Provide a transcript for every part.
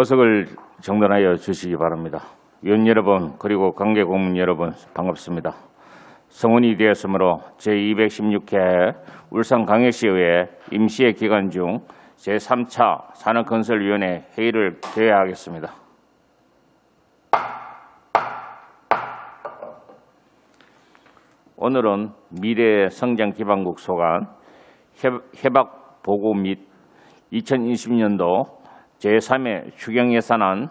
어석을 정돈하여 주시기 바랍니다. 위원 여러분 그리고 관계 고문 여러분 반갑습니다. 성원이 되었으므로 제216회 울산광역시의회 임시회 기간 중 제3차 산업건설위원회 회의를 개회하겠습니다. 오늘은 미래성장기반국 소관 협약보고 및 2020년도 제3회 추경예산안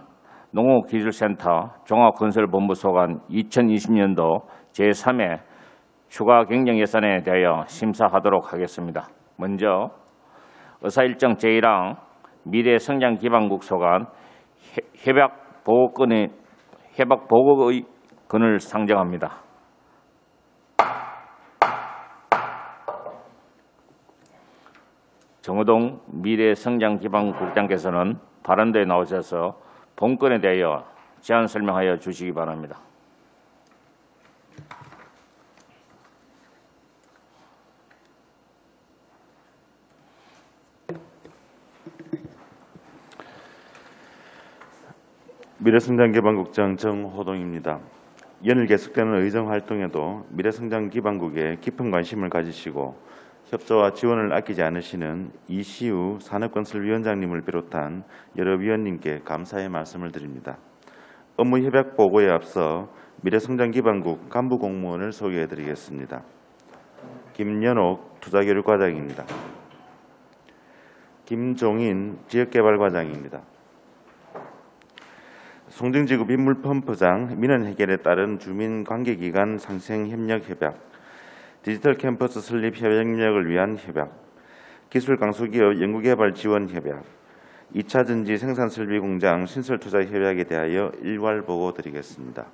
농업기술센터 종합건설본부 소관 2020년도 제3회 추가 경정예산에 대하여 심사하도록 하겠습니다. 먼저 의사일정 제1항 미래성장기반국 소관 협약보고의 건을 상정합니다. 정호동 미래성장기반국장께서는 발언대에 나오셔서 본건에 대하여 제안 설명하여 주시기 바랍니다. 미래성장기반국장 정호동입니다. 연일 계속되는 의정활동에도 미래성장기반국에 깊은 관심을 가지시고 협조와 지원을 아끼지 않으시는 이시우 산업건설위원장님을 비롯한 여러 위원님께 감사의 말씀을 드립니다. 업무 협약 보고에 앞서 미래성장기반국 간부 공무원을 소개해드리겠습니다. 김연옥 투자교육과장입니다. 김종인 지역개발과장입니다. 송정지구 빗물펌프장 민원 해결에 따른 주민관계기관 상생협력협약, 디지털 캠퍼스 설립 협력을 위한 협약, 기술강소기업 연구개발 지원 협약, 2차 전지 생산설비공장 신설투자 협약에 대하여 일괄 보고 드리겠습니다.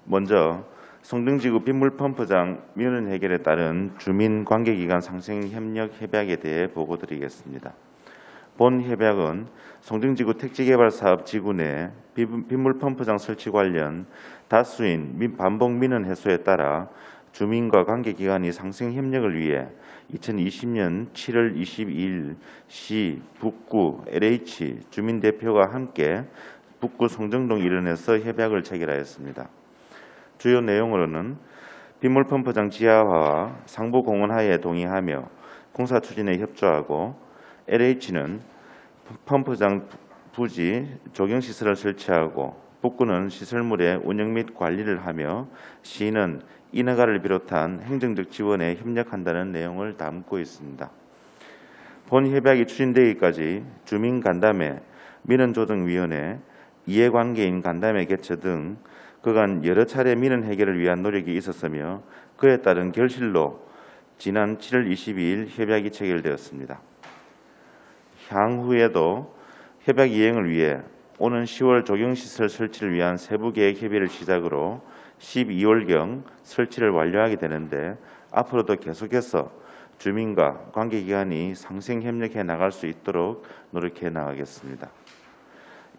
먼저 송정지구 빗물펌프장 민원 해결에 따른 주민관계기관 상생협력협약에 대해 보고 드리겠습니다. 본 협약은 송정지구 택지개발사업 지구 내 빗물펌프장 설치 관련 다수인 반복 민원 해소에 따라 주민과 관계기관이 상생협력을 위해 2020년 7월 22일 시 북구 LH 주민대표가 함께 북구 송정동 일원에서 협약을 체결하였습니다. 주요 내용으로는 빗물펌프장 지하화와 상부공원하에 동의하며 공사 추진에 협조하고, LH는 펌프장 부지 조경시설을 설치하고 북구는 시설물의 운영 및 관리를 하며 시는 인허가를 비롯한 행정적 지원에 협력한다는 내용을 담고 있습니다. 본 협약이 추진되기까지 주민간담회, 민원조정위원회, 이해관계인 간담회 개최 등 그간 여러 차례 민원 해결을 위한 노력이 있었으며 그에 따른 결실로 지난 7월 22일 협약이 체결되었습니다. 향후에도 협약 이행을 위해 오는 10월 조경시설 설치를 위한 세부계획 협의를 시작으로 12월경 설치를 완료하게 되는데, 앞으로도 계속해서 주민과 관계기관이 상생협력해 나갈 수 있도록 노력해 나가겠습니다.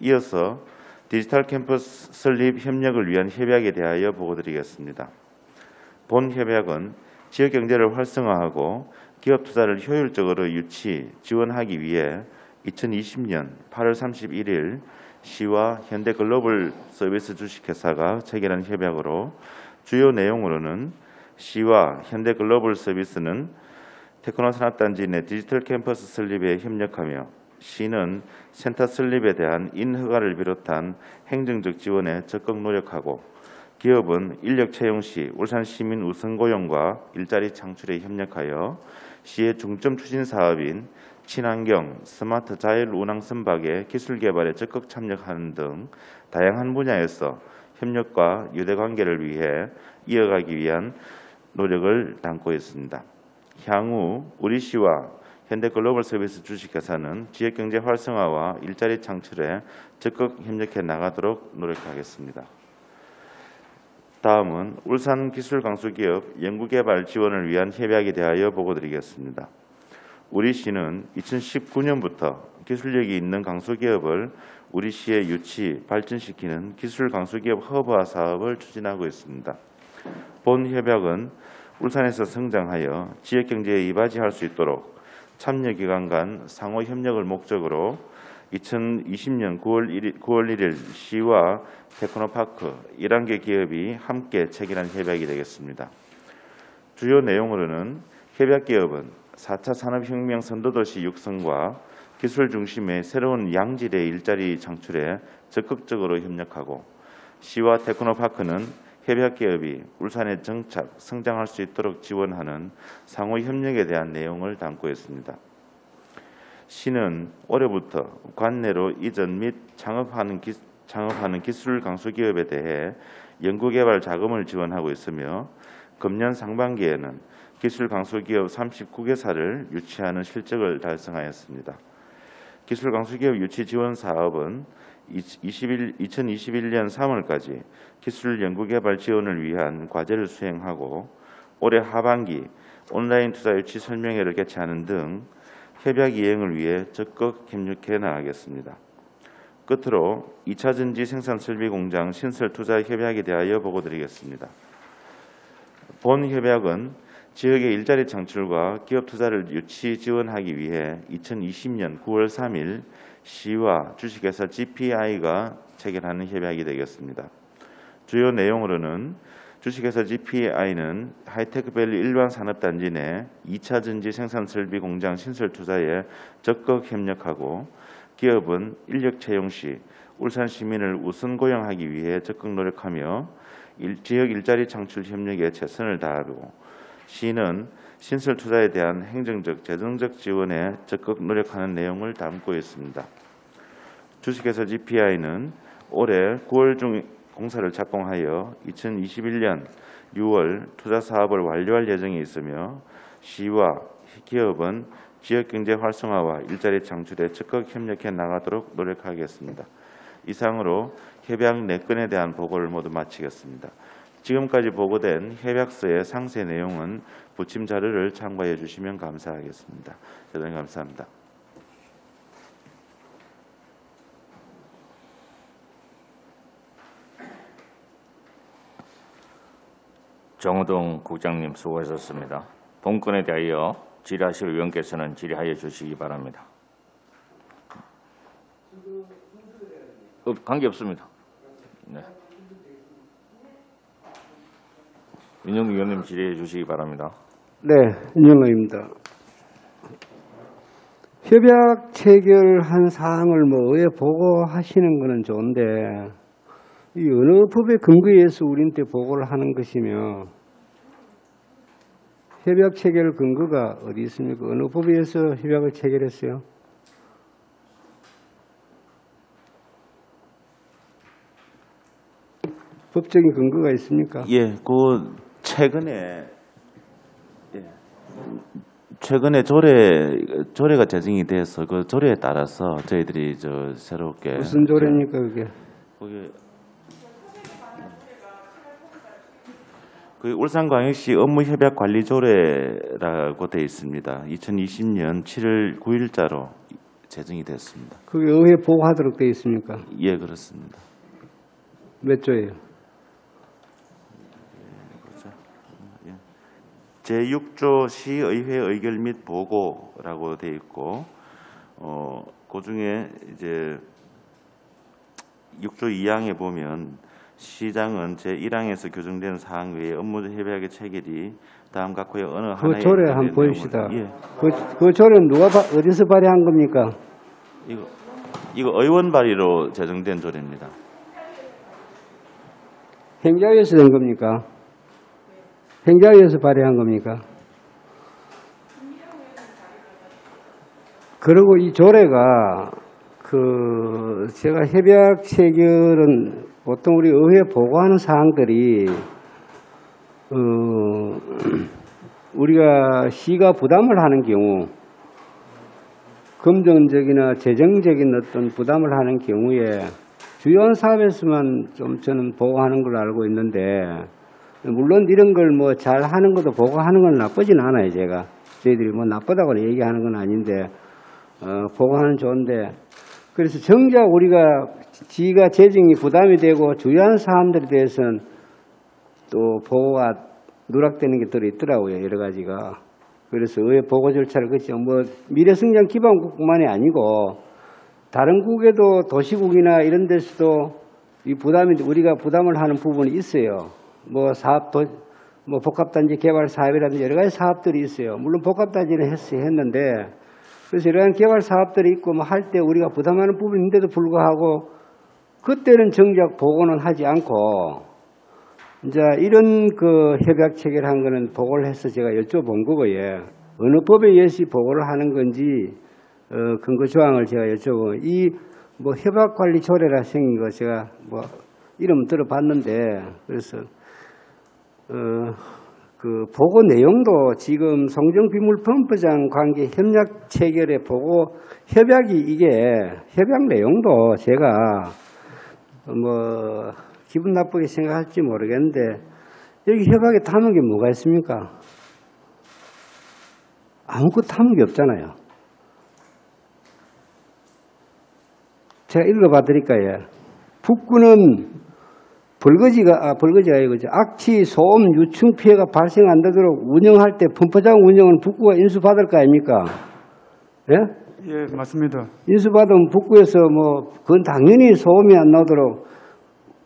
이어서 디지털 캠퍼스 설립 협력을 위한 협약에 대하여 보고드리겠습니다. 본 협약은 지역경제를 활성화하고 기업 투자를 효율적으로 유치, 지원하기 위해 2020년 8월 31일 시와 현대글로벌 서비스 주식회사가 체결한 협약으로, 주요 내용으로는 시와 현대글로벌 서비스는 테크노산업단지 내 디지털 캠퍼스 설립에 협력하며 시는 센터 설립에 대한 인허가를 비롯한 행정적 지원에 적극 노력하고, 기업은 인력 채용 시 울산 시민 우선 고용과 일자리 창출에 협력하여 시의 중점 추진 사업인 친환경 스마트 자율 운항 선박의 기술 개발에 적극 참여하는 등 다양한 분야에서 협력과 유대 관계를 위해 이어가기 위한 노력을 담고 있습니다. 향후 우리 시와 현대글로벌 서비스 주식회사는 지역경제 활성화와 일자리 창출에 적극 협력해 나가도록 노력하겠습니다. 다음은 울산기술강소기업 연구개발 지원을 위한 협약에 대하여 보고드리겠습니다. 우리 시는 2019년부터 기술력이 있는 강소기업을 우리 시에 유치, 발전시키는 기술강소기업 허브화 사업을 추진하고 있습니다. 본 협약은 울산에서 성장하여 지역경제에 이바지할 수 있도록 참여기관 간 상호협력을 목적으로 2020년 9월 1일 시와 테크노파크 11개 기업이 함께 체결한 협약이 되겠습니다. 주요 내용으로는 협약 기업은 4차 산업혁명 선도도시 육성과 기술 중심의 새로운 양질의 일자리 창출에 적극적으로 협력하고, 시와 테크노파크는 협약 기업이 울산에 정착, 성장할 수 있도록 지원하는 상호 협력에 대한 내용을 담고 있습니다. 시는 올해부터 관내로 이전 및 창업하는 기술 강소 기업에 대해 연구개발 자금을 지원하고 있으며, 금년 상반기에는 기술 강소 기업 39개사를 유치하는 실적을 달성하였습니다. 기술 강소 기업 유치 지원 사업은 2021년 3월까지 기술 연구개발 지원을 위한 과제를 수행하고, 올해 하반기 온라인 투자 유치 설명회를 개최하는 등 협약 이행을 위해 적극 협력해 나가겠습니다. 끝으로 2차 전지 생산 설비 공장 신설 투자 협약에 대하여 보고드리겠습니다. 본 협약은 지역의 일자리 창출과 기업 투자를 유치 지원하기 위해 2020년 9월 3일 시와 주식회사 GPI가 체결하는 협약이 되겠습니다. 주요 내용으로는 주식회사 GPI는 하이테크밸리 일반산업단지 내 2차 전지 생산 설비 공장 신설 투자에 적극 협력하고, 기업은 인력 채용 시 울산 시민을 우선 고용하기 위해 적극 노력하며 지역 일자리 창출 협력에 최선을 다하고, 시는 신설 투자에 대한 행정적, 재정적 지원에 적극 노력하는 내용을 담고 있습니다. 주식회사 GPI는 올해 9월 중 공사를 착공하여 2021년 6월 투자 사업을 완료할 예정이 있으며, 시와 기업은 지역 경제 활성화와 일자리 창출에 적극 협력해 나가도록 노력하겠습니다. 이상으로 협약 4건에 대한 보고를 모두 마치겠습니다. 지금까지 보고된 협약서의 상세 내용은 부침 자료를 참고해 주시면 감사하겠습니다. 대단히 감사합니다. 정호동 국장님 수고하셨습니다. 본건에 대하여 질의하실 의원께서는 질의하여 주시기 바랍니다. 관계없습니다. 네. 윤영구 의원님 질의해 주시기 바랍니다. 네, 윤영구입니다. 협약 체결한 사항을 의회 보고하시는 것은 좋은데, 이 어느 법의 근거에서 우리한테 보고를 하는 것이며, 협약 체결 근거가 어디 있습니까? 어느 법에서 협약을 체결했어요? 법적인 근거가 있습니까? 예, 최근에 조례가 제정이 돼서 그 조례에 따라서 저희들이 새롭게 무슨 조례입니까, 그게? 거기 그 울산광역시 업무협약관리조례라고 되어 있습니다. 2020년 7월 9일자로 제정이 됐습니다. 그게 의회 보고하도록 되어 있습니까? 예, 그렇습니다. 몇 조예요? 제6조 시의회 의결 및 보고라고 되어 있고, 그 중에 이제 6조 2항에 보면 시장은 제1항에서 규정된 사항 외에 업무협약의 체결이 다음 각호의 어느 하나의 그 조례 한번 보입시다. 예. 그 조례는 누가 어디서 발의한 겁니까? 이거 의원 발의로 제정된 조례입니다. 행자위에서 된 겁니까? 행자위에서 발의한 겁니까? 그리고 이 조례가 제가 협약 체결은 보통 우리 의회 보고하는 사항들이 우리가 시가 부담을 하는 경우, 금전적이나 재정적인 어떤 부담을 하는 경우에 주요한 사업에서만 좀 저는 보고하는 걸로 알고 있는데, 물론 이런 걸 잘 하는 것도 보고하는 건 나쁘진 않아요. 저희들이 나쁘다고 얘기하는 건 아닌데, 보고하는 좋은데, 그래서 정작 우리가 지가 재정이 부담이 되고 주요한 사람들에 대해서는 또 보고가 누락되는 게 들어있더라고요. 여러 가지가. 그래서 의회 보고 절차를 거치고 미래성장 기반국뿐만이 아니고 다른 국에도 도시국이나 이런 데서도 이 부담이 우리가 부담을 하는 부분이 있어요. 뭐 뭐 복합단지 개발 사업이라든지 여러 가지 사업들이 있어요. 물론 복합단지는 했는데 그래서 이러한 개발 사업들이 있고 뭐 할 때 우리가 부담하는 부분인데도 불구하고 그때는 정작 보고는 하지 않고 이제 이런 그 협약 체결한 거는 보고를 해서 제가 여쭤본 거고요. 어느 법에 의해서 보고를 하는 건지 근거 조항을 제가 여쭤보고 이 뭐 협약 관리 조례라 생긴 거 제가 뭐 이름 들어봤는데 그래서 그 보고 내용도 지금 송정비물 범법상 관계 협약 체결의 보고 협약이 이게 협약 내용도 제가 뭐 기분 나쁘게 생각할지 모르겠는데 여기 협약에 담은 게 뭐가 있습니까? 아무것도 담은 게 없잖아요. 제가 읽어봐 드릴까요? 북구는 벌거지가 아니고 악취, 소음, 유충 피해가 발생 안 되도록 운영할 때 분포장 운영은 북구가 인수받을 거 아닙니까? 예? 예, 맞습니다. 인수받으면 북구에서 뭐 그건 당연히 소음이 안 나도록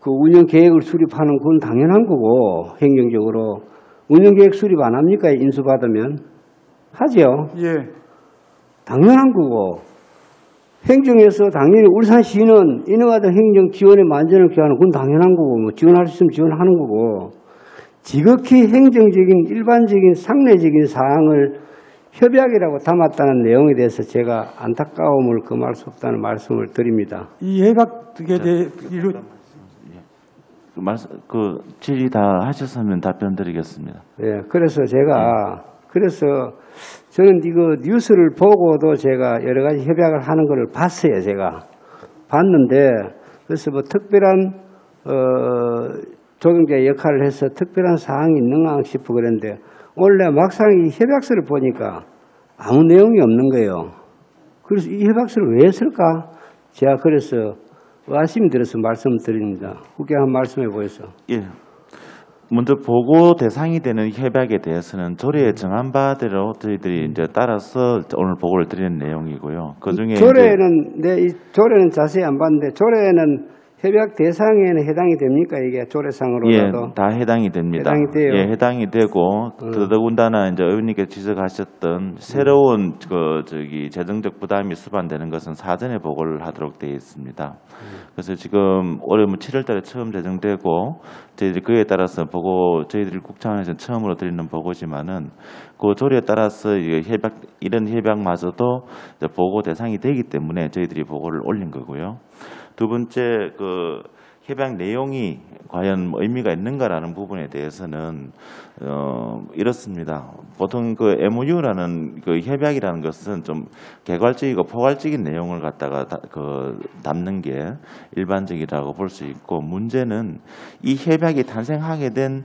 그 운영 계획을 수립하는 건 당연한 거고 행정적으로 운영 계획 수립 안 합니까? 인수받으면 하죠. 예, 당연한 거고 행정에서 당연히 울산시는 인허가된 행정 지원에 만전을 기하는 건 당연한 거고 뭐 지원할 수 있으면 지원하는 거고 지극히 행정적인 일반적인 상례적인 사항을 협약이라고 담았다는 내용에 대해서 제가 안타까움을 금할 수 없다는 말씀을 드립니다. 이 협약에 대해 그 질의 다 하셨으면 답변 드리겠습니다. 예, 그래서 저는 이거 뉴스를 보고도 제가 여러 가지 협약을 하는 것을 봤어요. 제가 봤는데 그래서 뭐 특별한 조경자의 역할을 해서 특별한 사항이 있는가 싶고 그랬는데 원래 막상 이 협약서를 보니까 아무 내용이 없는 거예요. 그래서 이 협약서를 왜 했을까? 제가 그래서 의아심이 들어서 말씀드립니다. 국회 한 말씀해 보여서. 예. 먼저 보고 대상이 되는 협약에 대해서는 조례에 정한 바대로 저희들이 이제 따라서 오늘 보고를 드리는 내용이고요. 그 중에 조례는 이 조례는 자세히 안 봤는데 조례는 협약 대상에는 해당이 됩니까? 이게 조례상으로라도 예, 다 해당이 됩니다. 해당이 돼요. 예, 해당이 되고 더더군다나 이제 의원님께서 지적하셨던 새로운 재정적 부담이 수반되는 것은 사전에 보고를 하도록 되어 있습니다. 그래서 지금 올해 7월달에 처음 제정되고 저희들이 그에 따라서 보고 저희들이 국차원에서 처음으로 드리는 보고지만은 그 조례에 따라서 이런 협약마저도 보고 대상이 되기 때문에 저희들이 보고를 올린 거고요. 두 번째 그 협약 내용이 과연 의미가 있는가라는 부분에 대해서는 이렇습니다. 보통 그 MOU라는 그 협약이라는 것은 좀 개괄적이고 포괄적인 내용을 갖다가 담는 게 일반적이라고 볼 수 있고 문제는 이 협약이 탄생하게 된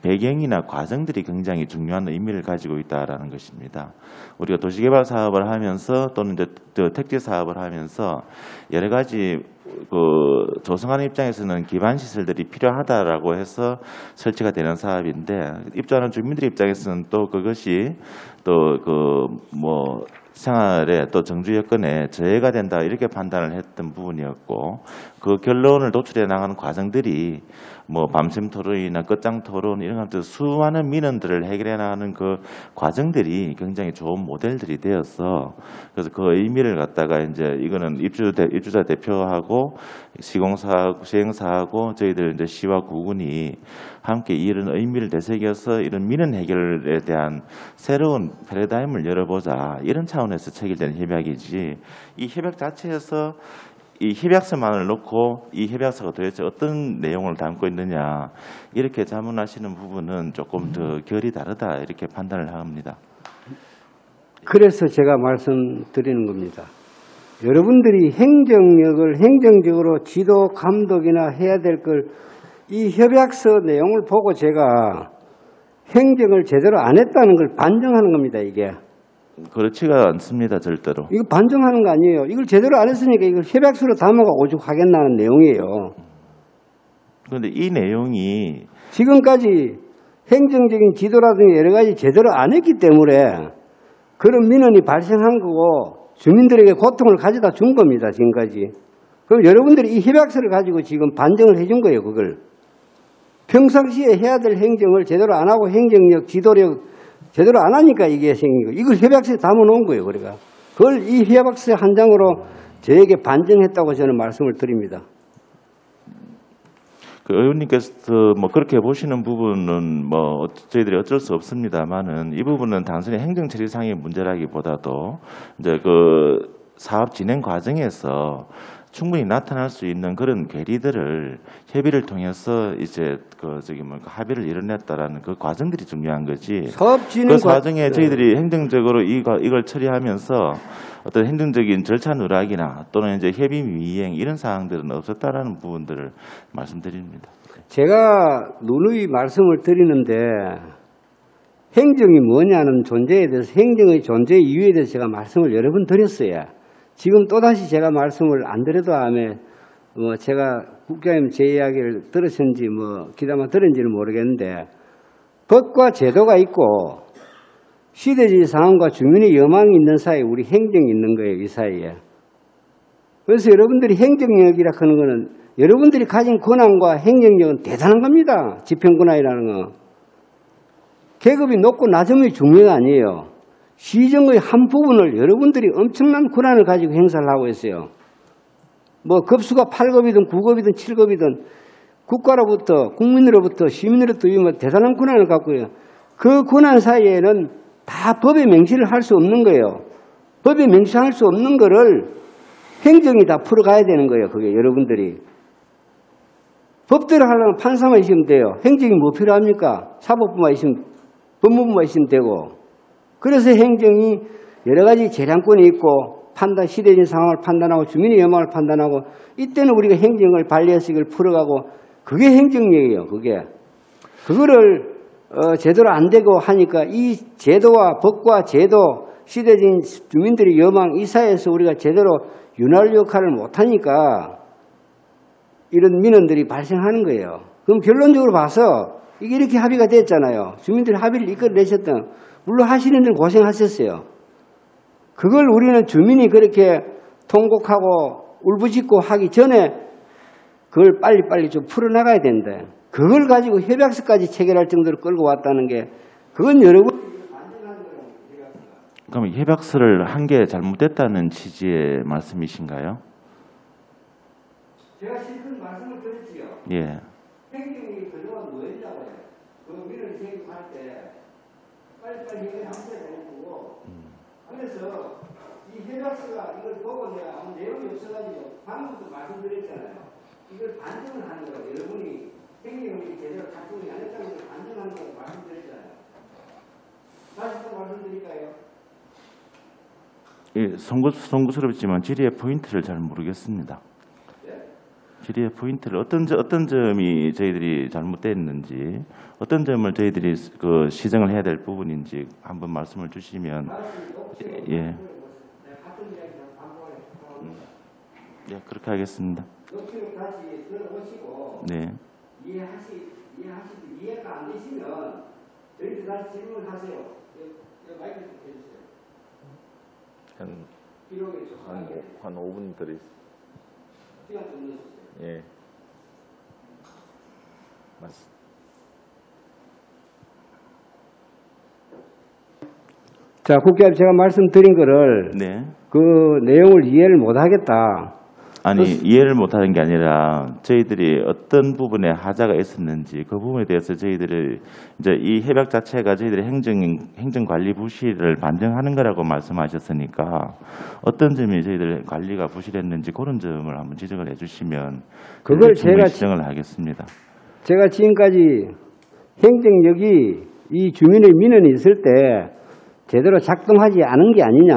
배경이나 과정들이 굉장히 중요한 의미를 가지고 있다라는 것입니다. 우리가 도시개발 사업을 하면서 또는 이제 택지 사업을 하면서 여러 가지 조성하는 입장에서는 기반 시설들이 필요하다라고 해서 설치가 되는 사업인데 입주하는 주민들 입장에서는 또 그것이 생활에 또 정주 여건에 저해가 된다 이렇게 판단을 했던 부분이었고 그 결론을 도출해 나가는 과정들이 뭐 밤샘 토론이나 끝장 토론 이런 것들 수많은 민원들을 해결해 나가는 그 과정들이 굉장히 좋은 모델들이 되어서 그래서 그 의미를 갖다가 이제 이거는 입주자 대표하고 시행사하고 저희들 이제 시와 구군이 함께 이런 의미를 되새겨서 이런 민원 해결에 대한 새로운 패러다임을 열어보자 이런 차원에서 체결된 협약이지 이 협약 자체에서 이 협약서만을 놓고 이 협약서가 도대체 어떤 내용을 담고 있느냐 이렇게 자문하시는 부분은 조금 더 결이 다르다 이렇게 판단을 합니다. 그래서 제가 말씀드리는 겁니다. 여러분들이 행정력을 행정적으로 지도 감독이나 해야 될 걸 이 협약서 내용을 보고 제가 행정을 제대로 안 했다는 걸 반증하는 겁니다. 이게. 그렇지가 않습니다. 절대로. 이거 반증하는 거 아니에요. 이걸 제대로 안 했으니까 이걸 협약서로 담아가 오죽하겠다는 내용이에요. 그런데 이 내용이 지금까지 행정적인 지도라든지 여러 가지 제대로 안 했기 때문에 그런 민원이 발생한 거고 주민들에게 고통을 가져다 준 겁니다, 지금까지. 그럼 여러분들이 이 협약서를 가지고 지금 반정을 해준 거예요, 그걸. 평상시에 해야 될 행정을 제대로 안 하고 행정력, 지도력 제대로 안 하니까 이게 생긴 거예요. 이걸 협약서에 담아놓은 거예요, 우리가. 그걸 이 협약서 한 장으로 저에게 반정했다고 저는 말씀을 드립니다. 그 의원님께서 뭐 그렇게 보시는 부분은 뭐 저희들이 어쩔 수 없습니다만은 이 부분은 단순히 행정처리상의 문제라기보다도 이제 그 사업 진행 과정에서 충분히 나타날 수 있는 그런 괴리들을 협의를 통해서 이제 합의를 이뤄냈다라는 그 과정들이 중요한 거지. 사업 진행 그 과정에 저희들이 행정적으로 이걸 처리하면서 어떤 행정적인 절차 누락이나 또는 이제 협의 미이행 이런 사항들은 없었다라는 부분들을 말씀드립니다. 제가 누누이 말씀을 드리는데 행정이 뭐냐는 존재에 대해서 행정의 존재 이유에 대해서 제가 말씀을 여러 번 드렸어요. 지금 또다시 제가 말씀을 안 드려도 하면 제가 국장님 제 이야기를 들으셨는지 귀담아 들은지는 모르겠는데 법과 제도가 있고 시대적인 상황과 주민의 여망이 있는 사이에 우리 행정이 있는 거예요, 이 사이에. 그래서 여러분들이 행정력이라 하는 거는 여러분들이 가진 권한과 행정력은 대단한 겁니다. 집행권한이라는 거. 계급이 높고 낮음이 중요가 아니에요. 시정의 한 부분을 여러분들이 엄청난 권한을 가지고 행사를 하고 있어요. 급수가 8급이든 9급이든 7급이든 국가로부터 국민으로부터 시민으로부터 대단한 권한을 갖고 있어요. 그 권한 사이에는 다 법에 명시를 할 수 없는 거예요. 법에 명시할 수 없는 거를 행정이 다 풀어가야 되는 거예요. 그게 여러분들이. 법대로 하려면 판사만 있으면 돼요. 행정이 뭐 필요합니까? 사법부만 있으면, 법무부만 있으면 되고. 그래서 행정이 여러 가지 재량권이 있고 시대적인 상황을 판단하고 주민의 여망을 판단하고 이때는 우리가 행정을 발휘해서 이걸 풀어가고 그게 행정력이에요. 그거를 제대로 안 되고 하니까 이 제도와 법과 제도 시대적인 주민들의 여망 이 사이에서 우리가 제대로 윤활 역할을 못하니까 이런 민원들이 발생하는 거예요. 그럼 결론적으로 봐서 이게 이렇게 합의가 됐잖아요. 주민들이 합의를 이끌어내셨던 물론 하시는 분들 고생하셨어요. 그걸 우리는 주민이 그렇게 통곡하고 울부짖고 하기 전에 그걸 빨리빨리 좀 풀어나가야 되는데 그걸 가지고 협약서까지 체결할 정도로 끌고 왔다는 게 그건 여러분 그럼 협약서를 한 게 잘못됐다는 취지의 말씀이신가요? 제가 실컷 말씀을 드렸지요. 예. 행정이 그동안 뭐 했냐고요. 그 민원을 제기할 때 빨리빨리 이걸 하셔야 되는 거고 그래서 이 협약서가 이걸 보고 내가 아무 내용이 없어가지고 방금도 말씀드렸잖아요. 이걸 반증을 하는 거예요. 여러분이 행정이 제대로 작동이 안 했다는 걸 반증하는 걸 말씀드렸잖아요. 다시 또 말씀드릴까요? 예, 송구스럽지만 질의의 포인트를 잘 모르겠습니다. 질의의 포인트를 어떤 점이 저희들이 잘못됐는지 어떤 점을 저희들이 시정을 해야 될 부분인지 한번 말씀을 주시면 예, 그렇게 하겠습니다. 다시 들어보시고 네. 이해가 안 되시면 저희들 다시 질문하세요. 마이크 좀 해주세요. 한 5분 드리겠습니다. 시간 좀 넣어주세요. 예. 맞습니다. 자, 국장님 제가 말씀드린 거를 네. 그 내용을 이해를 못하겠다. 아니 이해를 못하는 게 아니라 저희들이 어떤 부분에 하자가 있었는지 그 부분에 대해서 저희들이 이제 이 협약 자체가 저희들이 행정관리 부실을 반증하는 거라고 말씀하셨으니까 어떤 점이 저희들 관리가 부실했는지 그런 점을 한번 지적을 해주시면 그걸 제가 지정을 하겠습니다. 제가 지금까지 행정력이 이 주민의 민원이 있을 때 제대로 작동하지 않은 게 아니냐.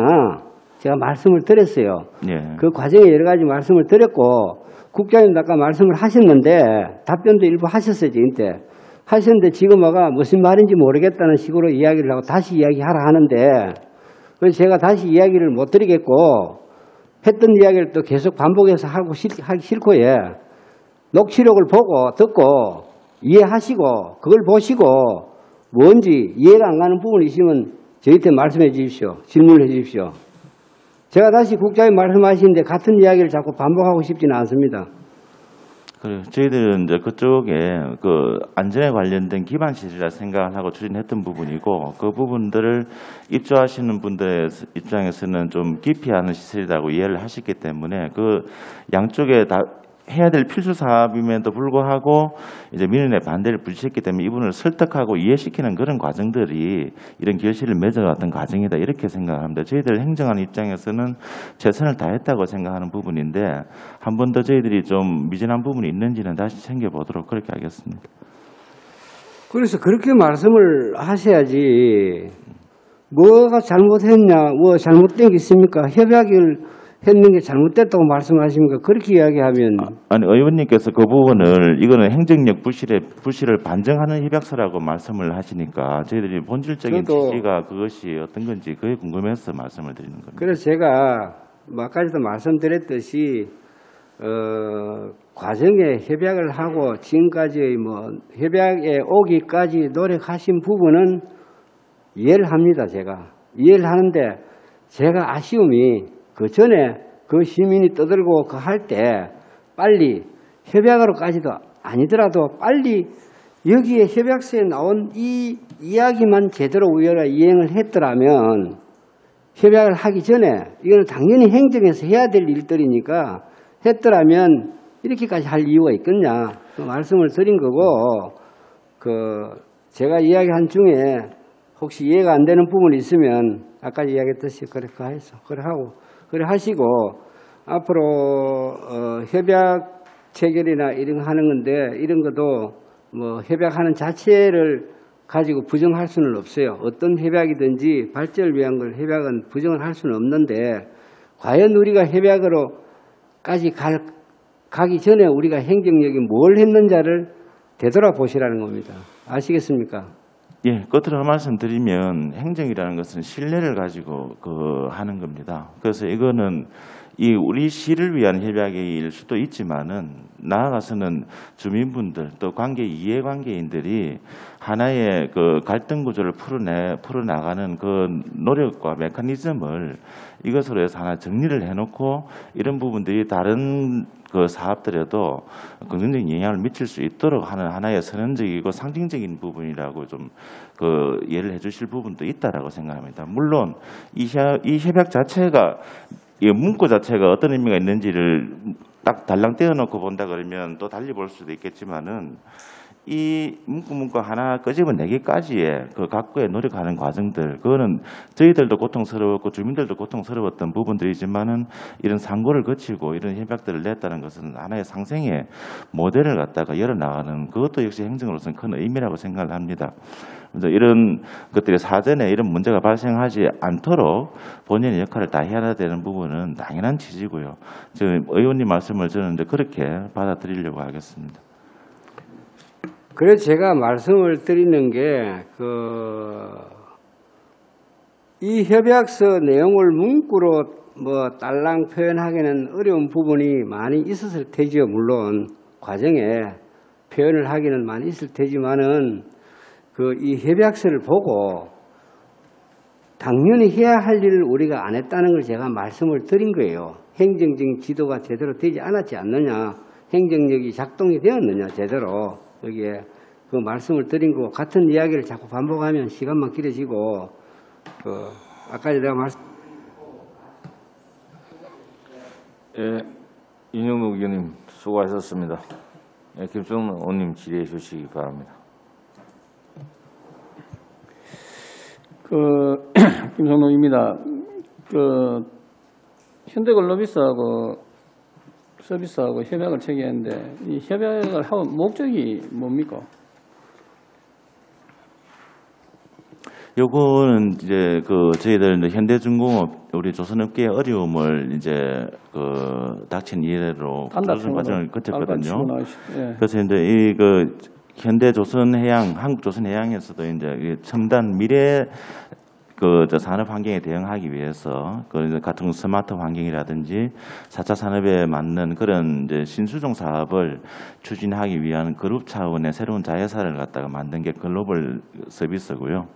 제가 말씀을 드렸어요. 예. 그 과정에 여러 가지 말씀을 드렸고 국장님도 아까 말씀을 하셨는데 답변도 일부 하셨어요. 지금 하셨는데 지금 와가 무슨 말인지 모르겠다는 식으로 이야기를 하고 다시 이야기하라 하는데 그래서 제가 다시 이야기를 못 드리겠고 했던 이야기를 또 계속 반복해서 하기 싫고 녹취록을 보고 듣고 이해하시고 그걸 보시고 뭔지 이해가 안 가는 부분이 있으면 저희한테 말씀해 주십시오. 질문을 해 주십시오. 제가 다시 국장님 말씀하시는데 같은 이야기를 자꾸 반복하고 싶지는 않습니다. 그래요. 저희들은 이제 그쪽에 그 안전에 관련된 기반 시설이라 생각을 하고 추진했던 부분이고 그 부분들을 입주하시는 분들 입장에서는 좀 기피하는 시설이라고 이해를 하셨기 때문에 그 양쪽에 다 해야 될 필수 사업임에도 불구하고 이제 민원의 반대를 부딪혔기 때문에 이분을 설득하고 이해시키는 그런 과정들이 이런 결실을 맺어왔던 과정이다 이렇게 생각합니다. 저희들 행정하는 입장에서는 최선을 다했다고 생각하는 부분인데 한 번 더 저희들이 좀 미진한 부분이 있는지는 다시 챙겨보도록 그렇게 하겠습니다. 그래서 그렇게 말씀을 하셔야지 뭐가 잘못했냐, 뭐 잘못된 게 있습니까? 협약을 했는 게 잘못됐다고 말씀하십니까? 그렇게 이야기하면 아니 의원님께서 그 부분을 이거는 행정력 부실을 반증하는 협약서라고 말씀을 하시니까 저희들이 본질적인 저도 취지가 그것이 어떤 건지 그게 궁금해서 말씀을 드리는 겁니다. 그래서 제가 아까도 말씀드렸듯이 과정에 협약을 하고 지금까지의 뭐 협약에 오기까지 노력하신 부분은 이해를 합니다. 제가 이해를 하는데 제가 아쉬움이 그 전에 그 시민이 떠들고 그 할 때 빨리 협약으로까지도 아니더라도 빨리 여기에 협약서에 나온 이 이야기만 제대로 우리가 이행을 했더라면 협약을 하기 전에 이거는 당연히 행정에서 해야 될 일들이니까 했더라면 이렇게까지 할 이유가 있겠냐 그 말씀을 드린 거고 그 제가 이야기한 중에 혹시 이해가 안 되는 부분이 있으면 아까 이야기했듯이 그렇게 해서 그래 하고 그래 하시고 앞으로 협약 체결이나 이런 거 하는 건데 이런 것도 뭐 협약하는 자체를 가지고 부정할 수는 없어요. 어떤 협약이든지 발전을 위한 걸 협약은 부정을 할 수는 없는데 과연 우리가 협약으로까지 가기 전에 우리가 행정력이 뭘 했는지를 되돌아보시라는 겁니다. 아시겠습니까? 예, 끝으로 말씀드리면 행정이라는 것은 신뢰를 가지고 하는 겁니다. 그래서 이거는 우리 시를 위한 협약일 수도 있지만은 나아가서는 주민분들 또 이해관계인들이 하나의 그 갈등 구조를 풀어나가는 그 노력과 메커니즘을 이것으로 해서 하나 정리를 해놓고 이런 부분들이 다른 그 사업들에도 긍정적인 영향을 미칠 수 있도록 하는 하나의 선언적이고 상징적인 부분이라고 좀 그 예를 해주실 부분도 있다라고 생각합니다. 물론 이 협약 자체가 이 문구 자체가 어떤 의미가 있는지를 딱 달랑 떼어놓고 본다 그러면 또 달리 볼 수도 있겠지만은 이 문구 하나 끄집어내기까지의 그 각고의 노력하는 과정들 그거는 저희들도 고통스러웠고 주민들도 고통스러웠던 부분들이지만은 이런 상고를 거치고 이런 협약들을 냈다는 것은 하나의 상생의 모델을 갖다가 열어나가는 그것도 역시 행정으로서는 큰 의미라고 생각을 합니다. 그래서 이런 것들이 사전에 이런 문제가 발생하지 않도록 본인의 역할을 다 해야 되는 부분은 당연한 취지고요. 지금 의원님 말씀을 저는 이제 그렇게 받아들이려고 하겠습니다. 그래서 제가 말씀을 드리는 게 이 협약서 내용을 문구로 뭐 딸랑 표현하기는 어려운 부분이 많이 있었을 테지요. 물론 과정에 표현을 하기는 많이 있을 테지만은 이 협약서를 보고 당연히 해야 할 일을 우리가 안 했다는 걸 제가 말씀을 드린 거예요. 행정적인 지도가 제대로 되지 않았지 않느냐, 행정력이 작동이 되었느냐 제대로. 여기에 그 말씀을 드린 거 같은 이야기를 자꾸 반복하면 시간만 길어지고 아까 내가 말씀. 예, 이영록 의원님 수고하셨습니다. 예, 김성노 의원님 질의해 주시기 바랍니다. 김성노입니다. 현대글로비스하고 서비스하고 협약을 체결했는데 이 협약을 한 목적이 뭡니까? 요거는 이제 저희들 현대중공업 우리 조선업계의 어려움을 이제 닥친 이래로 부르는 과정을 거쳤거든요. 예. 그래서 이제 현대조선해양, 한국조선해양에서도 이제 첨단 미래 저 산업 환경에 대응하기 위해서 같은 스마트 환경이라든지 4차 산업에 맞는 그런 이제 신수종 사업을 추진하기 위한 그룹 차원의 새로운 자회사를 갖다가 만든 게 글로벌 서비스고요.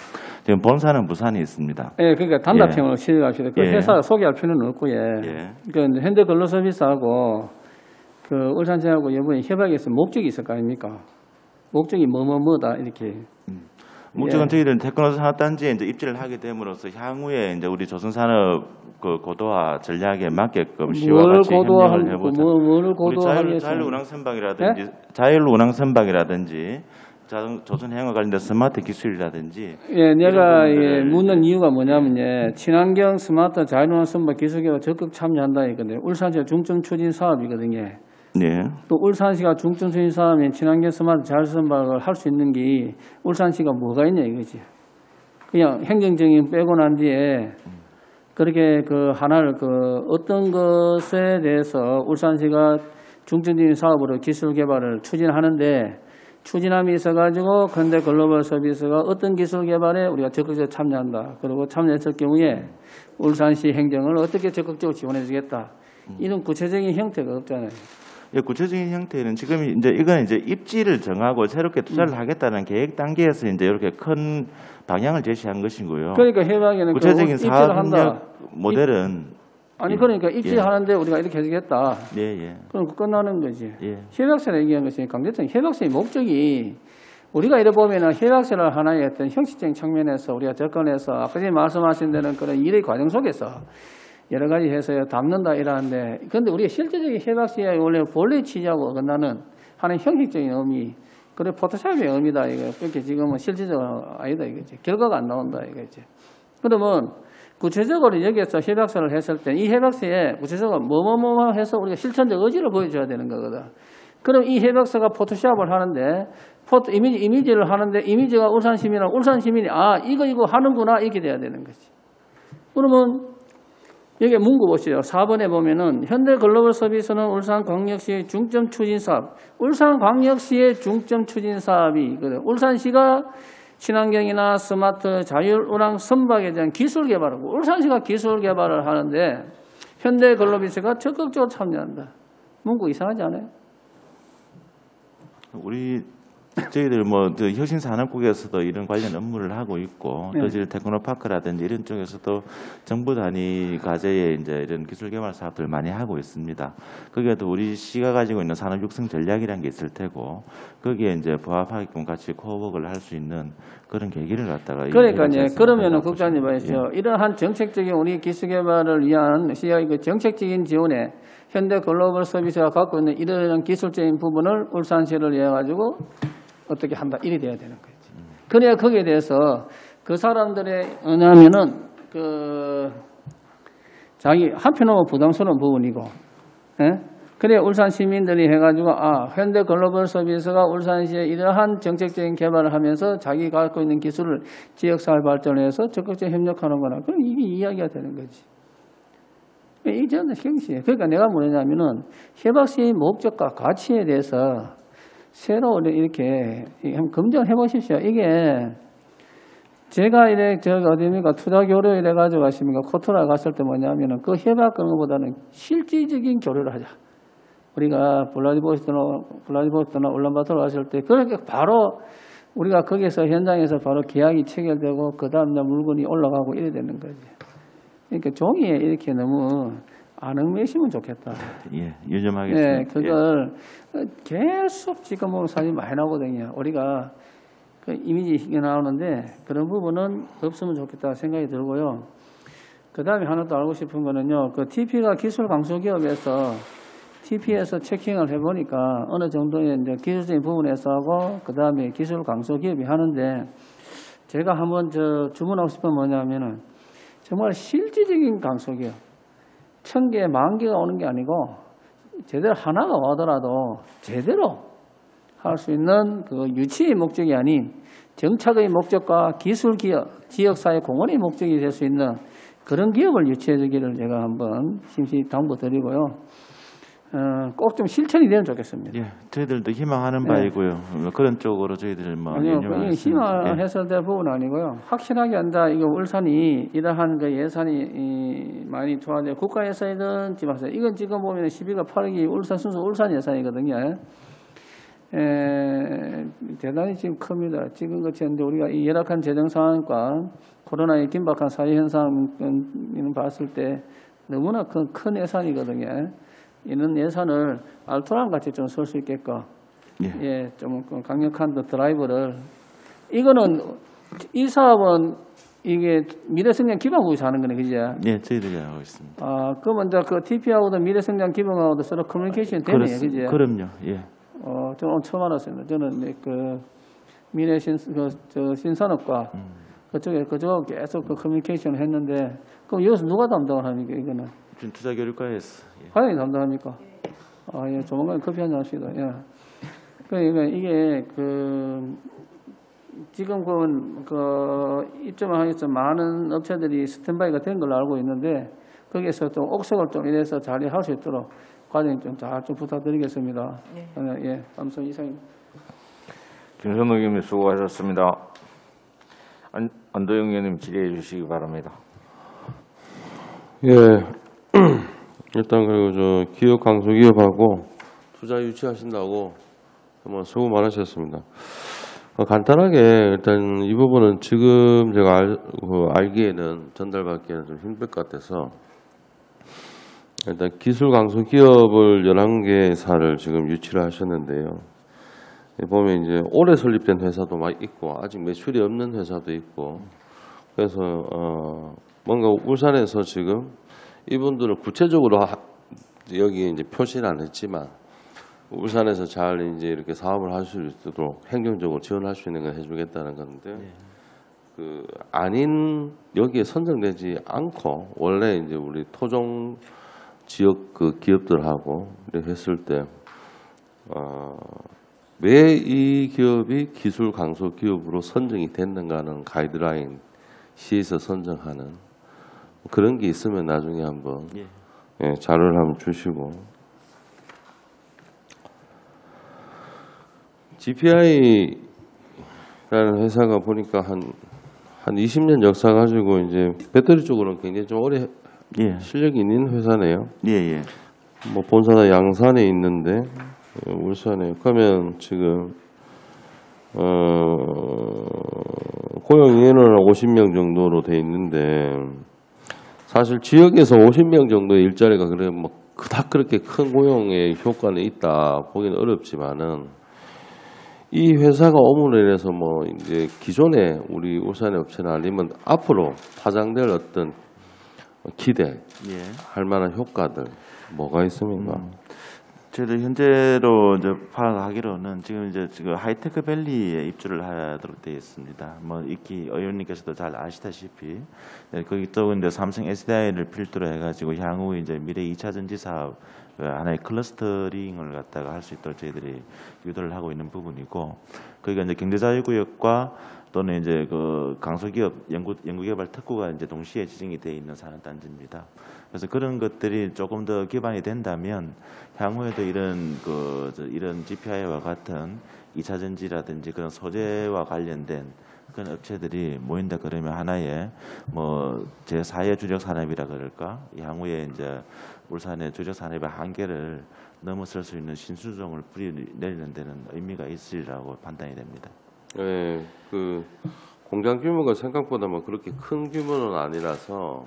지금 본사는 부산에 있습니다. 예, 그러니까 단답형으로 시작합시다. 그 예. 회사 소개할 필요는 없고, 예. 예. 그 현대근로서비스하고 그 울산시하고 이번에 협약에서 목적이 있을 거 아닙니까? 목적이 뭐다 이렇게. 목적은 예. 저희들은 테크노산업단지에 이제 입지를 하게 됨으로써 향후에 이제 우리 조선산업 그 고도화 전략에 맞게끔 시와 뭘 같이 협력을 고도화하고 해보자. 뭐를 우리 고도화하기 위해서. 자율운항선박이라든지 자율운항선박이라든지 조선해양과 관련된 스마트 기술이라든지 예, 내가 이런 예, 부분들을- 묻는 이유가 뭐냐면 예, 친환경 스마트 자율운항 선박 기술개발 적극 참여한다 이거든요. 울산시가 중점 추진 사업이거든요. 네. 또 울산시가 중점 추진 사업인 친환경 스마트 자율선박을 할 수 있는 게 울산시가 뭐가 있냐 이거지. 그냥 행정적인 빼고 난 뒤에 그렇게 그 하나를 그 어떤 것에 대해서 울산시가 중점적인 사업으로 기술 개발을 추진하는데 추진함이 있어가지고 현대 글로벌 서비스가 어떤 기술 개발에 우리가 적극적으로 참여한다. 그리고 참여했을 경우에 울산시 행정을 어떻게 적극적으로 지원해 주겠다. 이런 구체적인 형태가 없잖아요. 예, 구체적인 형태는 지금 이제 이건 이제 입지를 정하고 새롭게 투자를 하겠다는 계획 단계에서 이제 이렇게 큰 방향을 제시한 것이고요. 그러니까 해방에는 구체적인 입지를 사업 한다. 협력 모델은 아니 그러니까 입지하는데 우리가 이렇게 해주겠다. 예. 그럼 끝나는 거지. 예. 협약서를 얘기한 것이 강제성 협약서의 목적이 우리가 이래 보면은 협약서를 하나의 어떤 형식적인 측면에서 우리가 접근해서 아까 전에 말씀하신 데는 그런 일의 과정 속에서 여러 가지 해서 담는다 이러는데 그런데 우리가 실제적인 협약서에 원래 취지하고 어긋나는 하는 형식적인 의미 그리고 포토샵의 의미다 이거 그렇게 지금은 실질적으로 아니다 이거지. 결과가 안 나온다 이거지. 그러면 구체적으로 여기에서 협약서를 했을 때 이 협약서에 구체적으로 뭐뭐뭐 해서 우리가 실천적 의지를 보여줘야 되는 거거든. 그럼 이 협약서가 포토샵을 하는데 이미지를 하는데 이미지가 울산 시민이 이거 하는구나 이렇게 돼야 되는 거지. 그러면 여기 문구 보시죠. 4번에 보면은 현대글로벌 서비스는 울산광역시의 중점 추진 사업. 울산광역시의 중점 추진 사업이 있거든. 울산시가 친환경이나 스마트 자율운항 선박에 대한 기술 개발하고 울산시가 기술 개발을 하는데 현대글로비스가 적극적으로 참여한다. 문구 이상하지 않아요? 저희들 혁신산업국에서도 이런 관련 업무를 하고 있고 네. 또 이제 테크노파크라든지 이런 쪽에서도 정부 단위 과제에 이제 이런 기술 개발 사업들을 많이 하고 있습니다. 거기에도 우리 시가 가지고 있는 산업 육성 전략이라는 게 있을 테고 거기에 이제 부합하게끔 같이 코워크를 할 수 있는 그런 계기를 갖다가 그러니까요. 그러면은 국장님 말이죠. 이러한 정책적인 우리 기술 개발을 위한 시의 그 정책적인 지원에 현대 글로벌 서비스가 갖고 있는 이런 기술적인 부분을 울산시를 위해 가지고 어떻게 한다 이래 돼야 되는 거지. 그래야 거기에 대해서 그 사람들의 왜냐하면은 그 자기 한편으로 부담스러운 부분이고, 예? 그래 울산 시민들이 해가지고 현대 글로벌 서비스가 울산시에 이러한 정책적인 개발을 하면서 자기가 갖고 있는 기술을 지역사회 발전해서 적극적으로 협력하는거나 그럼 이게 이야기가 되는 거지. 이제는 형식. 그러니까 내가 뭐냐면은 협약서의 목적과 가치에 대해서 새로 이렇게 한번 검증을 해보십시오. 이게 제가 어디입니까? 투자 교류 이래가지고 가십니까? 코트라 갔을 때 뭐냐면은 그 협약 그런 것보다는 실질적인 교류를 하자. 우리가 블라디보스토나 울란바토르 갔을 때 그렇게 바로 우리가 거기서 현장에서 바로 계약이 체결되고 그 다음 날 물건이 올라가고 이래 되는 거지. 그러니까 종이에 이렇게 너무 안 얽매시면 좋겠다. 예, 유념하겠습니다. 네, 그걸 계속 지금 보면 사진 많이 나오거든요. 우리가 그 이미지 나오는데 그런 부분은 없으면 좋겠다 생각이 들고요. 그 다음에 하나 더 알고 싶은 거는요. 그 TP가 기술 강소기업에서 TP에서 체킹을 해보니까 어느 정도의 이제 기술적인 부분에서 하고 그 다음에 기술 강소기업이 하는데 제가 한번 주문하고 싶은 뭐냐면은 정말 실질적인 강소기업 1000개, 10,000개가 오는 게 아니고 제대로 하나가 오더라도 제대로 할 수 있는 그 유치의 목적이 아닌 정착의 목적과 기술기업, 지역사회 공헌의 목적이 될 수 있는 그런 기업을 유치해 주기를 제가 한번 심시 당부드리고요. 꼭 좀 실천이 되면 좋겠습니다. 예, 저희들도 희망하는 바이고요. 그런 쪽으로 저희들 뭐 아니요, 연구하겠습니다. 희망해서 될 부분은 아니고요. 확실하게 한다. 이거 울산이 이러한 그 예산이 많이 투하돼 국가 예산이든 지방세 이건 지금 보면 12가 8억이 울산 예산이거든요. 대단히 지금 큽니다. 지금 같이 했는데 우리가 이 열악한 재정 상황과 코로나의 긴박한 사회 현상을 봤을 때 너무나 큰 예산이거든요. 이런 예산을 알토란 같이 좀 쓸 수 있게끔 좀 강력한 드라이버를 이거는 이 사업은 이게 미래성장 기반국에서 하는 거네, 그죠? 예, 저희들이 하고 있습니다. 그러면 이제 그 TP하고도 미래성장 기반하고도 서로 커뮤니케이션 되네요, 그죠? 그럼요. 예. 저는 처음 알았습니다. 저는 그 신산업과 그쪽하고 계속 그 커뮤니케이션을 했는데 그럼 여기서 누가 담당을 합니까, 이거는? 지금 투자교육과에서. 예. 과연이 담당합니까? 예, 조만간 커피 한잔 합시다. 예. 그러니까 이게 지금 입점을 하기 전 많은 업체들이 스탠바이가 된 걸로 알고 있는데 거기에서 좀 옥석을 좀 이래서 잘 할 수 있도록 과정 좀 부탁드리겠습니다. 예, 감사 이상입니다. 김선호 의원님 수고하셨습니다. 안도영 의원님 질의해 주시기 바랍니다. 예, 일단 그리고 기업 강소기업하고 투자 유치하신다고 정말 수고 많으셨습니다. 간단하게 일단 이 부분은 지금 제가 알기에는 전달받기에는 좀 힘들 것 같아서 일단 기술 강소기업을 11개사를 지금 유치를 하셨는데요. 보면 이제 올해 설립된 회사도 막 있고 아직 매출이 없는 회사도 있고 그래서 뭔가 울산에서 지금 이분들을 구체적으로 여기 이제 표시는 안 했지만 울산에서 잘 이제 이렇게 사업을 할 수 있도록 행정적으로 지원할 수 있는 걸 해주겠다는 건데 아닌 여기에 선정되지 않고 원래 이제 우리 토종 지역 그 기업들하고 이렇게 했을 때 왜 이 기업이 기술 강소 기업으로 선정이 됐는가는 가이드라인 시에서 선정하는 그런 게 있으면 나중에 한번 자료를 한번 주시고 GPI라는 회사가 보니까 한 20년 역사 가지고 이제 배터리 쪽으로는 굉장히 좀 오래 실력이 있는 회사네요. 예. 뭐 본사가 양산에 있는데 울산에 그러면 지금 고용 인원은 50명 정도로 돼 있는데 사실 지역에서 50명 정도의 일자리가 그래 뭐 그닥 그렇게 큰 고용의 효과는 있다 보기는 어렵지만은 이 회사가 오므로 인해서 뭐 이제 기존에 우리 울산의 업체나 아니면 앞으로 파장될 어떤 기대할 만한 효과들 뭐가 있습니까? 저희들 현재로 이제 파악하기로는 지금 하이테크 밸리에 입주를 하도록 되어 있습니다. 뭐 익히 의원님께서도 잘 아시다시피 거기 또 이제 삼성 SDI를 필두로 해가지고 향후 이제 미래 2차 전지 사업 하나의 클러스터링을 갖다가 할 수 있도록 저희들이 유도를 하고 있는 부분이고 거기가 이제 경제자유구역과 또는 이제 그 강소기업 연구개발 특구가 이제 동시에 지정이 되어 있는 산업단지입니다. 그래서 그런 것들이 조금 더 기반이 된다면 향후에도 이런 GPI와 같은 2차 전지라든지 그런 소재와 관련된 그런 업체들이 모인다 그러면 하나의 뭐 제4의 주력 산업이라 그럴까? 향후에 이제 울산의 주력 산업의 한계를 넘어설 수 있는 신수종을 뿌리내리는 데는 의미가 있으리라고 판단이 됩니다. 네, 그 공장 규모가 생각보다 뭐 그렇게 큰 규모는 아니라서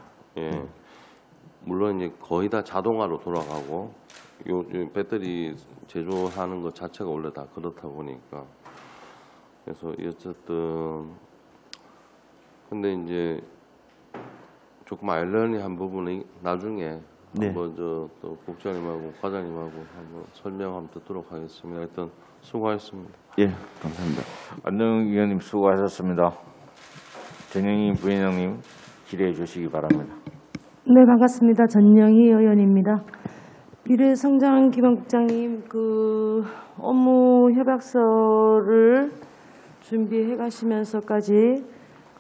물론 이제 거의 다 자동화로 돌아가고 요 배터리 제조하는 것 자체가 원래 다 그렇다 보니까 그래서 어쨌든 근데 이제 조금 아이러니한 부분이 나중에 한번 또 국장님하고 과장님하고 한번 설명 한번 듣도록 하겠습니다. 일단 수고하셨습니다. 예, 감사합니다. 안도영 의원님 수고하셨습니다. 전영희 부회장님 질의해 주시기 바랍니다. 네, 반갑습니다. 전영희 의원입니다. 미래성장기반국장님, 그 업무 협약서를 준비해 가시면서까지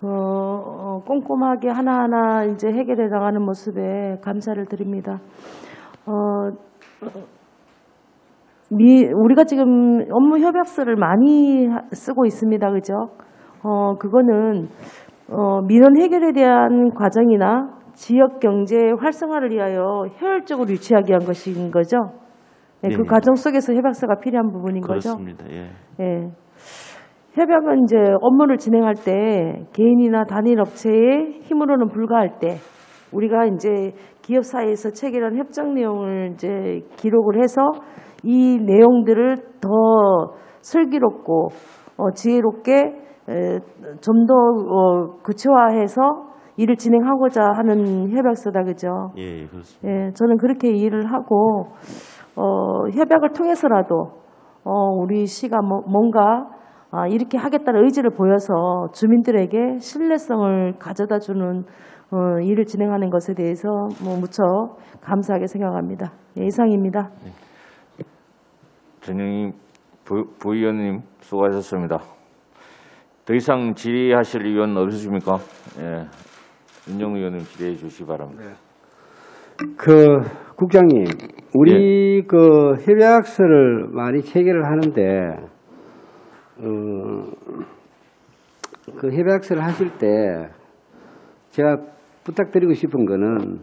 꼼꼼하게 하나하나 이제 해결해 나가는 모습에 감사를 드립니다. 우리가 지금 업무 협약서를 많이 쓰고 있습니다. 그죠? 그거는 민원 해결에 대한 과정이나 지역 경제 활성화를 위하여 효율적으로 유치하기 위한 것인 거죠. 네, 그 네. 과정 속에서 협약서가 필요한 부분인 거죠. 그렇습니다. 예. 예. 협약은 이제 업무를 진행할 때 개인이나 단일 업체의 힘으로는 불가할 때 우리가 이제 기업 사이에서 체결한 협정 내용을 이제 기록을 해서 이 내용들을 더 슬기롭고 지혜롭게 좀 더 구체화해서 일을 진행하고자 하는 협약서다, 그죠? 예, 그렇습니다. 예, 저는 그렇게 일을 하고 협약을 통해서라도 우리 시가 뭔가 이렇게 하겠다는 의지를 보여서 주민들에게 신뢰성을 가져다주는 일을 진행하는 것에 대해서 무척 감사하게 생각합니다. 예, 이상입니다. 전영희 부의원님 수고하셨습니다. 더 이상 질의하실 의원 없으십니까? 예, 윤영우 의원님 질의해 주시기 바랍니다. 국장님, 우리 그 협약서를 많이 체결을 하는데 그 협약서를 하실 때 제가 부탁드리고 싶은 거는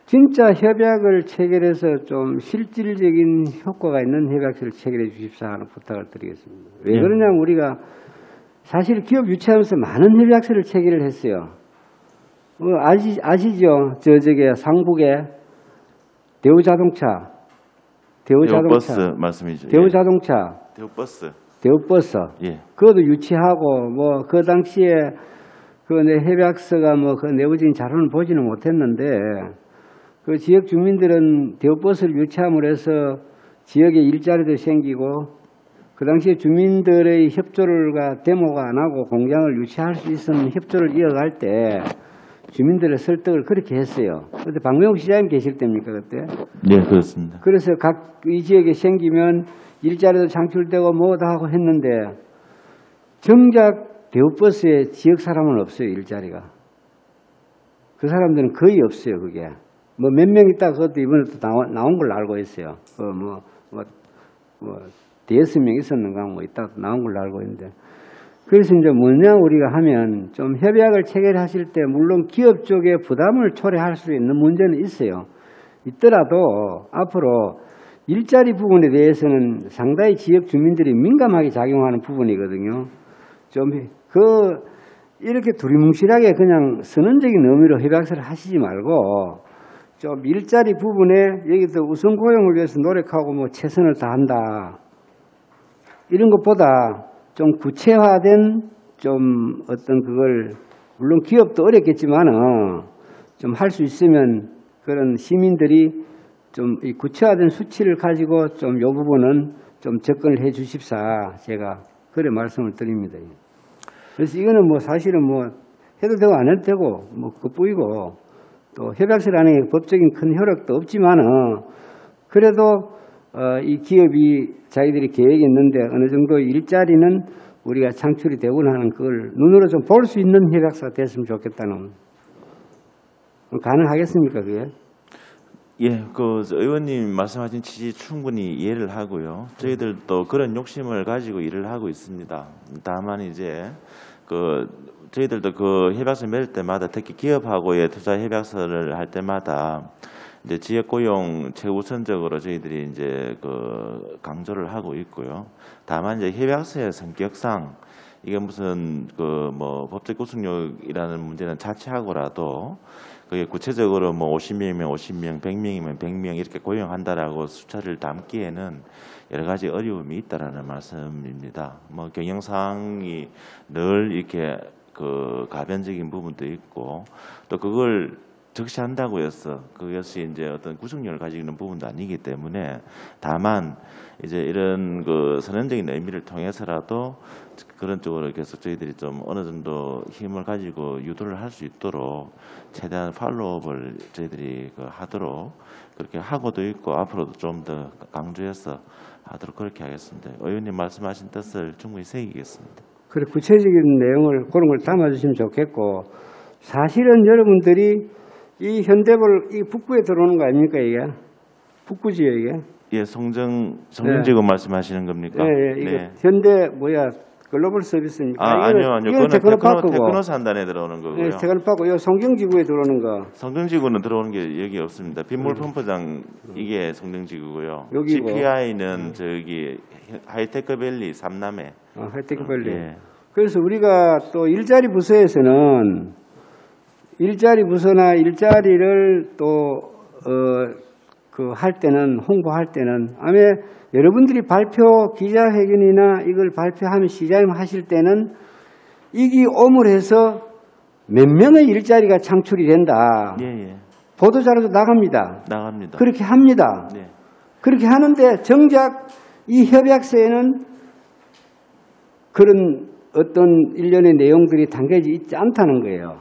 진짜 협약을 체결해서 좀 실질적인 효과가 있는 협약서를 체결해 주십사 하는 부탁을 드리겠습니다. 왜 그러냐면 우리가 사실 기업 유치하면서 많은 협약서를 체결을 했어요. 아시죠? 저게 상북에 대우자동차, 대우버스 말씀이죠. 대우자동차, 대우버스, 예. 그것도 유치하고 그 당시에 그 협약서가 그 내부적인 자료는 보지는 못했는데 그 지역 주민들은 대우버스를 유치함으로 해서 지역에 일자리도 생기고 그 당시에 주민들의 협조가 데모가 안 하고 공장을 유치할 수 있는 협조를 이어갈 때 주민들의 설득을 그렇게 했어요. 그때 박명욱 시장님 계실 때입니까 그때? 네, 그렇습니다. 그래서 각 이 지역에 생기면 일자리도 창출되고 뭐다 하고 했는데 정작 대우버스에 지역 사람은 없어요. 일자리가. 그 사람들은 거의 없어요. 그게. 몇 명 있다 그것도 이번에 또 나온 걸로 알고 있어요. 대여섯 명 있었는가 있다 나온 걸로 알고 있는데. 그래서 이제 뭐냐 우리가 하면 좀 협약을 체결하실 때 물론 기업 쪽에 부담을 초래할 수 있는 문제는 있어요. 있더라도 앞으로 일자리 부분에 대해서는 상당히 지역 주민들이 민감하게 작용하는 부분이거든요. 좀 이렇게 두리뭉실하게 그냥 선언적인 의미로 협약서를 하시지 말고 좀 일자리 부분에 여기서 우선 고용을 위해서 노력하고 최선을 다한다. 이런 것보다 좀 구체화된 좀 어떤 그걸 물론 기업도 어렵겠지만은 좀 할 수 있으면 그런 시민들이 좀 이 구체화된 수치를 가지고 좀 요 부분은 좀 접근을 해 주십사 제가 그래 말씀을 드립니다. 그래서 이거는 사실은 해도 되고 안 해도 되고 그뿐이고 또 협약서라는 게 법적인 큰 효력도 없지만은 그래도 이 기업이 자기들이 계획이 있는데 어느 정도 일자리는 우리가 창출이 되고 하는 그걸 눈으로 좀 볼 수 있는 협약서가 됐으면 좋겠다는. 가능하겠습니까 그게? 예, 의원님 말씀하신 취지 충분히 이해를 하고요. 저희들도 그런 욕심을 가지고 일을 하고 있습니다. 다만 이제 저희들도 협약서 맺을 때마다 특히 기업하고의 투자 협약서를 할 때마다 이제 지역 고용 최우선적으로 저희들이 이제 강조를 하고 있고요. 다만 이제 협약서의 성격상 이게 무슨 법적 구속력이라는 문제는 자체하고라도 그게 구체적으로 50명이면 50명, 100명이면 100명 이렇게 고용한다라고 숫자를 담기에는 여러 가지 어려움이 있다라는 말씀입니다. 경영상이 늘 이렇게 가변적인 부분도 있고 또 그걸 적시한다고 해서 그것이 이제 어떤 구속력을 가지고 있는 부분도 아니기 때문에 다만 이제 이런 선언적인 의미를 통해서라도 그런 쪽으로 계속 저희들이 좀 어느 정도 힘을 가지고 유도를 할 수 있도록 최대한 팔로우업을 저희들이 하도록 그렇게 하고도 있고 앞으로도 좀 더 강조해서 하도록 그렇게 하겠습니다. 의원님 말씀하신 뜻을 충분히 새기겠습니다. 그래 구체적인 내용을 그런 걸 담아주시면 좋겠고 사실은 여러분들이 이 현대볼 이 북구에 들어오는 거 아닙니까 이게? 북구 지역에? 예, 성정지구 말씀하시는 겁니까? 예, 이거 현대 글로벌 서비스니까. 아니요. 이건 테크노 산단에 들어오는 거고요. 예, 테크노파크 요 성정지구에 들어오는 거. 성정지구는 들어오는 게 여기 없습니다. 빗물 펌프장 이게 성정지구고요. 여기고. GPI는 저기 하이테크밸리 3남해. 하이테크밸리. 예. 그래서 우리가 또 일자리 부서에서는 일자리 부서나 일자리를 또 할 때는 홍보할 때는 아마 여러분들이 발표 기자회견이나 이걸 발표하면 시장님 하실 때는 이기 오물해서 몇 명의 일자리가 창출이 된다. 예. 보도자료도 나갑니다. 나갑니다. 그렇게 합니다. 네. 그렇게 하는데 정작 이 협약서에는 그런 어떤 일련의 내용들이 담겨져 있지 않다는 거예요.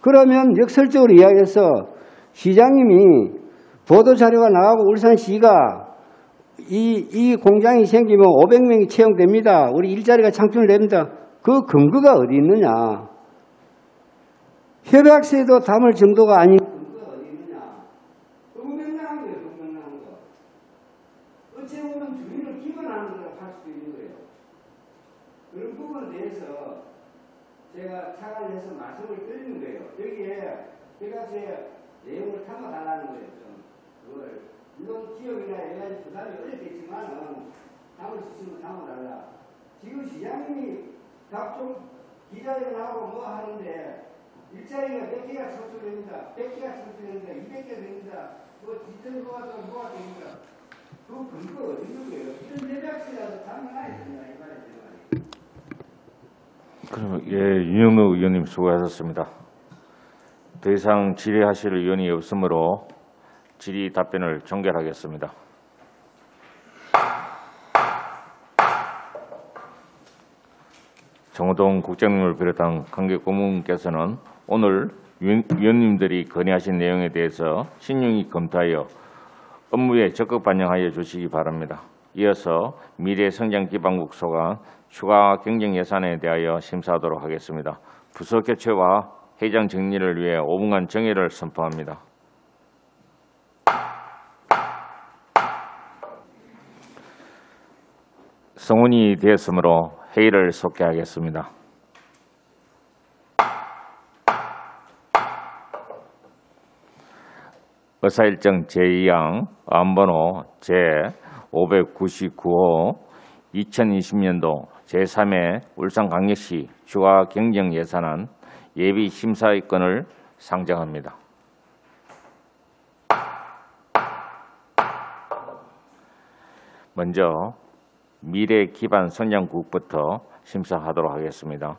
그러면 역설적으로 이야기해서 시장님이 보도자료가 나가고 울산시가 이 공장이 생기면 500명이 채용됩니다. 우리 일자리가 창출됩니다. 그 근거가 어디 있느냐. 협약서에도 담을 정도가 아닌 근거가 어디 있느냐. 너무 명랑한 거예요. 너무 명랑한 거. 어찌 보면 주민을 기반하는 거라고 할 수도 있는 거예요. 그런 부분에 대해서 제가 착안을 해서 말씀을 드리는 거예요. 여기에 협약서의 내용을 담아달라는 거예요. 좀 그걸 물론 지역이나 여러 가지 부담이 어렵겠지만은 담을 수 있으면 담아달라. 지금 시장님이 각종 기자회견 나오고 뭐 하는데 일자리가 몇 개가 창출됩니다. 100개가 창출됩니다. 200개 됩니다. 뭐 디테일로가 뭐가 됩니다. 그 근거 어디 있는 거예요? 이런 협약서라도 담아놔야 된다 이 말이에요. 그럼 윤영록 의원님 수고하셨습니다. 더 이상 질의하실 의원이 없으므로 질의 답변을 종결하겠습니다. 정호동 국장님을 비롯한 관계 고문께서는 오늘 위원님들이 건의하신 내용에 대해서 신중히 검토하여 업무에 적극 반영하여 주시기 바랍니다. 이어서 미래성장기반국 소관 추가 경정 예산에 대하여 심사하도록 하겠습니다. 부서 교체와 회장 정리를 위해 5분간 정회를 선포합니다. 성원이 되었으므로 회의를 속개하겠습니다. 의사일정 제2항 안번호 제599호 2020년도 제3회 울산광역시 추가 경정 예산안 예비 심사위권을 상정합니다. 먼저 미래기반성장국부터 심사하도록 하겠습니다.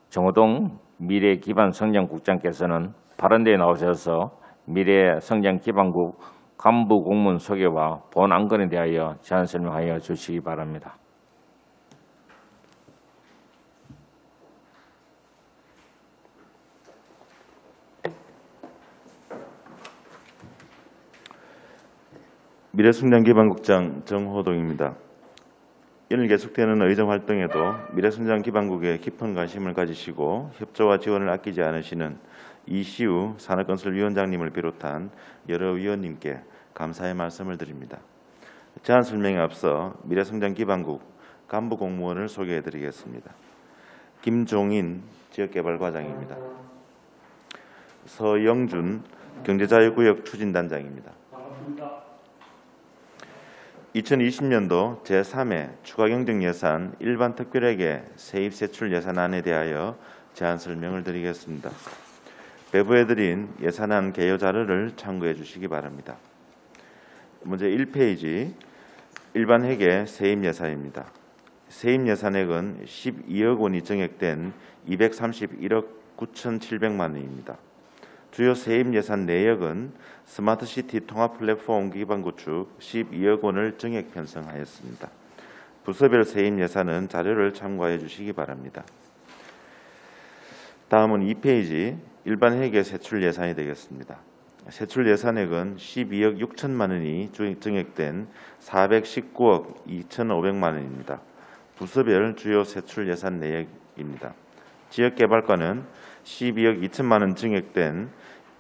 정호동 미래기반성장국장께서는 발언대에 나오셔서 미래성장기반국 간부 공무원 소개와 본 안건에 대하여 제안 설명하여 주시기 바랍니다. 미래성장기반국장 정호동입니다. 이를 계속되는 의정활동에도 미래성장기반국에 깊은 관심을 가지시고 협조와 지원을 아끼지 않으시는 이시우 산업건설위원장님을 비롯한 여러 위원님께 감사의 말씀을 드립니다. 제안 설명에 앞서 미래성장기반국 간부공무원을 소개해드리겠습니다. 김종인 지역개발과장입니다. 서영준 경제자유구역 추진단장입니다. 2020년도 제3회 추가경정예산 일반특별회계 세입세출 예산안에 대하여 제안 설명을 드리겠습니다. 배부해드린 예산안 개요 자료를 참고해 주시기 바랍니다. 먼저 1페이지 일반회계 세입예산입니다. 세입예산액은 12억 원이 증액된 231억 9,700만 원입니다. 주요 세입예산 내역은 스마트시티 통합플랫폼 기반 구축 12억 원을 증액 편성하였습니다. 부서별 세입예산은 자료를 참고해 주시기 바랍니다. 다음은 2페이지 일반회계 세출 예산이 되겠습니다. 세출 예산액은 12억 6천만 원이 증액된 419억 2,500만 원입니다. 부서별 주요 세출 예산 내역입니다. 지역개발과는 12억 2천만 원 증액된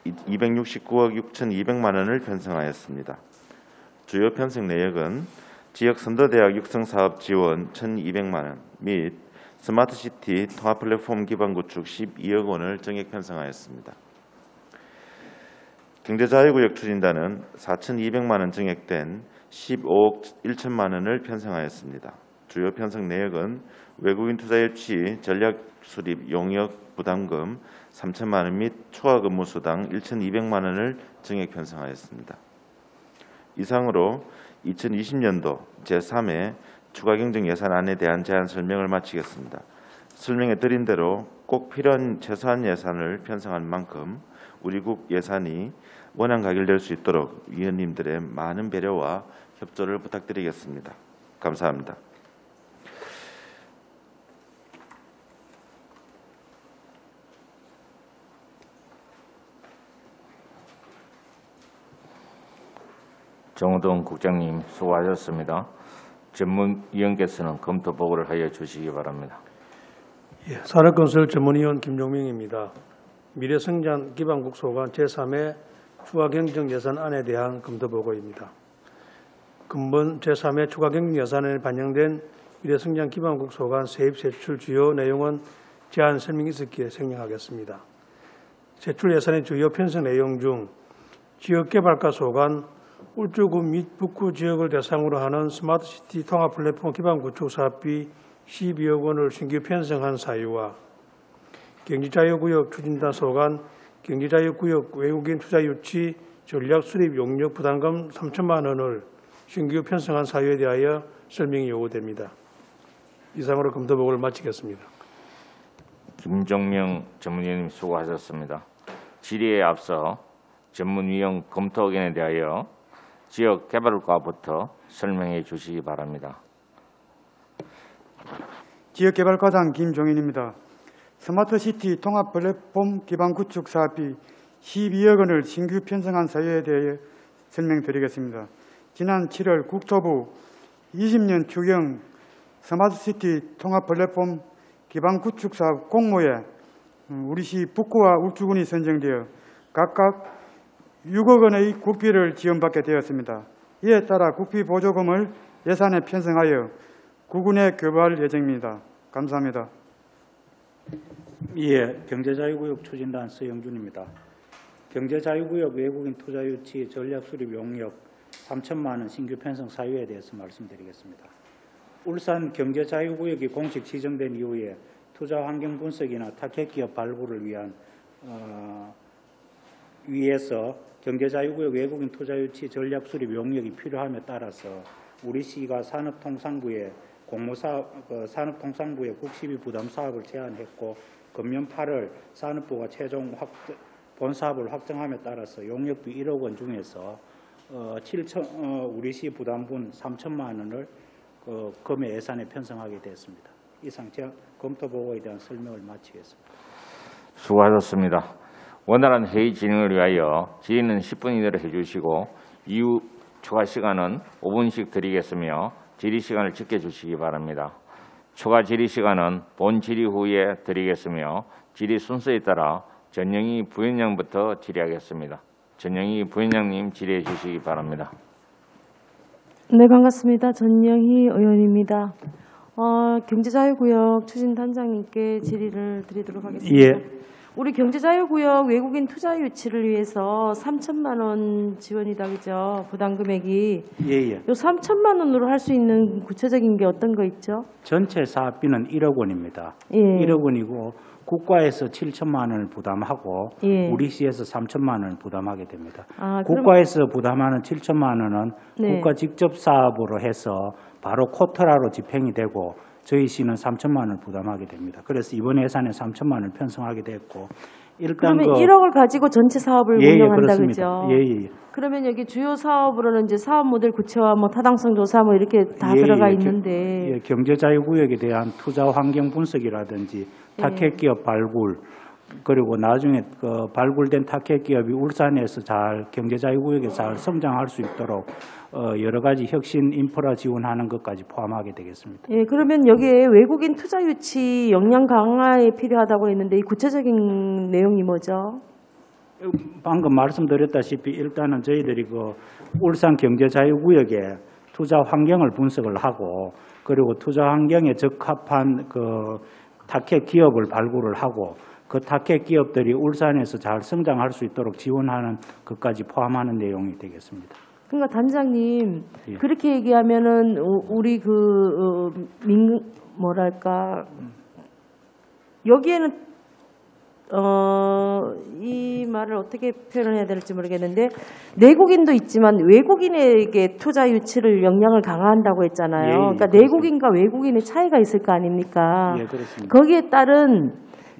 269억 6,200만 원을 편성하였습니다. 주요 편성 내역은 지역 선도대학 육성사업 지원 1,200만 원 및 스마트시티 통합플랫폼 기반 구축 12억 원을 정액 편성하였습니다. 경제자유구역 추진단은 4,200만 원 정액된 15억 1천만 원을 편성하였습니다. 주요 편성 내역은 외국인 투자 유치 전략 수립 용역 부담금 3천만 원 및 초과 근무 수당 1,200만 원을 정액 편성하였습니다. 이상으로 2020년도 제3회 추가경정 예산안에 대한 제안 설명을 마치겠습니다. 설명해 드린 대로 꼭 필요한 최소한 예산을 편성한 만큼 우리 국 예산이 원활 가결될 수 있도록 위원님들의 많은 배려와 협조를 부탁드리겠습니다. 감사합니다. 정호동 국장님 수고하셨습니다. 전문위원께서는 검토 보고를 하여 주시기 바랍니다. 예, 산업건설 전문위원 김종명입니다. 미래성장 기반국 소관 제3회 추가경정 예산안에 대한 검토 보고입니다. 근본 제3회 추가경정 예산안에 반영된 미래성장 기반국 소관 세입 세출 주요 내용은 제안 설명이 있었기에 생략하겠습니다. 세출 예산의 주요 편성 내용 중 지역개발과 소관 울주군 및 북구 지역을 대상으로 하는 스마트시티 통합 플랫폼 기반 구축 사업비 12억 원을 신규 편성한 사유와 경제자유구역 추진단 소관 경제자유구역 외국인 투자 유치 전략 수립 용역 부담금 3천만 원을 신규 편성한 사유에 대하여 설명이 요구됩니다. 이상으로 검토 보고를 마치겠습니다. 김종명 전문위원님 수고하셨습니다. 질의에 앞서 전문위원 검토 의견에 대하여 지역개발과부터 설명해 주시기 바랍니다. 지역개발과장 김종인입니다. 스마트시티 통합 플랫폼 기반 구축 사업비 12억 원을 신규 편성한 사유에 대해 설명드리겠습니다. 지난 7월 국토부 20년 추경 스마트시티 통합 플랫폼 기반 구축 사업 공모에 우리시 북구와 울주군이 선정되어 각각 6억 원의 국비를 지원받게 되었습니다. 이에 따라 국비 보조금을 예산에 편성하여 구군에 교부할 예정입니다. 감사합니다. 예, 경제자유구역 추진단 서영준입니다. 경제자유구역 외국인 투자 유치 전략 수립 용역 3천만 원 신규 편성 사유에 대해서 말씀드리겠습니다. 울산 경제자유구역이 공식 지정된 이후에 투자 환경 분석이나 타켓 기업 발굴을 위해서 경제자유구역 외국인 투자 유치 전략 수립 용역이 필요함에 따라서 우리 시가 산업통상부에 산업통상부의 국시비 부담 사업을 제안했고 금년 8월 산업부가 최종 본 사업을 확정함에 따라서 용역비 1억 원 중에서 우리 시 부담분 3천만 원을 금의 예산에 편성하게 되었습니다. 이상 제가 검토 보고에 대한 설명을 마치겠습니다. 수고하셨습니다. 원활한 회의 진행을 위하여 질의는 10분 이내로 해주시고 이후 추가 시간은 5분씩 드리겠으며 질의 시간을 지켜주시기 바랍니다. 추가 질의 시간은 본 질의 후에 드리겠으며 질의 순서에 따라 전영희 부위원장부터 질의하겠습니다. 전영희 부위원장님 질의해 주시기 바랍니다. 네, 반갑습니다. 전영희 의원입니다. 경제자유구역 추진단장님께 질의를 드리도록 하겠습니다. 예. 우리 경제자유구역 외국인 투자 유치를 위해서 3천만 원 지원이다, 그죠? 부담 금액이. 예. 요 3천만 원으로 할 수 있는 구체적인 게 어떤 거 있죠? 전체 사업비는 1억 원입니다. 예. 1억 원이고 국가에서 7천만 원을 부담하고 예. 우리 시에서 3천만 원을 부담하게 됩니다. 그럼- 국가에서 부담하는 7천만 원은 네. 국가 직접 사업으로 해서 바로 쿼터라로 집행이 되고 저희 시는 3천만 원을 부담하게 됩니다. 그래서 이번 예산에 3천만 원을 편성하게 됐고 일단 그러면 1억을 가지고 전체 사업을 운영한다, 그렇습니다. 그죠? 예. 그러면 여기 주요 사업으로는 이제 사업 모델 구체화, 뭐 타당성 조사 뭐 이렇게 다 들어가 있는데. 경제자유구역에 대한 투자 환경 분석이라든지 타켓 기업 발굴 그리고 나중에 그 발굴된 타켓 기업이 울산에서 잘 경제자유구역에 잘 성장할 수 있도록 여러 가지 혁신 인프라 지원하는 것까지 포함하게 되겠습니다. 예, 그러면 여기에 외국인 투자 유치 역량 강화에 필요하다고 했는데 이 구체적인 내용이 뭐죠? 방금 말씀드렸다시피 일단은 저희들이 그 울산 경제자유구역에 투자 환경을 분석을 하고 그리고 투자 환경에 적합한 그 타켓 기업을 발굴을 하고 그 타켓 기업들이 울산에서 잘 성장할 수 있도록 지원하는 것까지 포함하는 내용이 되겠습니다. 그러니까 단장님 예. 그렇게 얘기하면은 우리 뭐랄까 여기에는 이 말을 어떻게 표현을 해야 될지 모르겠는데 내국인도 있지만 외국인에게 투자 유치를 영향을 강화한다고 했잖아요. 예, 그러니까 그렇습니다. 내국인과 외국인의 차이가 있을 거 아닙니까? 예, 그렇습니다. 거기에 따른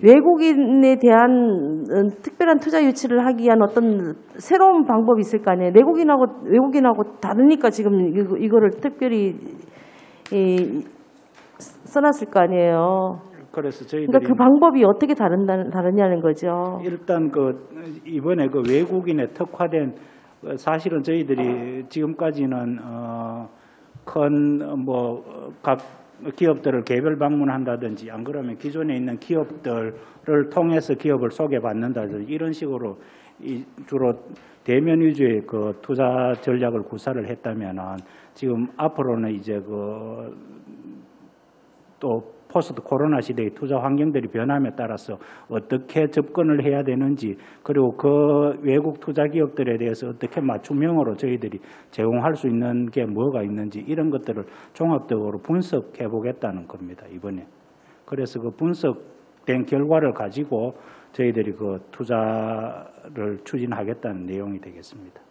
외국인에 대한 특별한 투자 유치를 하기 위한 어떤 새로운 방법이 있을 거 아니에요. 내국인하고 외국인하고 다르니까 지금 이거를 특별히 써놨을 거 아니에요. 그래서 저희들이 그러니까 그 방법이 어떻게 다르냐는 거죠. 일단 이번에 외국인에 특화된 사실은 저희들이 지금까지는 큰 각 기업들을 개별 방문한다든지 안 그러면 기존에 있는 기업들을 통해서 기업을 소개받는다든지 이런 식으로 주로 대면 위주의 그 투자 전략을 구사를 했다면은 지금 앞으로는 이제 또 포스트 코로나 시대의 투자 환경들이 변함에 따라서 어떻게 접근을 해야 되는지 그리고 그 외국 투자 기업들에 대해서 어떻게 맞춤형으로 저희들이 제공할 수 있는 게 뭐가 있는지 이런 것들을 종합적으로 분석해 보겠다는 겁니다. 이번에. 그래서 그 분석된 결과를 가지고 저희들이 그 투자를 추진하겠다는 내용이 되겠습니다.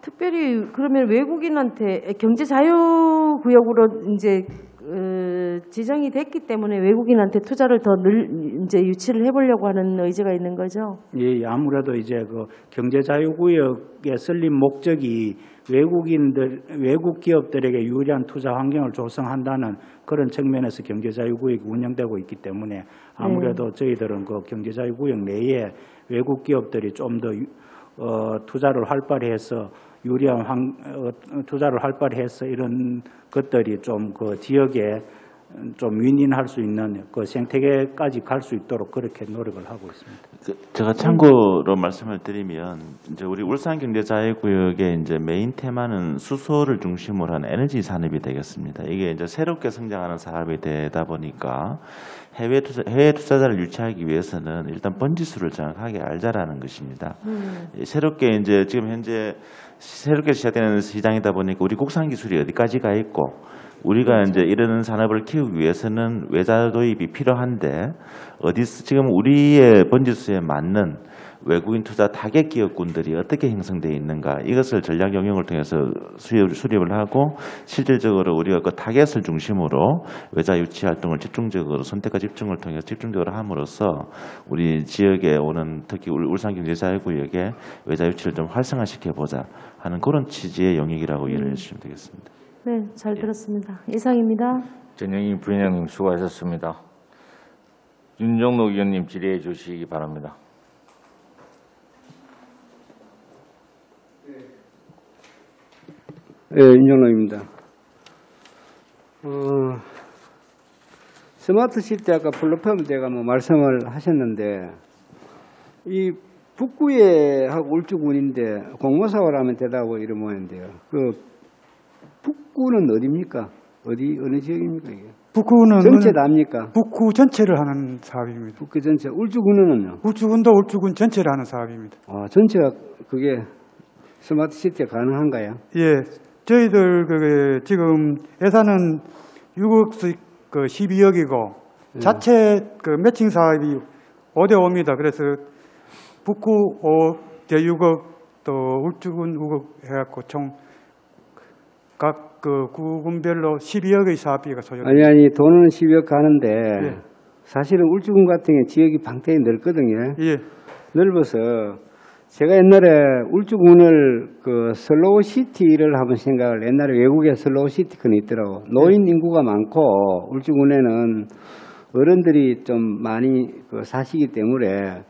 특별히 그러면 외국인한테 경제 자유구역으로 이제 지정이 됐기 때문에 외국인한테 투자를 더 이제 유치를 해보려고 하는 의지가 있는 거죠. 예, 아무래도 이제 그 경제 자유구역의 설립 목적이 외국 기업들에게 유리한 투자 환경을 조성한다는 그런 측면에서 경제 자유구역이 운영되고 있기 때문에 아무래도 저희들은 그 경제 자유구역 내에 외국 기업들이 좀 더 투자를 활발히해서 투자를 활발히해서 이런 것들이 좀 그 지역에 좀 윈윈할 수 있는 그 생태계까지 갈 수 있도록 그렇게 노력을 하고 있습니다. 제가 참고로 말씀을 드리면 이제 우리 울산경제자유구역의 이제 메인 테마는 수소를 중심으로 한 에너지 산업이 되겠습니다. 이게 이제 새롭게 성장하는 산업이 되다 보니까 해외 투자자를 유치하기 위해서는 일단 번지수를 정확하게 알자라는 것입니다. 새롭게 이제 지금 현재 새롭게 시작되는 시장이다 보니까 우리 국산 기술이 어디까지가 있고 우리가 이제 이런 산업을 키우기 위해서는 외자 도입이 필요한데 어디서 지금 우리의 번지수에 맞는 외국인 투자 타겟 기업군들이 어떻게 형성되어 있는가 이것을 전략 영역을 통해서 수립을 하고 실질적으로 우리가 그 타겟을 중심으로 외자 유치 활동을 집중적으로 선택과 집중을 통해서 집중적으로 함으로써 우리 지역에 오는 특히 울산경제자유구역에 외자 유치를 좀 활성화시켜 보자 하는 그런 취지의 영역이라고 이해를 해주시면 되겠습니다. 네, 잘 들었습니다. 이상입니다. 전영희 부위원님 수고하셨습니다. 윤정록 의원님 질의해 주시기 바랍니다. 예, 윤정로입니다. 스마트 시티 아까 플랫폼 제가 말씀을 하셨는데 이 북구에 하고 울주군인데 공모사업을 하면 되다고 이런 모양인데요. 그 북구는 어디입니까? 어느 지역입니까 이게? 북구는 전체 납니까? 북구 전체를 하는 사업입니다. 북구 전체. 울주군은요? 울주군도 울주군 전체를 하는 사업입니다. 전체가 그게 스마트 시티가 가능한가요? 예, 저희들 지금 예산은 6억씩 12억이고 자체 매칭 사업이 5대 5입니다. 그래서 북구 5대 6억 또 울주군 6억 해갖고 총 각 구군별로 12억의 사업비가 소요됩니다. 아니 돈은 12억 가는데 예. 사실은 울주군 같은 경우 지역이 방대히 넓거든요. 예. 넓어서 제가 옛날에 울주군을 슬로우 시티를 한번 생각을 옛날에 외국에 슬로우 시티가 있더라고. 노인 인구가 많고 울주군에는 어른들이 좀 많이 사시기 때문에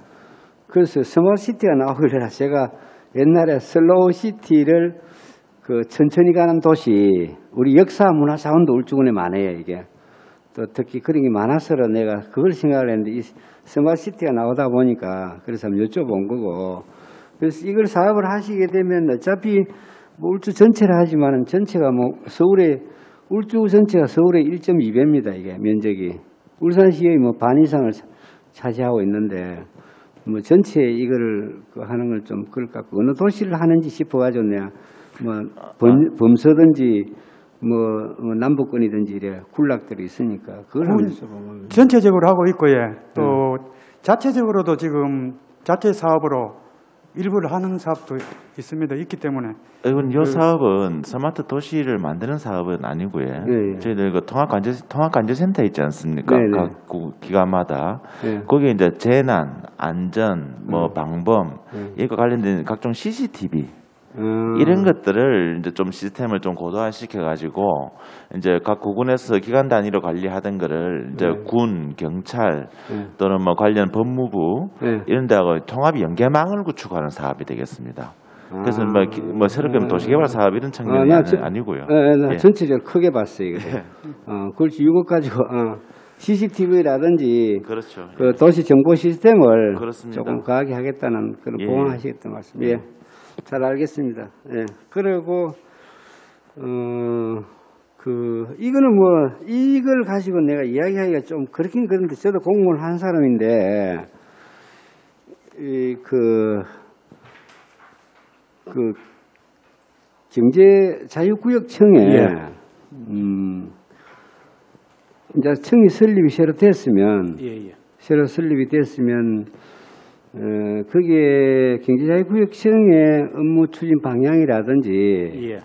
그래서 스마트 시티가 나오길래 제가 옛날에 슬로우 시티를 천천히 가는 도시 우리 역사 문화 자원도 울주군에 많아요 이게. 또 특히 그런 게 많아서 내가 그걸 생각을 했는데 이 스마트시티가 나오다 보니까 그래서 한번 여쭤본 거고 그래서 이걸 사업을 하시게 되면 어차피 뭐 울주 전체를 하지만은 전체가 뭐 서울의 울주 전체가 서울의 1.2배입니다. 이게 면적이 울산시의 뭐 반 이상을 차지하고 있는데 뭐 전체에 이거를 하는 걸 좀 그럴 것 같고 어느 도시를 하는지 싶어가지고 내가 뭐 범서든지 뭐 남북권이든지 이래 군락들이 있으니까 그걸 한번 여쭤보면 전체적으로 하고 있고 또 자체적으로도 지금 자체 사업으로 일부를 하는 사업도 있습니다. 있기 때문에 이건 이 사업은 스마트 도시를 만드는 사업은 아니고요. 네. 저희들 그 통합관제센터 있지 않습니까? 네, 네. 각 기관마다 네. 거기에 이제 재난, 안전, 뭐 방범 이거 관련된 각종 CCTV 이런 것들을 이제 좀 시스템을 좀 고도화시켜 가지고 이제 각 구군에서 기관 단위로 관리하던 거를 이제 군, 경찰 또는 뭐 관련 법무부 이런 데하고 통합 연계망을 구축하는 사업이 되겠습니다. 그래서 뭐 새롭게 도시개발 사업 이런 측면이 아니고요. 나 전체적으로 크게 봤어요. 이거. 그렇지 이거 가지고 CCTV라든지 그렇죠. 그 도시 정보 시스템을 그렇습니다. 조금 강하게 하겠다는 그런 보완하시겠다는 말씀. 예. 잘 알겠습니다. 예. 그리고 이거는 뭐 이걸 가지고 내가 이야기하기가 좀 그렇긴 그런데 저도 공무원을 한 사람인데 그 경제자유구역청에 이제 청이 설립이 새로 됐으면 새로 설립이 됐으면 거기에 경제자유구역청의 업무 추진 방향이라든지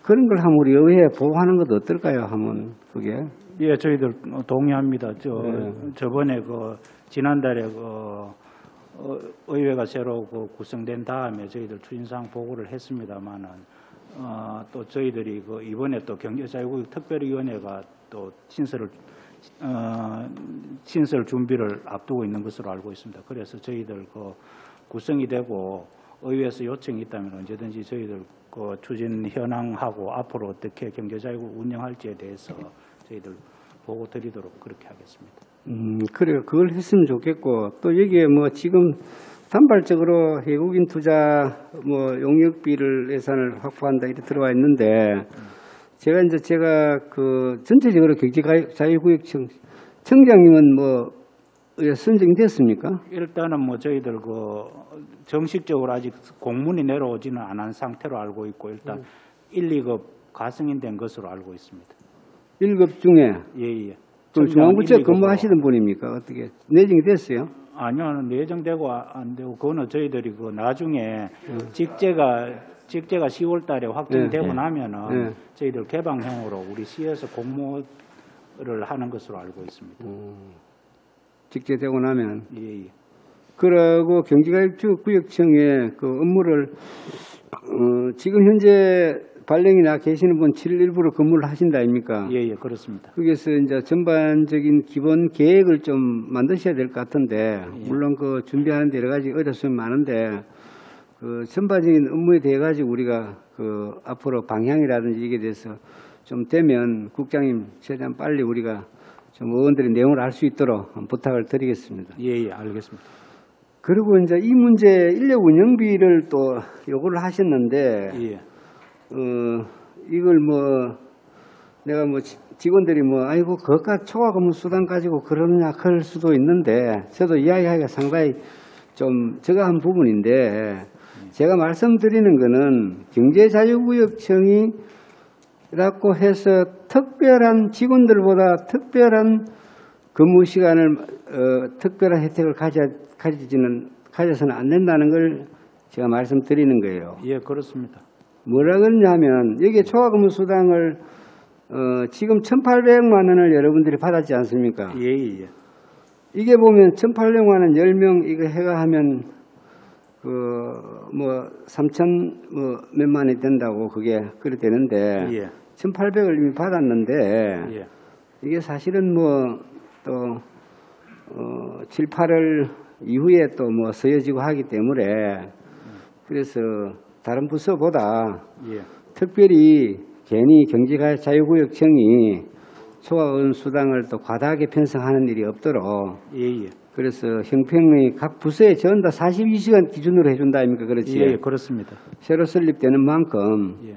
그런 걸 한번 우리 의회에 보고하는 것도 어떨까요? 하면 그게 예, 저희들 동의합니다. 저번에 지난달에 의회가 새로 구성된 다음에 저희들 추진사항 보고를 했습니다만은 또 저희들이 이번에 또 경제자유구역 특별위원회가 또 신설 준비를 앞두고 있는 것으로 알고 있습니다. 그래서 저희들 구성이 되고 의회에서 요청이 있다면 언제든지 저희들 추진 현황하고 앞으로 어떻게 경제자유구역 운영할지에 대해서 저희들 보고 드리도록 그렇게 하겠습니다. 그래요. 그걸 했으면 좋겠고 또 여기에 뭐 지금 단발적으로 외국인 투자 용역비를 예산을 확보한다 이렇게 들어와 있는데 제가 전체적으로 경제자유구역청 청장님은 선정됐습니까? 일단은 저희들 정식적으로 아직 공문이 내려오지는 않은 상태로 알고 있고 일단 1, 2급 가승인된 것으로 알고 있습니다. 1급 중에? 예. 그럼 중앙부처에 근무하시던 분입니까? 어떻게 내정이 됐어요? 아니요, 내정되고 안 되고 그거는 저희들이 나중에 직제가 10월달에 확정되고 나면은 저희들 개방형으로 우리 시에서 공모를 하는 것으로 알고 있습니다. 직제되고 나면? 예. 그러고 경제자유구역청의 업무를 지금 현재 발령이나 계시는 분 7일 일부러 근무를 하신다 아닙니까? 예, 그렇습니다. 거기서 이제 전반적인 기본 계획을 좀 만드셔야 될 것 같은데, 물론 준비하는데 여러 가지 어려움이 많은데, 전반적인 업무에 대해 가지고 우리가 앞으로 방향이라든지 이게 대해서 좀 되면 국장님 최대한 빨리 우리가 좀 의원들의 내용을 알 수 있도록 부탁을 드리겠습니다. 예, 알겠습니다. 그리고 이제 이 문제 인력 운영비를 또 요구를 하셨는데, 이걸 내가 직원들이 아이고 그것까지 초과 근무 수당 가지고 그러느냐 그럴 수도 있는데 저도 이야기하기가 상당히 좀 저거한 부분인데 제가 말씀드리는 거는 경제자유구역청이라고 해서 특별한 직원들보다 특별한 근무 시간을 특별한 혜택을 가져서는 안 된다는 걸 제가 말씀드리는 거예요. 예, 그렇습니다. 뭐라 그러냐면 여기에 초과근무 수당을 지금 1,800만 원을 여러분들이 받았지 않습니까? 예. 이게 보면 1,800만 원 10명 이거 해가 하면 3천 몇만 원이 된다고 그게 그래 되는데 1,800을 이미 받았는데 이게 사실은 또 7, 8월 이후에 또 서여지고 하기 때문에 그래서 다른 부서보다 특별히 괜히 경제자유구역청이 초과금 수당을 또 과다하게 편성하는 일이 없도록 예. 그래서 형평이 각 부서에 전부 다 42시간 기준으로 해준다 아닙니까? 그렇지? 예, 그렇습니다. 새로 설립되는 만큼 예.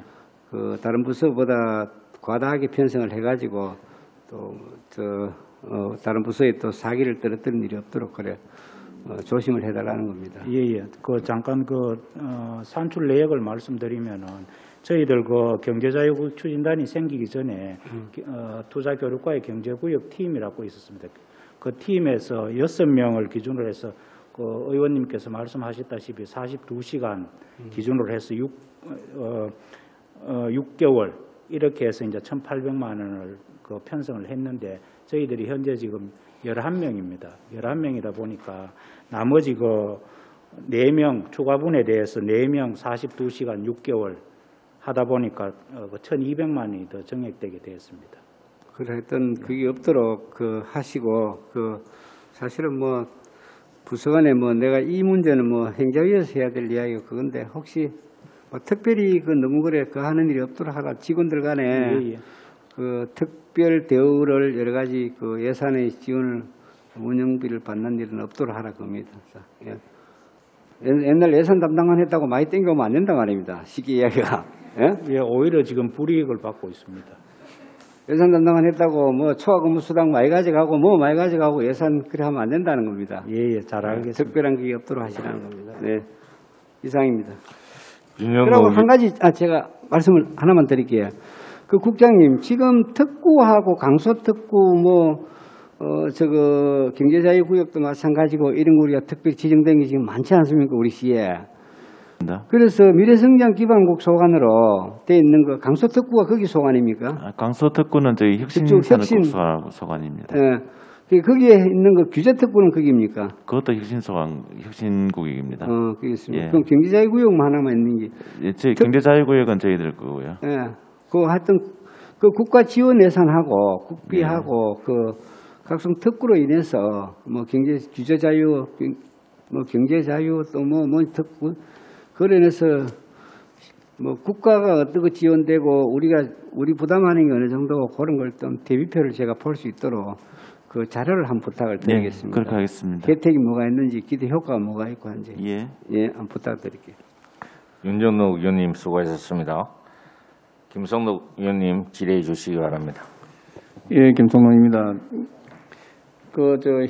그 다른 부서보다 과다하게 편성을 해가지고 또 다른 부서에 또 사기를 떨어뜨리는 일이 없도록 그래 조심을 해달라는 겁니다. 예. 그 잠깐 산출 내역을 말씀드리면은 저희들 그 경제자유구역 추진단이 생기기 전에 투자교육과의 경제구역 팀이라고 있었습니다. 그 팀에서 6명을 기준으로 해서 그 의원님께서 말씀하셨다시피 42시간 기준으로 해서 6개월 이렇게 해서 이제 1,800만 원을 그 편성을 했는데 저희들이 현재 지금 11명입니다. 11명이다 보니까 나머지 그 4명 추가분에 대해서 4명 42시간 6개월 하다 보니까 1,200만 원이 더 정액되게 되었습니다. 그래 하여튼 그게 없도록 하시고 사실은 뭐 부서간에 뭐 내가 이 문제는 뭐 행정위에서 해야 될 이야기가 그건데 혹시 뭐 특별히 너무 그래 하는 일이 없도록 하라 직원들 간에 그 특별 대우를 여러 가지 그 예산의 지원을 운영비를 받는 일은 없도록 하라 겁니다. 예. 옛날 예산 담당만 했다고 많이 땡겨오면 안 된다 말입니다. 쉽게 이야기가. 예, 오히려 지금 불이익을 받고 있습니다. 예산 담당만 했다고 뭐 초과근무 수당 많이 가져가고 뭐 많이 가져가고 예산 그래 하면 안 된다는 겁니다. 예, 잘 알겠습니다. 특별한 게 없도록 하시라는 겁니다. 네, 이상입니다. 윤영노 그리고 한 가지 제가 말씀을 하나만 드릴게요. 그 국장님 지금 특구하고 강소특구 경제자유구역도 마찬가지고 이런 거 우리가 특별히 지정된 게 지금 많지 않습니까 우리 시에. 그래서 미래성장기반국 소관으로 돼 있는 거 강소특구가 거기 소관입니까? 강소특구는 저희 혁신산업국 소관입니다. 예. 거기에 있는 거 규제특구는 거기입니까? 그것도 혁신국입니다. 그렇습니다. 그럼 경제자유구역만 하나만 있는 게? 예, 저희 경제자유구역은 저희들 거고요. 예. 하여튼 국가 지원 예산하고 국비하고 각종 특구로 인해서 규제자유, 경제자유 또 특구 그로 인해서 국가가 어떻게 지원되고 우리 부담하는 게 어느 정도고 그런 걸 좀 대비표를 제가 볼 수 있도록 그 자료를 한 부탁을 드리겠습니다. 네, 그렇게 하겠습니다. 혜택이 뭐가 있는지 기대 효과가 뭐가 있고 한지 한 부탁드릴게요. 윤정노 의원님 수고하셨습니다. 김성록 의원님 질의해 주시기 바랍니다. 예, 김성록입니다.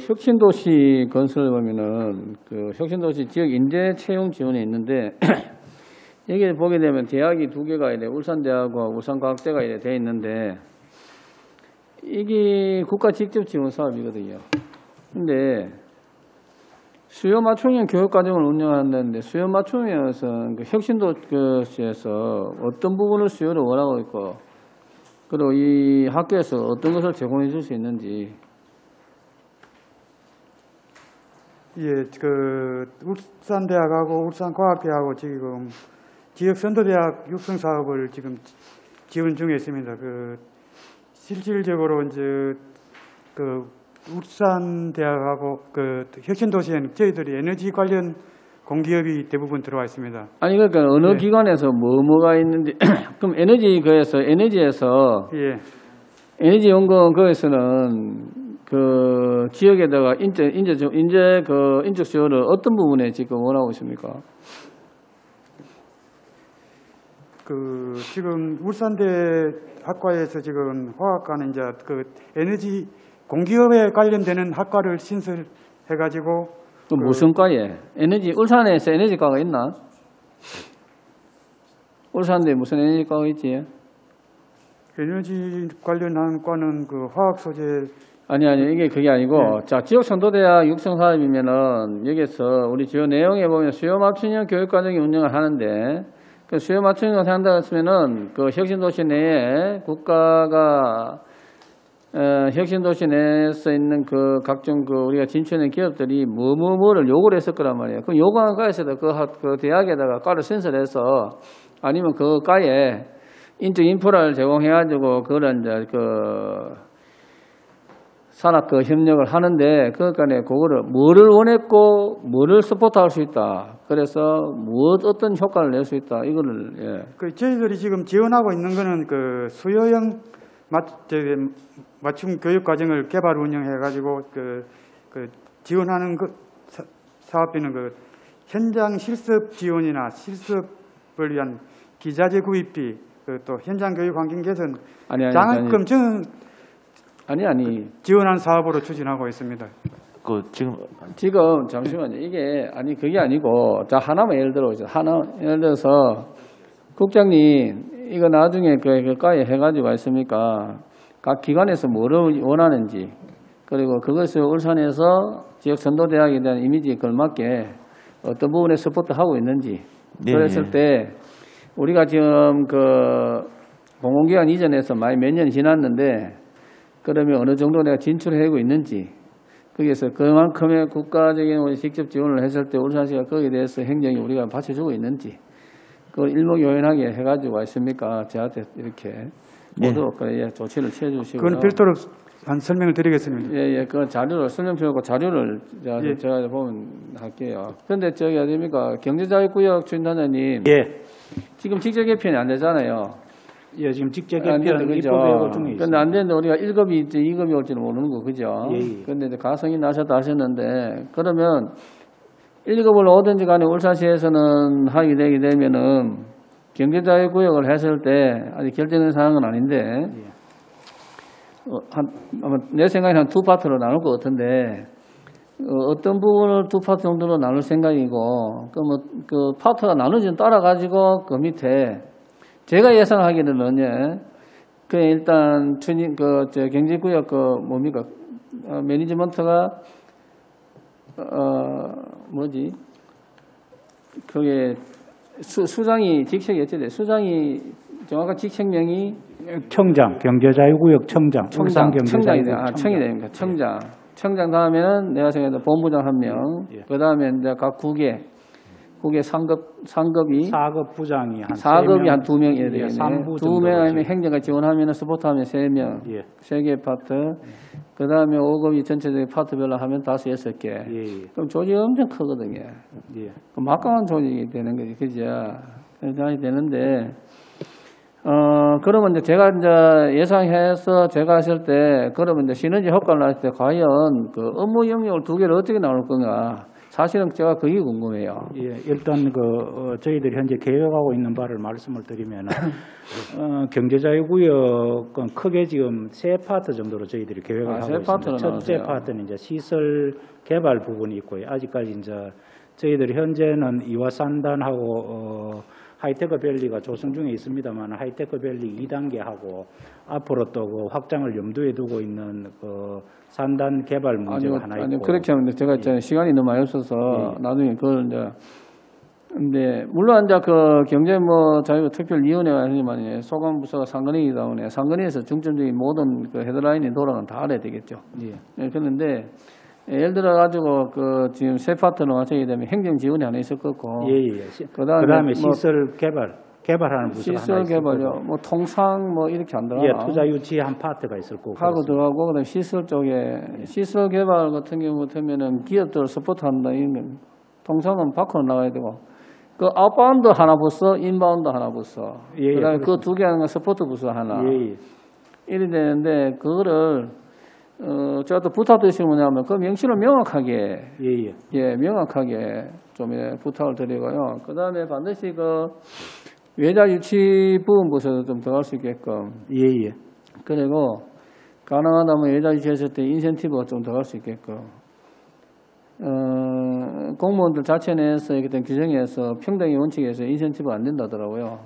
혁신도시 건설을 보면은 혁신도시 지역 인재 채용 지원이 있는데 여기 보게 되면 대학이 2개가 이래 울산대학과 울산과학대가 이래 돼 있는데 이게 국가 직접 지원 사업이거든요. 근데 수요 맞춤형 교육과정을 운영하는데 수요 맞춤형에서 혁신도시에서 어떤 부분을 수요를 원하고 있고 그리고 이 학교에서 어떤 것을 제공해 줄 수 있는지. 예, 울산대학하고 울산과학대하고 지금 지역선도대학 육성 사업을 지금 지원 중에 있습니다. 실질적으로 이제 울산대학하고 혁신도시에는 저희들이 에너지 관련 공기업이 대부분 들어와 있습니다. 아니 그러니까 어느 기관에서 뭐가 있는지 그럼 에너지에서 에너지연구원 거에서는 지역에다가 인적 수요를 어떤 부분에 지금 원하고 있습니까? 지금 울산대 학과에서 지금 화학과는 이제 에너지 공기업에 관련되는 학과를 신설해가지고 무슨 과에? 울산에서 에너지과가 있나? 울산대 무슨 에너지과가 있지? 에너지 관련한 과는 화학 소재. 아니 이게 그게 아니고 자 지역선도대학 육성사업이면은 여기서 우리 주요 내용에 보면 수요 맞춤형 교육과정이 운영을 하는데 그 수요 맞춤형을 한다 했으면은 혁신도시 내에 국가가 혁신도시 내에서 있는 각종 우리가 진출하는 기업들이 뭐를 요구를 했을 거란 말이에요. 그럼 요구한 과에서도 그 대학에다가 과를 신설해서 아니면 그 과에 인적 인프라를 제공해가지고 그런 이제 산업 협력을 하는데 그러니까 그거를 뭐를 원했고 뭐를 서포트할 수 있다. 그래서 어떤 효과를 낼 수 있다. 이거를 저희들이 지금 지원하고 있는 거는 수요형 맞춤 교육 과정을 개발 운영해가지고 그 지원하는 사업비는 그 현장 실습 지원이나 실습을 위한 기자재 구입비, 또 현장 교육 환경 개선, 장학금 지원한 사업으로 추진하고 있습니다. 지금 잠시만요. 이게 그게 아니고 자 하나만 예를 들어서 국장님 이거 나중에 그까지 해가지고 있습니까? 각 기관에서 뭐를 원하는지 그리고 그것을 울산에서 지역 선도대학에 대한 이미지에 걸맞게 어떤 부분에 서포트하고 있는지 그랬을 때 우리가 지금 그 공공기관 이전에서 많이 몇 년이 지났는데 그러면 어느 정도 내가 진출하고 있는지 거기에서 그만큼의 국가적인 우리 직접 지원을 했을 때 울산시가 거기에 대해서 행정이 우리가 받쳐주고 있는지 그걸 일목요연하게 해가지고 있습니까? 저한테 이렇게 모두 조치를 취해주시고 그건 별도로 한 설명을 드리겠습니다. 예, 그 자료를 설명표하고 자료를 제가 보면 할게요. 그런데 저기 어딥니까? 경제자유구역 추진단장님. 지금 직접 개편이 안 되잖아요. 예, 지금 직접 개편 입법 예고 중에 있습니다. 그런데 안 되는데 우리가 1급이 2급이 올지는 모르는 거 그죠? 그런데 이제 가성이 나셨다 하셨는데 그러면 1급을 오든지 간에 울산시에서는 하게 되게 되면은 경제자유구역을 했을 때 아직 결정된 사항은 아닌데 아마 내 생각에 한 두 파트로 나눌 것 같은데 어떤 부분을 두 파트 정도로 나눌 생각이고 그 파트가 나누지는 따라 가지고 그 밑에 제가 예상하기로는 일단 경제구역 뭡니까 매니지먼트가 그게 수장이 직책이 어찌돼? 수장이 정확한 직책명이 청장, 경제자유구역 청장, 청장이 됩니다. 청장 다음에는 내가 생각해도 본부장 1명, 그 다음에 이제 각 국의 상급이 4급 부장이 한 4급이 한 2명이 되겠네. 2명 아니면 행정가 지원하면 스포트하면 3명, 3개 파트. 그 다음에 5급이 전체적인 파트별로 하면 5, 6개. 그럼 조직이 엄청 크거든요. 그럼 막강한 조직이 되는 거지, 그죠? 그렇게 되는데, 그러면 이제 제가 이제 예상해서 제가 했을 때, 그러면 이제 시너지 효과를 냈을 때 과연 그 업무 영역을 두 개를 어떻게 나눌 건가? 사실은 제가 그게 궁금해요. 일단 저희들이 현재 계획하고 있는 바를 말씀을 드리면 경제자유구역은 크게 지금 세 파트 정도로 저희들이 계획을 하고 있습니다. 첫째 파트는 이제 시설 개발 부분이 있고요. 아직까지 이제 저희들이 현재는 이화산단하고 하이테크밸리가 조성 중에 있습니다만 하이테크밸리 2단계 하고 앞으로 또 그 확장을 염두에 두고 있는 그 산단 개발 문제가 하나 있고. 그렇게 하면 제가 시간이 너무 많이 없어서 나중에 그걸 이제 근데 물론 이제 그 경제 자유 특별위원회가 하지만 소관부서가 상근이다 보니 상근에서 중점적인 모든 그 헤드라인이 돌아가는 다 알아야 되겠죠. 그런데 예를 들어 가지고 그 지금 세 파트로 맞추게 되면 행정 지원이 하나 있을 거고. 그다음에 시설 개발하는 부서가 시설 하나 있을 개발요. 거고. 통상 이렇게 안 들어가. 투자 유치 한 파트가 있을 거고. 하고 들어가고 그다음 시설 쪽에 시설 개발 같은 경우 같으면은 기업들 서포트한다 이런 통상은 밖으로 나가야 되고. 그 아웃바운드 하나 부서, 인바운드 하나 부서. 그다음에 그 두 개 하는 거 서포트 부서 하나. 이래 되는데 그거를 제가 또 부탁드리신 뭐냐면 그 명시를 명확하게 명확하게 좀 부탁을 드리고요. 그 다음에 반드시 그 외자 유치 부분 부서도 좀 들어갈 수 있게끔. 그리고 가능하다면 외자 유치했을 때 인센티브가 좀 들어갈 수 있게끔. 공무원들 자체 내에서 어떤 규정에서 평등의 원칙에서 인센티브가 안 된다더라고요.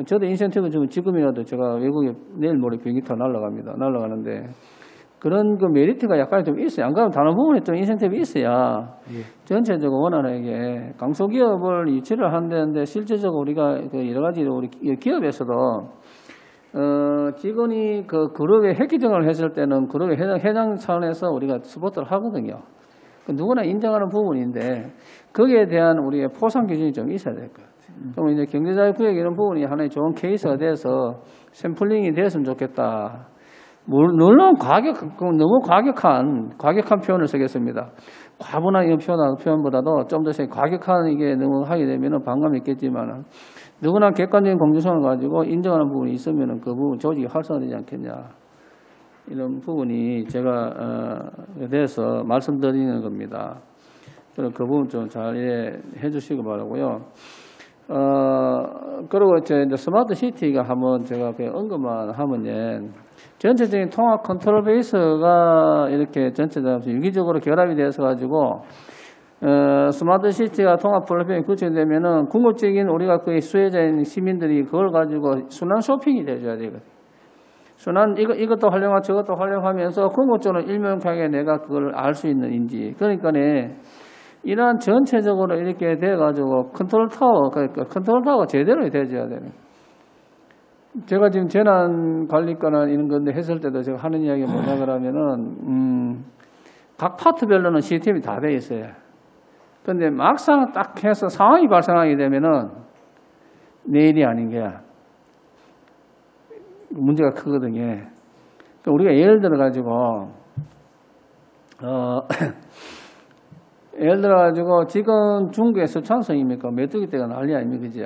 저도 인센티브 지금이라도 제가 외국에 내일 모레 비행기 타고 날아가는데 그런 그 메리트가 약간 좀 있어요. 안 그러면 다른 부분에 좀 인센티브가 있어야 전체적으로 원활하게 강소기업을 유치를 한다는데 실제적으로 우리가 그 여러 가지 우리 기업에서도 직원이 그 그룹에 획기증을 했을 때는 그룹의 회장 차원에서 우리가 스포트를 하거든요. 누구나 인정하는 부분인데 거기에 대한 우리의 포상 기준이 좀 있어야 될 것 같아요. 그럼 이제 경제자유구역 이런 부분이 하나의 좋은 케이스가 돼서 샘플링이 됐으면 좋겠다. 물론 너무 과격한 표현을 쓰겠습니다. 과분한 이런 표현보다도 좀 더 과격한 이게 너무 하게 되면은 반감이 있겠지만 누구나 객관적인 공정성을 가지고 인정하는 부분이 있으면은 그 부분 조직이 활성화되지 않겠냐. 이런 부분이 제가 대해서 말씀드리는 겁니다. 그럼 그 부분 좀 잘 이해해 주시기 바라고요. 그리고 이제 스마트 시티가 한번 제가 그 언급만 하면 전체적인 통합 컨트롤 베이스가 이렇게 전체적으로 유기적으로 결합이 돼서 가지고 스마트 시티가 통합 플랫폼이 구축되면은 궁극적인 우리가 거의 수혜자인 시민들이 그걸 가지고 순환 쇼핑이 되줘야 되거든요. 순환 이것도 활용하고 저것도 활용하면서 궁극적으로 일명하게 내가 그걸 알 수 있는 인지. 그러니까네. 이러한 전체적으로 이렇게 돼가지고 컨트롤 타워가 제대로 돼줘야 되는. 제가 지금 재난관리과나 이런 건데 했을 때도 제가 하는 이야기가 뭐냐 그러면은, 각 파트별로는 시스템이 다 돼 있어요. 근데 막상 딱 해서 상황이 발생하게 되면은 내일이 아닌 게 문제가 크거든요. 그러니까 우리가 예를 들어가지고, 예를 들어가지고 지금 중국의 서창성입니까? 메뚜기 떼가 난리 아닙니까? 그죠?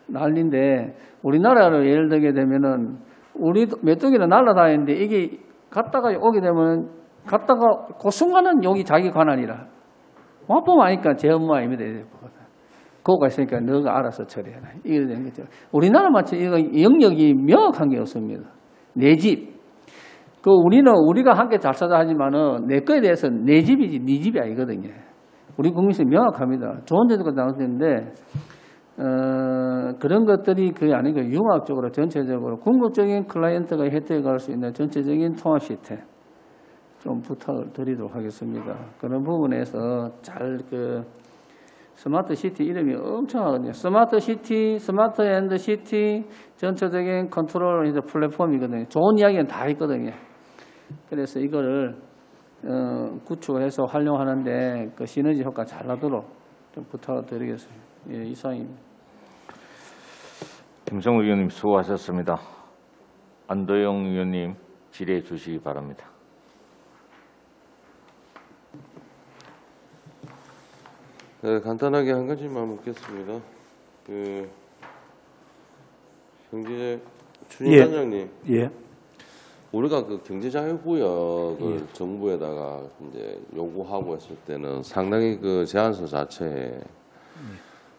난리인데 우리나라로 예를 들게 되면은 우리 메뚜기는 날아다니는데 이게 갔다가 오게 되면 갔다가 그 순간은 여기 자기 관할이라. 와보면 아니까 제 업무 아닙니다. 그거가 있으니까 너가 알아서 처리해라. 이게 되는 거죠. 우리나라 마치 이거 영역이 명확한 게 없습니다. 내 집. 우리가 함께 잘 살자 하지만은 내 거에 대해서 내 집이지 네 집이 아니거든요. 우리 국민성이 명확합니다. 좋은 데도 나왔는데 그런 것들이 그게 아니고 융합적으로 전체적으로 궁극적인 클라이언트가 혜택을 갈 수 있는 전체적인 통합 시스템 좀 부탁을 드리도록 하겠습니다. 그런 부분에서 잘 스마트 시티 이름이 엄청 하거든요. 스마트 시티, 스마트 앤드 시티 전체적인 컨트롤 플랫폼이거든요. 좋은 이야기는 다 있거든요. 그래서 이거를 구축해서 활용하는데 그 시너지 효과 잘 나도록 좀 부탁을 드리겠습니다. 예, 이상입니다. 김성우 의원님 수고하셨습니다. 안도영 의원님 질의해 주시기 바랍니다. 네, 간단하게 한 가지만 묻겠습니다. 경제 추진단장님, 예. 우리가 경제자유구역을 정부에다가 이제 요구하고 했을 때는 상당히 제안서 자체에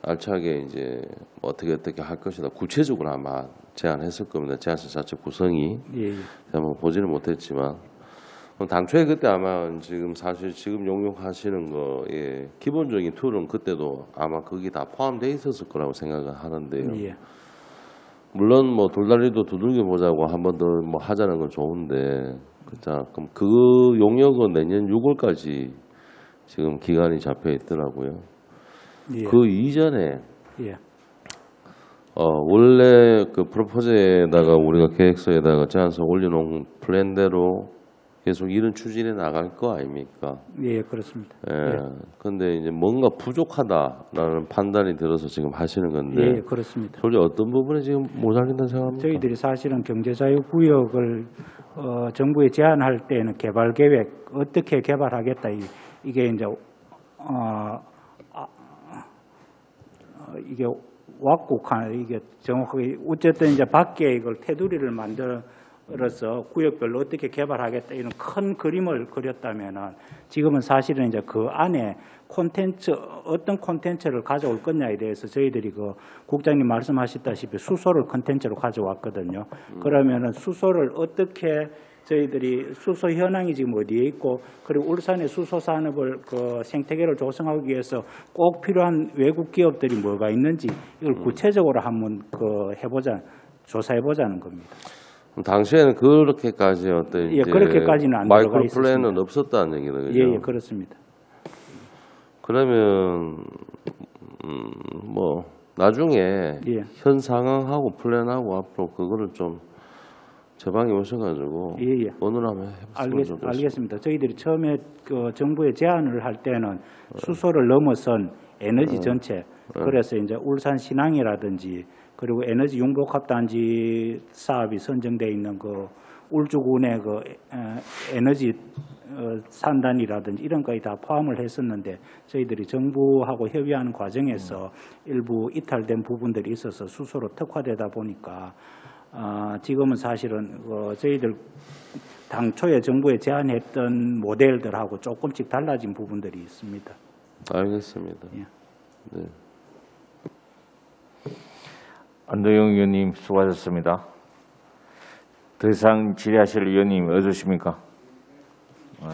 알차게 이제 어떻게 할 것이다 구체적으로 아마 제안했을 겁니다. 제안서 자체 구성이 한번 보지는 못했지만 당초에 그때 아마 사실 지금 용역하시는 거에 기본적인 툴은 그때도 아마 거기 다 포함되어 있었을 거라고 생각을 하는데요. 물론 돌다리도 두들겨 보자고 한 번 더 하자는 건 좋은데, 그럼 그 용역은 내년 6월까지 지금 기간이 잡혀 있더라고요. 그 이전에 원래 그 프로포즈에다가 우리가 계획서에다가 제안서 올려놓은 플랜대로 계속 이런 추진해 나갈 거 아닙니까? 예, 그렇습니다. 그런데 이제 뭔가 부족하다라는 판단이 들어서 지금 하시는 건데, 예, 그렇습니다. 솔직히 어떤 부분에 지금 모자란다는 생각합니까? 저희들이 사실은 경제자유구역을 정부에 제안할 때는 개발 계획 어떻게 개발하겠다 이게 이제 이게 완곡한 이게 정확하게 어쨌든 이제 밖에 이걸 테두리를 만들어서 구역별로 어떻게 개발하겠다 이런 큰 그림을 그렸다면은 지금은 사실은 이제 그 안에 콘텐츠 어떤 콘텐츠를 가져올 거냐에 대해서 저희들이 국장님 말씀하셨다시피 수소를 콘텐츠로 가져왔거든요. 그러면은 수소를 어떻게 저희들이 수소 현황이 지금 어디에 있고 그리고 울산의 수소 산업을 생태계를 조성하기 위해서 꼭 필요한 외국 기업들이 뭐가 있는지 이걸 구체적으로 한번 조사해보자는 겁니다. 당시에는 그렇게까지 그렇게까지는 안 들어가 마이크로 있었습니다. 플랜은 없었다는 얘기다, 그죠? 예, 그렇습니다. 그러면 나중에 현 상황하고 플랜하고 앞으로 그거를 좀 제방에 오셔가지고 오늘 한번 해보시면 좋겠습니다. 알겠습니다. 저희들이 처음에 정부에 제안을 할 때는 수소를 넘어선 에너지 전체 그래서 이제 울산 신항이라든지 그리고 에너지 융복합단지 사업이 선정되어 있는 울주군의 에너지 산단이라든지 이런 거에 다 포함을 했었는데 저희들이 정부하고 협의하는 과정에서 일부 이탈된 부분들이 있어서 수소로 특화되다 보니까 지금은 사실은 저희들 당초에 정부에 제안했던 모델들하고 조금씩 달라진 부분들이 있습니다. 알겠습니다. 예. 네. 안도영 의원님 수고하셨습니다. 더 이상 질의하실 의원님 어떠십니까? 네.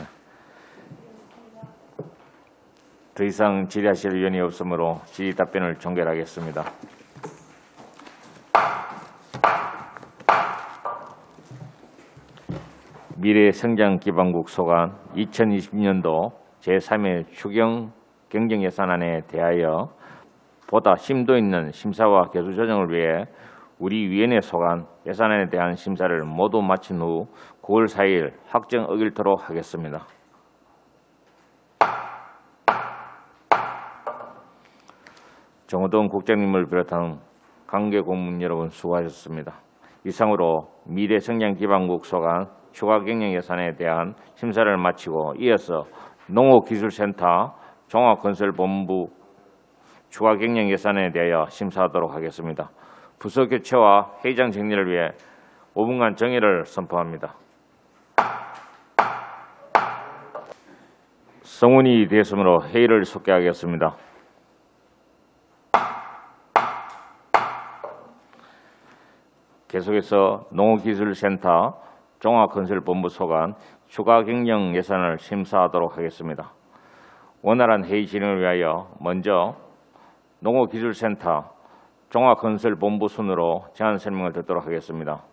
더 이상 질의하실 의원이 없으므로 질의 답변을 종결하겠습니다. 미래성장기반국 소관 2020년도 제3회 추경 경정예산안에 대하여 보다 심도 있는 심사와 개수 조정을 위해 우리 위원회 소관 예산안에 대한 심사를 모두 마친 후 9월 4일 확정 어길토록 하겠습니다. 정호동 국장님을 비롯한 관계 고문 여러분 수고하셨습니다. 이상으로 미래성장기반국 소관 추가경영 예산에 대한 심사를 마치고 이어서 농업기술센터 종합건설본부 추가경영 예산에 대하여 심사하도록 하겠습니다. 부서 교체와 회의장 정리를 위해 5분간 정회를 선포합니다. 성원이 되었으므로 회의를 속개하겠습니다. 계속해서 농업기술센터 종합건설본부 소관 추가경영 예산을 심사하도록 하겠습니다. 원활한 회의 진행을 위하여 먼저 농업기술센터 종합건설본부 순으로 제안 설명을 듣도록 하겠습니다.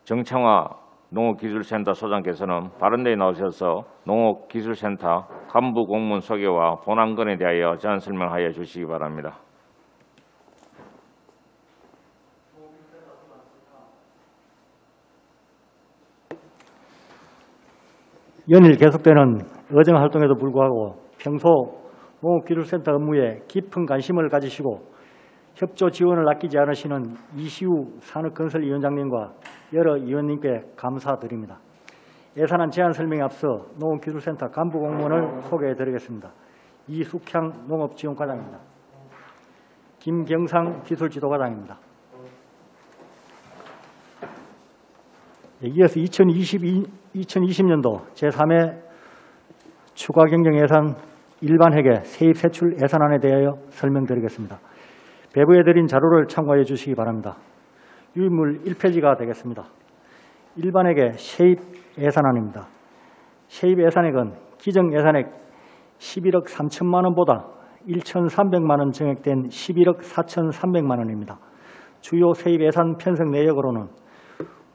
정창화 농업기술센터 소장께서는 발언대에 나오셔서 농업기술센터 간부 공무원 소개와 본안건에 대하여 제안 설명하여 주시기 바랍니다. 연일 계속되는 의정 활동에도 불구하고 평소 농업기술센터 업무에 깊은 관심을 가지시고 협조 지원을 아끼지 않으시는 이시우 산업건설위원장님과 여러 위원님께 감사드립니다. 예산안 제안 설명에 앞서 농업기술센터 간부 공무원을 소개해드리겠습니다. 이숙향 농업지원과장입니다. 김경상 기술지도과장입니다. 이어서 2020년도 제3회 추가경정예산 일반회계 세입세출 예산안에 대하여 설명드리겠습니다. 배부해드린 자료를 참고해 주시기 바랍니다. 유인물 1페이지가 되겠습니다. 일반회계 세입 예산안입니다. 세입 예산액은 기정 예산액 11억 3천만 원보다 1,300만 원 증액된 11억 4,300만 원입니다. 주요 세입 예산 편성 내역으로는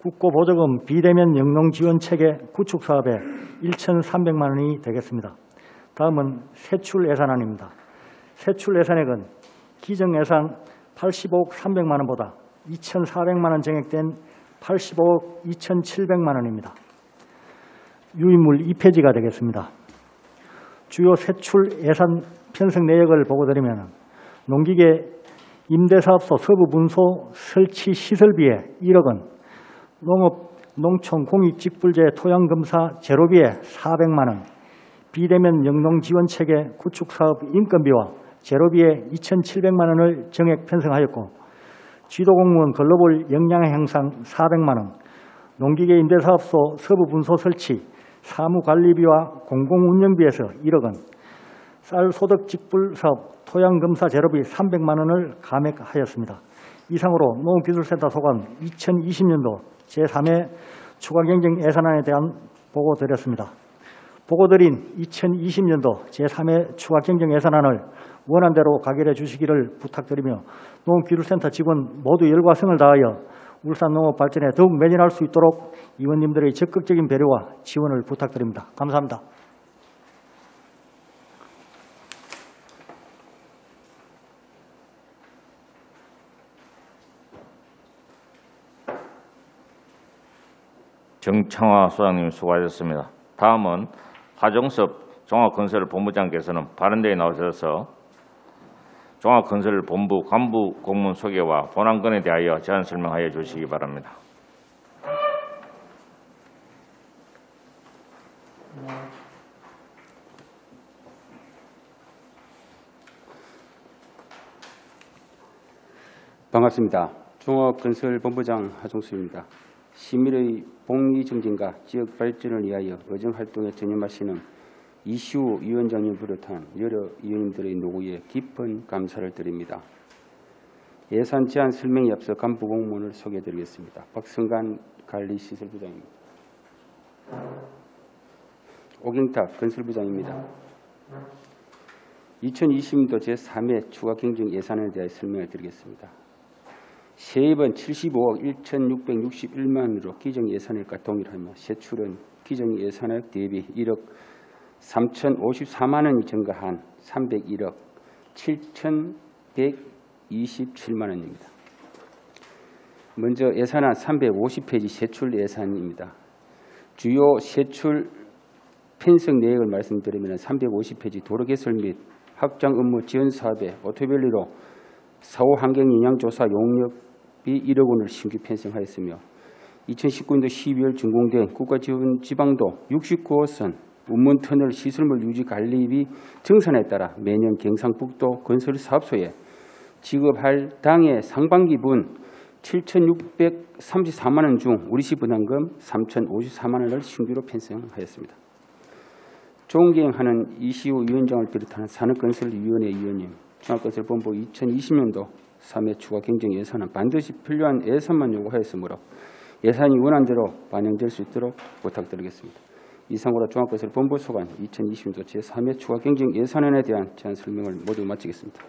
국고보조금 비대면 영농지원체계 구축사업에 1,300만 원이 되겠습니다. 다음은 세출 예산안입니다. 세출 예산액은 기정예산 85억 300만 원보다 2,400만 원 증액된 85억 2,700만 원입니다. 유인물 2페이지가 되겠습니다. 주요 세출 예산 편성 내역을 보고드리면 농기계 임대사업소 서부분소 설치 시설비에 1억 원, 농업, 농촌 공익직불제 토양검사 제로비에 400만 원, 비대면 영농지원체계 구축사업 인건비와 제로비에 2,700만 원을 정액 편성하였고 지도공무원 근로벌 역량 향상 400만 원, 농기계 임대사업소 서부분소 설치 사무관리비와 공공운영비에서 1억 원, 쌀소득직불사업 토양검사 제로비 300만 원을 감액하였습니다. 이상으로 농업기술센터 소관 2020년도 제3회 추가경정 예산안에 대한 보고 드렸습니다. 보고 드린 2020년도 제3회 추가경정 예산안을 원안대로 가결해 주시기를 부탁드리며 농업기술센터 직원 모두 열과 성을 다하여 울산 농업 발전에 더욱 매진할 수 있도록 의원님들의 적극적인 배려와 지원을 부탁드립니다. 감사합니다. 정창화 소장님 수고하셨습니다. 다음은 하종섭 종합건설본부장께서는 발언대에 나오셔서 종합건설본부 간부 공무원 소개와 본안건에 대하여 제안 설명하여 주시기 바랍니다. 반갑습니다. 종합건설본부장 하종수입니다. 시민의 복리 증진과 지역 발전을 위하여 의정활동에 전념하시는 이시우 위원장님 비롯한 여러 위원님들의 노고에 깊은 감사를 드립니다. 예산 제안 설명에 앞서 간부 공무원을 소개해드리겠습니다. 박성간 관리시설부장입니다. 오경탁 건설부장입니다. 2020년도 제3회 추가 경정 예산에 대해 설명을 드리겠습니다. 세입은 75억 1,661만원으로 기정 예산액과 동일하며 세출은 기정 예산액 대비 1억 3,054만원이 증가한 301억 7,127만원입니다. 먼저 예산안 350페이지 세출 예산입니다. 주요 세출 편성 내역을 말씀드리면 350페이지 도로개설 및 확장 업무 지원 사업에 오토밸리로 사후 환경 영향 조사 용역비 1억 원을 신규 편성하였으며 2019년도 12월 준공된 국가지방도 69호선 운문터널 시설물 유지 관리비 증산에 따라 매년 경상북도 건설사업소에 지급할 당해 상반기분 7,634만 원 중 우리시 부담금 3,054만 원을 신규로 편성하였습니다. 종경하는 이시우 위원장을 비롯한 산업건설위원회 위원님, 종합건설본부 2020년도 3회 추가 경정 예산은 반드시 필요한 예산만 요구하였으므로 예산이 원안대로 반영될 수 있도록 부탁드리겠습니다. 이상으로 종합건설본부 소관 2020년도 제3회 추가 경정 예산안에 대한 제안 설명을 모두 마치겠습니다.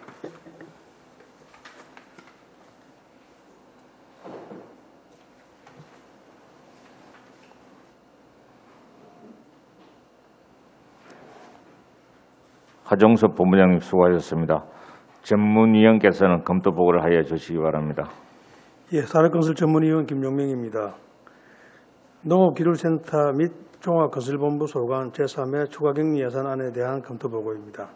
하종섭 본부장님 수고하셨습니다. 전문위원께서는 검토 보고를 하여 주시기 바랍니다. 예, 산업건설 전문위원 김용명입니다. 농업기술센터 및 종합건설본부 소관 제3회 추가경리 예산안에 대한 검토 보고입니다.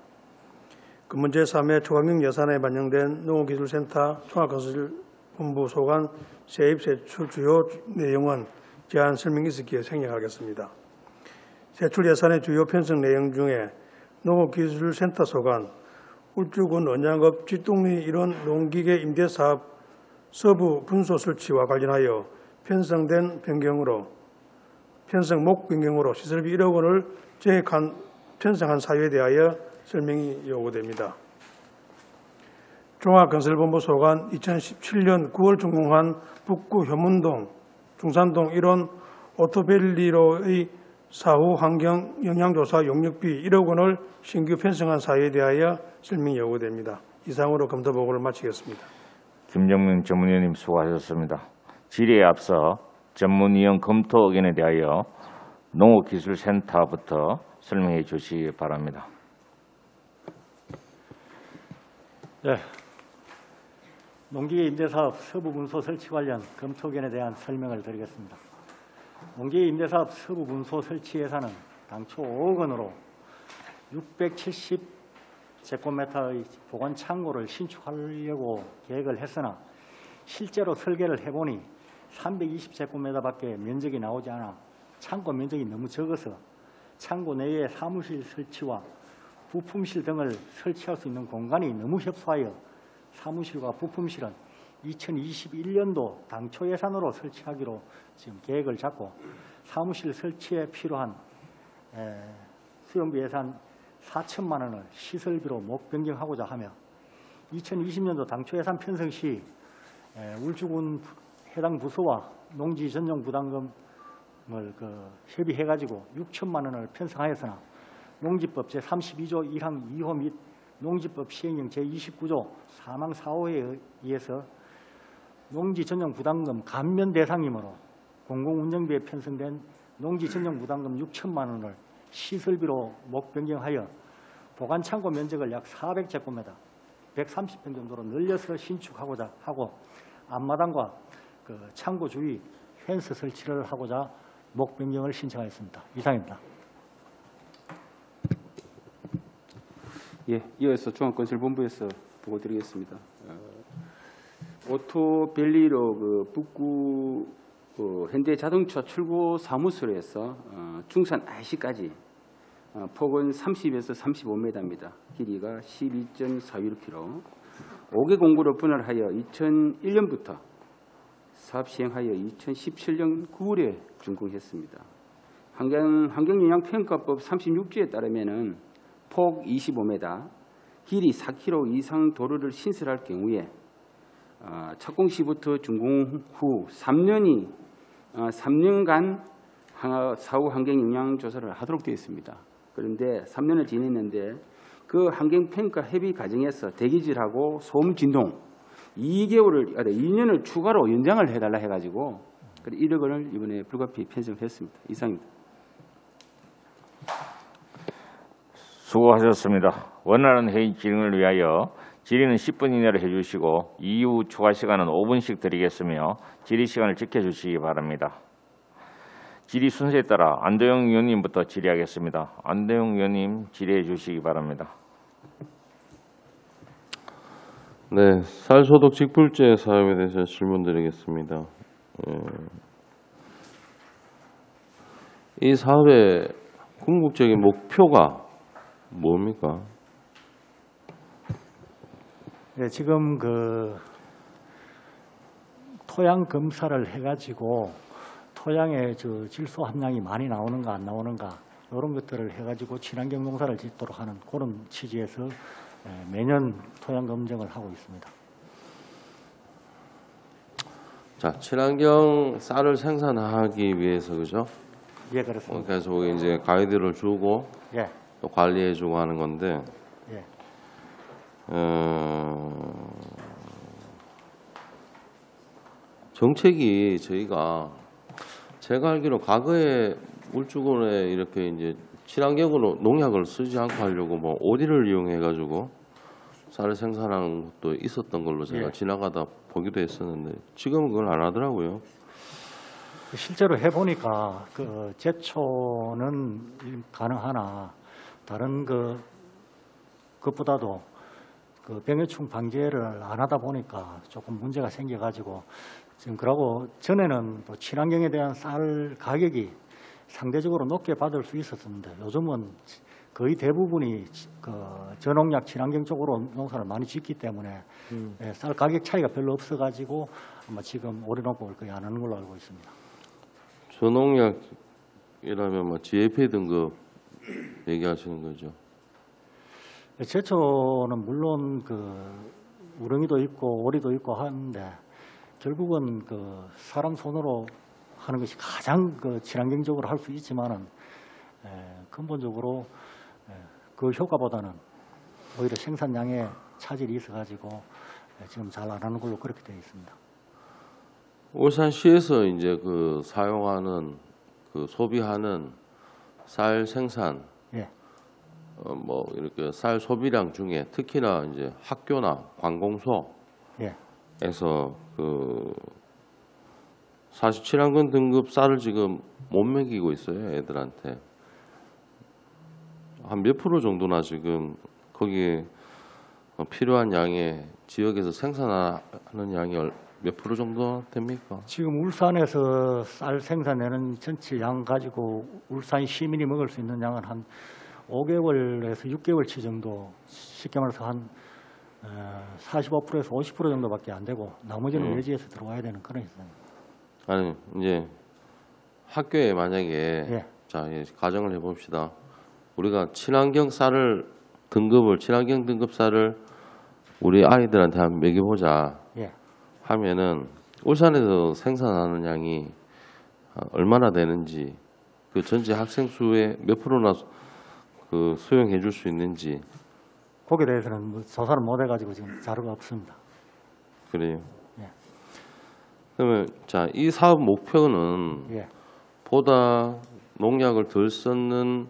금번 제3회 추가경리 예산안에 반영된 농업기술센터 종합건설본부 소관 세입 세출 주요 내용은 제안 설명이 있었기에 생략하겠습니다. 세출 예산의 주요 편성 내용 중에 농업기술센터 소관 울주군 언양읍 쥐뚱리 일원 농기계 임대사업 서부 분소 설치와 관련하여 편성 목 변경으로 시설비 1억 원을 정액한 편성한 사유에 대하여 설명이 요구됩니다. 종합건설본부 소관 2017년 9월 준공한 북구 효문동 중산동 1원 오토밸리로의 사후 환경 영향조사 용역비 1억 원을 신규 편성한 사유에 대하여 설명이 요구됩니다. 이상으로 검토 보고를 마치겠습니다. 김정민 전문위원님 수고하셨습니다. 질의에 앞서 전문위원 검토 의견에 대하여 농업기술센터부터 설명해 주시기 바랍니다. 네. 농기계 임대사업 서부분소 설치 관련 검토 의견에 대한 설명을 드리겠습니다. 농기계 임대사업 서부분소 설치 예산은 당초 5억 원으로 670제곱미터의 보관 창고를 신축하려고 계획을 했으나 실제로 설계를 해보니 320제곱미터밖에 면적이 나오지 않아 창고 면적이 너무 적어서 창고 내에 사무실 설치와 부품실 등을 설치할 수 있는 공간이 너무 협소하여 사무실과 부품실은 2021년도 당초 예산으로 설치하기로 지금 계획을 잡고 사무실 설치에 필요한 수용비 예산 4천만 원을 시설비로 목 변경하고자 하며 2020년도 당초 예산 편성 시 울주군 해당 부서와 농지 전용 부담금을 협의해가지고 6천만 원을 편성하였으나 농지법 제32조 1항 2호 및 농지법 시행령 제29조 사망 4호에 의해서 농지 전용 부담금 감면 대상이므로 공공운영비에 편성된 농지 전용 부담금 6천만 원을 시설비로 목 변경하여 보관 창고 면적을 약 400제곱미터, 130평 정도로 늘려서 신축하고자 하고 앞마당과 창고 주위 펜스 설치를 하고자 목 변경을 신청하였습니다. 이상입니다. 예, 이어서 종합건설본부에서 보고드리겠습니다. 오토밸리로 북구 현대자동차 출고 사무소에서 중산 IC까지 폭은 30에서 35m입니다. 길이가 12.41km. 5개 공구로 분할하여 2001년부터 사업 시행하여 2017년 9월에 준공했습니다. 환경영향평가법 36조에 따르면은 폭 25m, 길이 4km 이상 도로를 신설할 경우에 착공 시부터 준공 후 3년간 사후 환경영향 조사를 하도록 되어 있습니다. 그런데 3년을 지냈는데 그 환경평가 협의 과정에서 대기질하고 소음 진동 2년을 추가로 연장을 해달라 해가지고 1억 원을 이번에 불가피히 편성을 했습니다. 이상입니다. 수고하셨습니다. 원활한 회의 진행을 위하여 질의는 10분 이내로 해주시고 이후 추가 시간은 5분씩 드리겠으며 질의 시간을 지켜주시기 바랍니다. 질의 순서에 따라 안도영 의원님부터 질의하겠습니다. 안도영 의원님 질의해 주시기 바랍니다. 네, 쌀소독 직불제 사업에 대해서 질문드리겠습니다. 이 사업의 궁극적인 목표가 뭡니까? 네, 지금 그 토양 검사를 해가지고 토양의 질소 함량이 많이 나오는가 안 나오는가 이런 것들을 해가지고 친환경 농사를 짓도록 하는 그런 취지에서 매년 토양 검증을 하고 있습니다. 자, 친환경 쌀을 생산하기 위해서 그죠? 예, 그렇습니다. 그래서 이제 가이드를 주고 예. 또 관리해주고 하는 건데. 예. 정책이 제가 알기로 과거에 울주군에 이렇게 이제 친환경으로 농약을 쓰지 않고 하려고 뭐 오리를 이용해 가지고 쌀을 생산하는 것도 있었던 걸로 제가 지나가다 보기도 했었는데 지금은 그걸 안 하더라고요. 실제로 해보니까 그 제초는 가능하나 다른 그것보다도 그 병해충 방제를 안 하다 보니까 조금 문제가 생겨가지고 지금 그러고 전에는 또 친환경에 대한 쌀 가격이 상대적으로 높게 받을 수 있었는데 요즘은 거의 대부분이 그 저농약 친환경 쪽으로 농사를 많이 짓기 때문에 쌀 가격 차이가 별로 없어가지고 아마 지금 오래 농법을 거의 안 하는 걸로 알고 있습니다. 저농약이라면 뭐 GAP 등급 얘기하시는 거죠? 제초는 물론 그 우렁이도 있고 오리도 있고 하는데 결국은 그 사람 손으로 하는 것이 가장 그 친환경적으로 할 수 있지만은 근본적으로 그 효과보다는 오히려 생산량에 차질이 있어가지고 지금 잘 안 하는 걸로 그렇게 되어 있습니다. 울산시에서 이제 그 사용하는 그 소비하는 쌀 생산 뭐 이렇게 쌀 소비량 중에 특히나 이제 학교나 관공서에서 그 사실 친환경 등급 쌀을 지금 못 먹이고 있어요, 애들한테. 한 몇 프로 정도나 지금 거기에 필요한 양의 지역에서 생산하는 양이 몇 프로 정도 됩니까? 지금 울산에서 쌀 생산되는 전체 양 가지고 울산 시민이 먹을 수 있는 양은 한 5개월에서 6개월치 정도, 쉽게 말해서 한 45%에서 50% 정도밖에 안 되고 나머지는 외지에서 들어와야 되는 그런 있습니다. 아니 이제 학교에 만약에 자 가정을 해봅시다. 우리가 친환경 쌀을 친환경 등급 쌀을 우리 아이들한테 한번 먹여보자 하면은 울산에서 생산하는 양이 얼마나 되는지 그 전체 학생 수의 몇 프로나 그 수용해 줄 수 있는지 거기에 대해서는 뭐 조사를 못 해가지고 지금 자료가 없습니다. 그래요. 그러면 자, 이 사업 목표는 보다 농약을 덜 썼는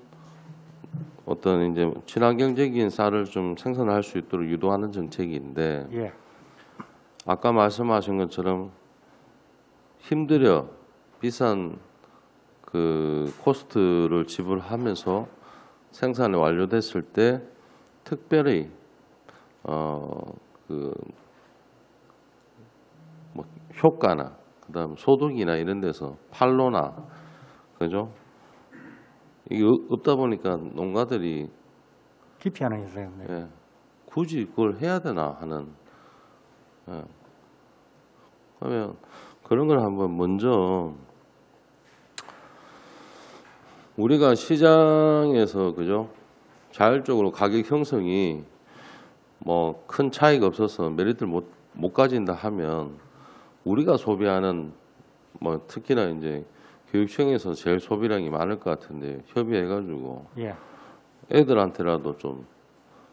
어떤 이제 친환경적인 쌀을 좀 생산할 수 있도록 유도하는 정책인데 아까 말씀하신 것처럼 힘들여 비싼 그 코스트를 지불하면서 생산이 완료됐을 때 특별히 그 뭐 효과나 그다음 소득이나 이런 데서 판로나 그죠? 이게 없다 보니까 농가들이 기피하는 있어요. 굳이 그걸 해야 되나 하는. 그러면 그런 걸 한번 먼저 우리가 시장에서 그죠? 자율적으로 가격 형성이 뭐 큰 차이가 없어서 메리트를 못 가진다 하면 우리가 소비하는 뭐 특히나 이제 교육청에서 제일 소비량이 많을 것 같은데 협의해가지고 예. 애들한테라도 좀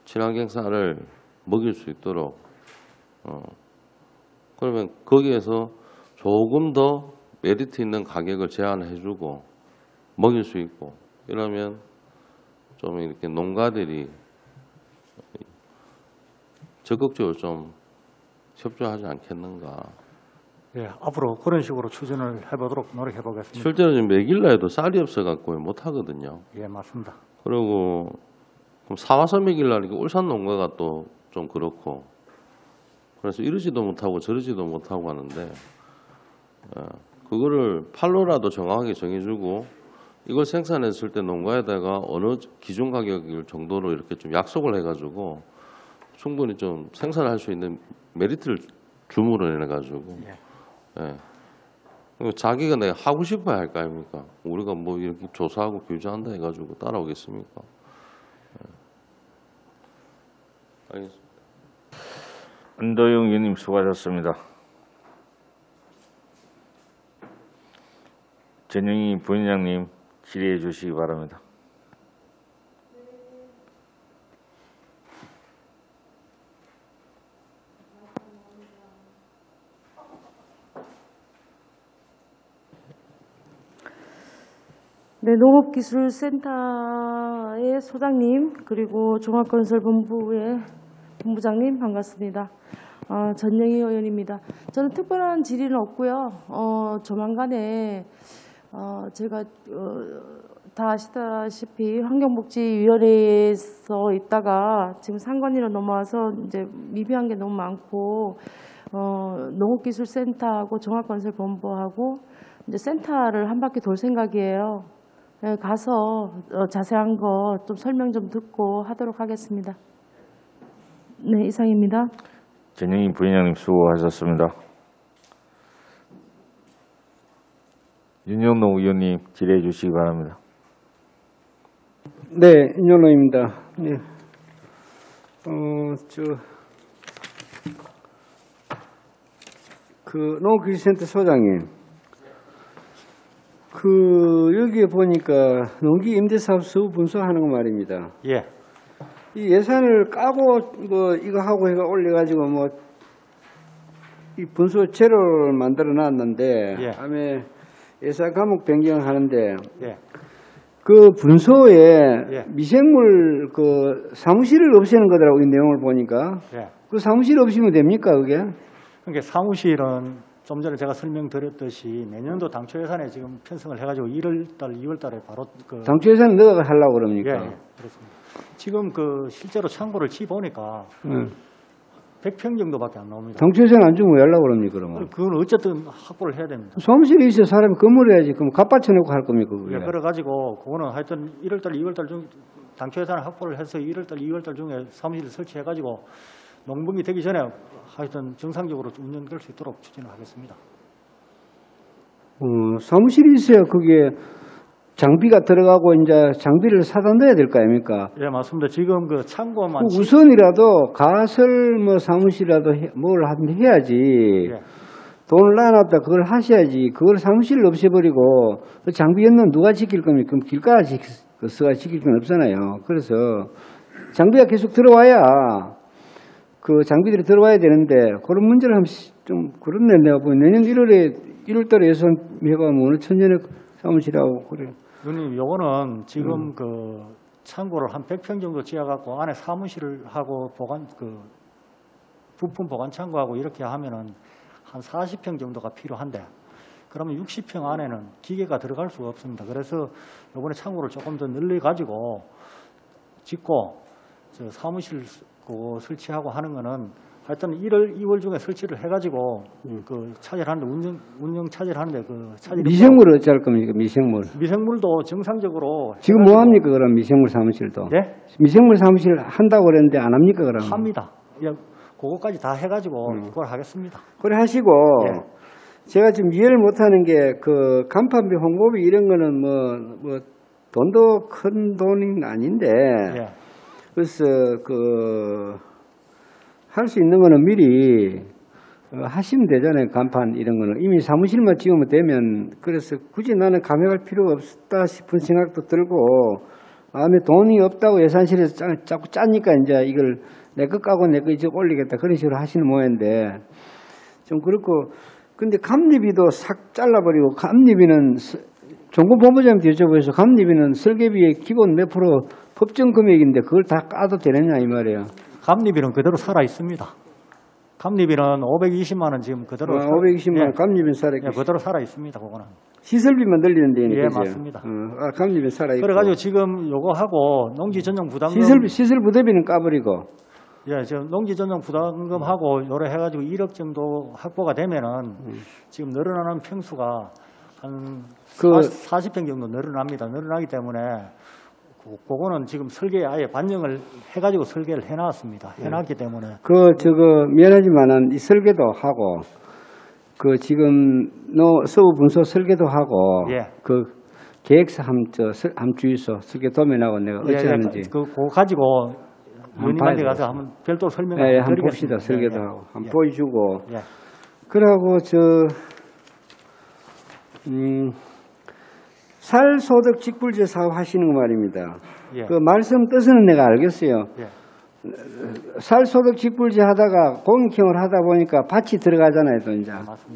친환경 쌀을 먹일 수 있도록 그러면 거기에서 조금 더 메리트 있는 가격을 제한해주고 먹일 수 있고 이러면 좀 이렇게 농가들이 적극적으로 좀 협조하지 않겠는가. 예, 앞으로 그런 식으로 추진을 해보도록 노력해 보겠습니다. 실제로 지금 매길라에도 쌀이 없어갖고 못 하거든요. 예, 맞습니다. 그리고 그럼 사와서 매길라니까 울산 농가가 또 좀 그렇고 그래서 이러지도 못하고 저러지도 못하고 하는데 그거를 팔로라도 정확하게 정해주고 이걸 생산했을 때 농가에다가 어느 기준 가격일 정도로 이렇게 좀 약속을 해가지고 충분히 좀 생산할 수 있는 메리트를 주문을 해가지고 예. 자기가 내가 하고 싶어야 할 거 아닙니까? 우리가 뭐 이렇게 조사하고 규제한다 해가지고 따라오겠습니까? 알겠습니다. 안도영 의원님 수고하셨습니다. 전영희 부위원장님 질의해 주시기 바랍니다. 네, 농업기술센터의 소장님 그리고 종합건설본부의 본부장님 반갑습니다. 전영희 의원입니다. 저는 특별한 질의는 없고요. 조만간에 제가 다 아시다시피 환경복지위원회에서 있다가 지금 상관위로 넘어와서 이제 미비한 게 너무 많고 농업기술센터하고 종합건설본부하고 이제 센터를 한 바퀴 돌 생각이에요. 네, 가서 자세한 거 좀 설명 좀 듣고 하도록 하겠습니다. 네, 이상입니다. 전영희 부위원장님 수고하셨습니다. 윤영동 의원님 질의해 주시기 바랍니다. 네, 윤영동입니다. 네. 농업기술센터 소장님. 여기에 보니까 농기 임대사업 수급 분석하는 거 말입니다. 예. 이 예산을 까고 이거 하고 해가 올려가지고 이 분수 재료를 만들어 놨는데 예. 다음에 예산 과목 변경하는데 예. 그 분소에 예. 미생물 사무실을 없애는 거더라고 이 내용을 보니까. 예. 그 사무실 없이면 됩니까 그게? 그러니까 사무실은 좀 전에 제가 설명드렸듯이 내년도 당초 예산에 지금 편성을 해가지고 1월달, 2월달에 바로 당초 예산 넣어 하려고 그럽니까? 예, 그렇습니다. 지금 실제로 창고를 지 보니까 100평 정도밖에 안 나옵니다. 당초 예산 안 주면 왜 하려고 그럽니까 그러면? 그건 어쨌든 확보를 해야 됩니다. 사무실에 있어 사람이 건물해야지. 그럼 갑받쳐놓고 할 겁니까 그게? 예, 그래가지고 그거는 하여튼 1월달, 2월달 중 당초 예산을 확보를 해서 1월달, 2월달 중에 사무실을 설치해가지고 농번기 되기 전에 하여튼 정상적으로 운영될 수 있도록 추진을 하겠습니다. 사무실이 있어야 그게 장비가 들어가고 이제 장비를 사다 넣어야 될 거 아닙니까? 예, 맞습니다. 지금 창고만 우선이라도 가설 사무실이라도 뭘 해야지. 예. 돈을 놔놨다 그걸 하셔야지. 그걸 사무실을 없애버리고 그 장비 연는 누가 지킬 겁니까? 그럼 길가가 지킬 건 없잖아요. 그래서 장비가 계속 들어와야 그 장비들이 들어와야 되는데 그런 문제를 하면 좀 그렇네. 내가 보니 내년 1월달에 예산 해가면 어느 천년에 사무실하고 그래. 의원님, 요거는 지금 창고를 한 100평 정도 지어갖고 안에 사무실을 하고 부품 보관 창고하고 이렇게 하면은 한 40평 정도가 필요한데 그러면 60평 안에는 기계가 들어갈 수가 없습니다. 그래서 요번에 창고를 조금 더 늘려가지고 짓고 사무실 설치하고 하는 거는 하여튼 1월, 2월 중에 설치를 해가지고 차질하는데 운영 차질하는데 미생물을 어찌 할 겁니까? 미생물도 정상적으로 지금 뭐 합니까? 그럼 미생물 사무실도? 예? 미생물 사무실 한다고 그랬는데 안 합니까? 그럼 합니다. 예, 그거까지 다 해가지고 그걸 하겠습니다. 그래 하시고 예. 제가 지금 이해를 못하는 게 그 간판비 홍보비 이런 거는 뭐 돈도 큰 돈이 아닌데 예. 그래서 그 할 수 있는 거는 미리 하시면 되잖아요. 간판 이런 거는 이미 사무실만 지으면 되면 그래서 굳이 나는 감액할 필요가 없다 싶은 생각도 들고 마음에 돈이 없다고 예산실에서 자꾸 짜니까 이제 이걸 내 것 까고 내 거 이제 올리겠다 그런 식으로 하시는 모양인데 좀 그렇고 근데 감리비도 싹 잘라버리고 감리비는 종군본부장한테 여쭤보셔서 감리비는 설계비의 기본 몇 프로 법정 금액인데 그걸 다 까도 되느냐 이 말이에요. 감리비는 그대로 살아 있습니다. 감리비는 520만 원 지금 그대로 520만 원 예. 감리비는 살아 있고 예, 그대로 살아 있습니다. 그거는. 시설비만 늘리는데 예, 그죠? 맞습니다. 감리비는 살아 있고. 그래가지고 지금 요거 하고 농지 전용 부담금 시설 부대비는 까버리고. 예, 지금 농지 전용 부담금하고 요래 해가지고 1억 정도 확보가 되면은 지금 늘어나는 평수가 한 40평 정도 늘어나기 때문에 그거는 지금 설계에 아예 반영을 해가지고 설계를 해놨습니다. 해놨기 때문에. 미안하지만은 이 설계도 하고 그 지금 서부 분소 설계도 하고 예. 그 계획서 함주의소 설계 도면하고 내가 어찌 하는지. 그거 가지고 의원님한테 가서 한번 별도로 설명을 예, 한번 봅시다. 설계도 예, 하고 한번 예. 보여주고. 예. 그러고 살소득 직불제 사업 하시는 거 말입니다. 예. 그 말씀 뜻은 내가 알겠어요. 예. 살소득 직불제 하다가 공익형을 하다 보니까 밭이 들어가잖아요, 또 이제.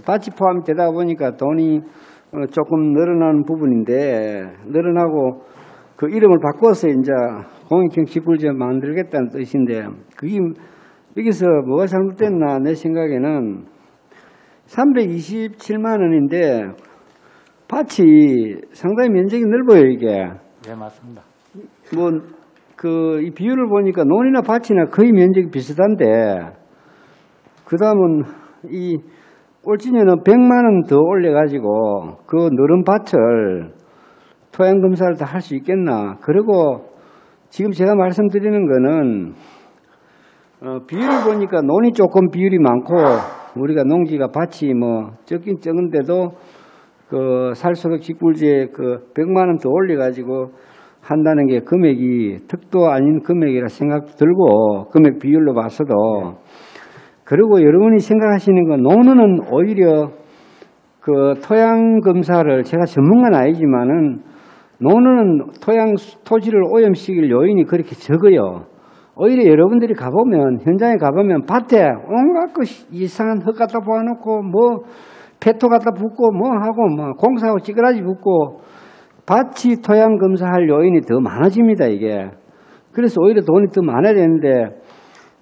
밭이 포함되다 보니까 돈이 조금 늘어나는 부분인데 늘어나고 그 이름을 바꿔서 이제 공익형 직불제 만들겠다는 뜻인데 그게 여기서 뭐가 잘못됐나 내 생각에는 327만 원인데 밭이 상당히 면적이 넓어요, 이게. 네, 맞습니다. 이 비율을 보니까 논이나 밭이나 거의 면적이 비슷한데, 그 다음은 이 꼴찌년은 100만 원 더 올려가지고 그 늘은 밭을 토양검사를 다 할 수 있겠나. 그리고 지금 제가 말씀드리는 거는, 비율을 보니까 논이 조금 비율이 많고, 우리가 농지가 밭이 적긴 적은데도 그 살소득 직불제 100만 원 더 올려가지고 한다는 게 금액이 턱도 아닌 금액이라 생각도 들고 금액 비율로 봐서도 그리고 여러분이 생각하시는 건 농어는 오히려 그 토양 검사를 제가 전문가는 아니지만은 농어는 토지를 오염시킬 요인이 그렇게 적어요. 오히려 여러분들이 가보면 현장에 가보면 밭에 온갖 그 이상한 흙 갖다 보아놓고 페토 갖다 붓고 하고 공사하고 찌그라지 붓고 밭이 토양 검사할 요인이 더 많아집니다, 이게. 그래서 오히려 돈이 더 많아야 되는데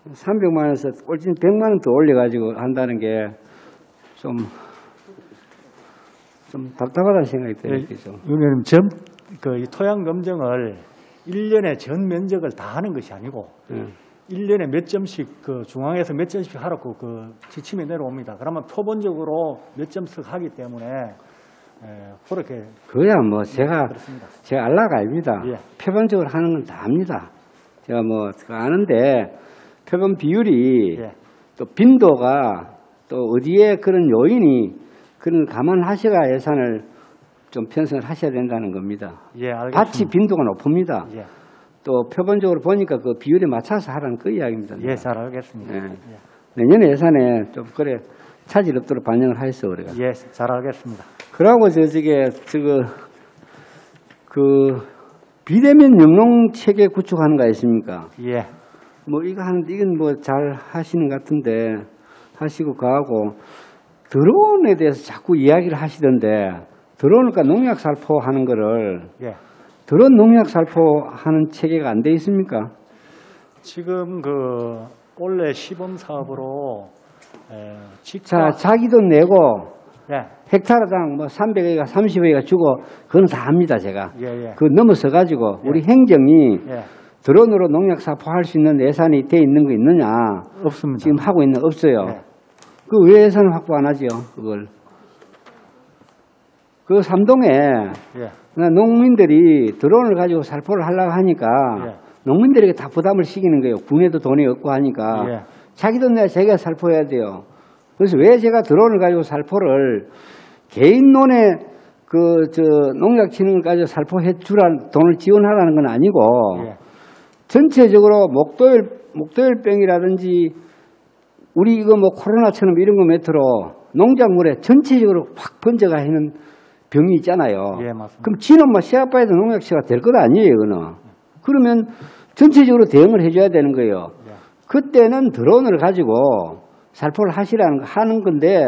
300만 원에서 꼴찌는 100만 원 더 올려가지고 한다는 게 좀 답답하다는 생각이 들어요. 의원님, 이 토양 검증을 1년에 전 면적을 다 하는 것이 아니고 1년에 몇 점씩 중앙에서 몇 점씩 하라고 지침이 내려옵니다. 그러면 표본적으로 몇 점씩 하기 때문에 그렇게. 그야 제가 알라가 아닙니다. 예. 표본적으로 하는 건 다 압니다. 제가 아는데 표본 비율이 또 빈도가 또 어디에 그런 요인이 그런 감안하셔야 예산을 좀 편성을 하셔야 된다는 겁니다. 예, 알겠습니다. 밭이 빈도가 높습니다. 예. 또 표본적으로 보니까 그 비율에 맞춰서 하라는 그 이야기입니다. 예, 잘 알겠습니다. 예. 내년에 예산에 좀 차질 없도록 반영을 하였어, 우리가. 예, 잘 알겠습니다. 그러고 비대면 영농 체계 구축하는 거 있습니까? 예. 이거 하는데 이건 잘 하시는 것 같은데 하시고 가고 드론에 대해서 자꾸 이야기를 하시던데 드론이니까 농약 살포하는 거를 드론 농약 살포하는 체계가 안 돼 있습니까? 지금 원래 시범 사업으로 자기 돈 내고 예. 헥타르당 300회가 30회가 주고 그건 다 합니다, 제가. 예. 그 넘어서 가지고 우리 행정이 드론으로 농약 살포할 수 있는 예산이 돼 있는 거 있느냐? 없습니다. 지금 하고 있는 없어요. 그 왜 예산을 확보 안 하죠? 그걸. 그 삼동에 농민들이 드론을 가지고 살포를 하려고 하니까 농민들에게 다 부담을 시키는 거예요. 군에도 돈이 없고 하니까 자기 돈 내야 자기가 살포해야 돼요. 그래서 왜 제가 드론을 가지고 살포를 개인론에 농약 치는 걸 가지고 살포해 주라는 돈을 지원하라는 건 아니고 예. 전체적으로 목도열병이라든지 우리 이거 뭐 코로나처럼 이런 거 메트로 농작물에 전체적으로 확 번져가 있는 병이 있잖아요. 예, 맞습니다. 그럼 지는 뭐 씨앗바에도 농약치가 될 것 아니에요, 이거는. 그러면 전체적으로 대응을 해줘야 되는 거예요. 예. 그때는 드론을 가지고 살포를 하는 건데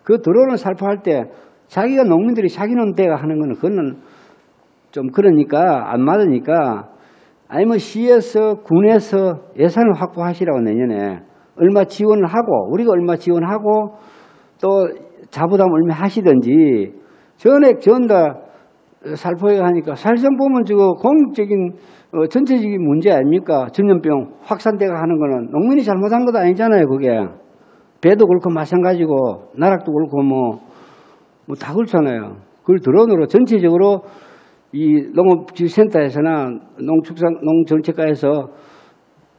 그 드론을 살포할 때 자기가 농민들이 자기 논대가 하는 거는 그거는 좀 그러니까 안 맞으니까 아니면 시에서 군에서 예산을 확보하시라고 내년에 얼마 지원을 하고 우리가 얼마 지원하고 또 자부담 얼마 하시든지 전액 전다 살포해 하니까 사실상 보면 저거 공적인 전체적인 문제 아닙니까? 전염병 확산돼가 하는 거는 농민이 잘못한 것도 아니잖아요. 그게 배도 그렇고 마찬가지고 나락도 그렇고 뭐 다 그렇잖아요. 그걸 드론으로 전체적으로 이 농업지센터에서나 농정책과에서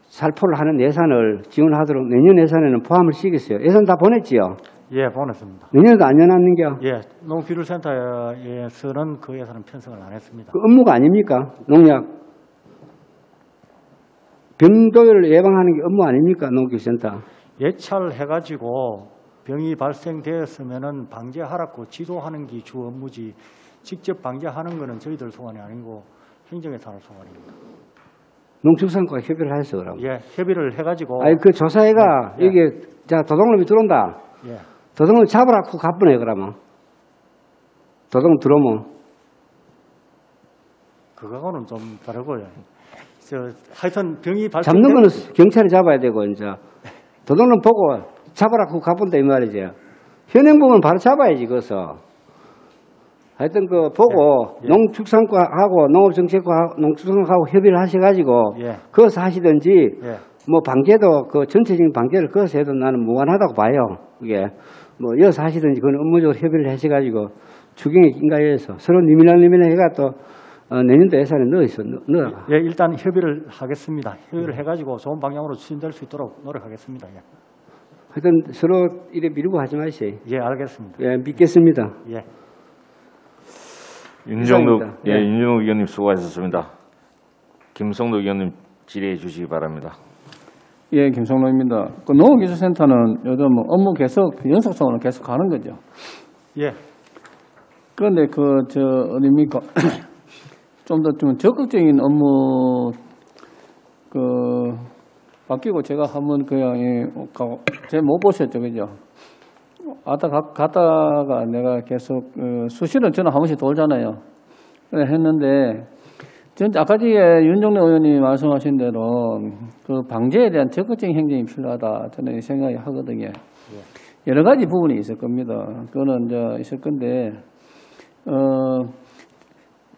살포를 하는 예산을 지원하도록 내년 예산에는 포함을 시키겠어요. 예산 다 보냈지요? 예, 보냈습니다. 내년에도 안 내놨는겨? 예, 농기술센터에서는 그 예산은 편성을 안 했습니다. 그 업무가 아닙니까? 농약. 병도를 예방하는 게 업무 아닙니까? 농기술센터. 예찰해가지고 병이 발생되었으면은 방제하라고 지도하는 게 주 업무지 직접 방제하는 거는 저희들 소관이 아니고 행정의 산업 소관입니다. 농축산과 협의를 해서 그럼. 예, 협의를 해가지고. 아니 그 조사회가 예. 이게 자 도둑놈이 들어온다. 예. 도둑놈 잡으라고 가쁘네 그러면. 도둑놈 들어오면. 그거는 좀 다르고요. 하여튼 병이 발생. 잡는 거는 경찰이 잡아야 되고 이제 도둑놈 보고 잡으라고 가본다 이 말이지. 현행범은 바로 잡아야지 그것서. 하여튼 그 보고 예. 농축산과하고 농업정책과하고 협의를 하셔가지고 예. 그것을 하시든지 예. 뭐 방제도 그 전체적인 방제를 그것을 해도 나는 무관하다고 봐요. 그게 뭐 여기서 하시든지 그건 업무적으로 협의를 하셔가지고 추경에 인가해서 서로 니밀랑 해가 또 내년도 예산에 넣어라. 예, 일단 협의를 하겠습니다. 협의를 해가지고 좋은 방향으로 추진될 수 있도록 노력하겠습니다. 예. 하여튼 서로 이래 미루고 하지 마시오. 예, 알겠습니다. 예, 믿겠습니다. 예. 윤정록 이상입니다. 예, 윤정록 의원님 수고하셨습니다. 김성록 의원님 질의해 주시기 바랍니다. 예, 김성로입니다. 그 농업기술센터는 요즘 뭐 업무 계속 연속성으로 계속 가는 거죠. 예. 그런데 어딥니까? 좀 더 좀 적극적인 업무 바뀌고 제가 한번 제가 못 보셨죠, 그죠? 갔다가 내가 계속 수시로 저는 한 번씩 돌잖아요. 그래 했는데 아까 전에 윤정래 의원님이 말씀하신 대로 그 방제에 대한 적극적인 행정이 필요하다 저는 생각이 하거든요. 여러 가지 부분이 있을 겁니다. 그거는 이제 있을 건데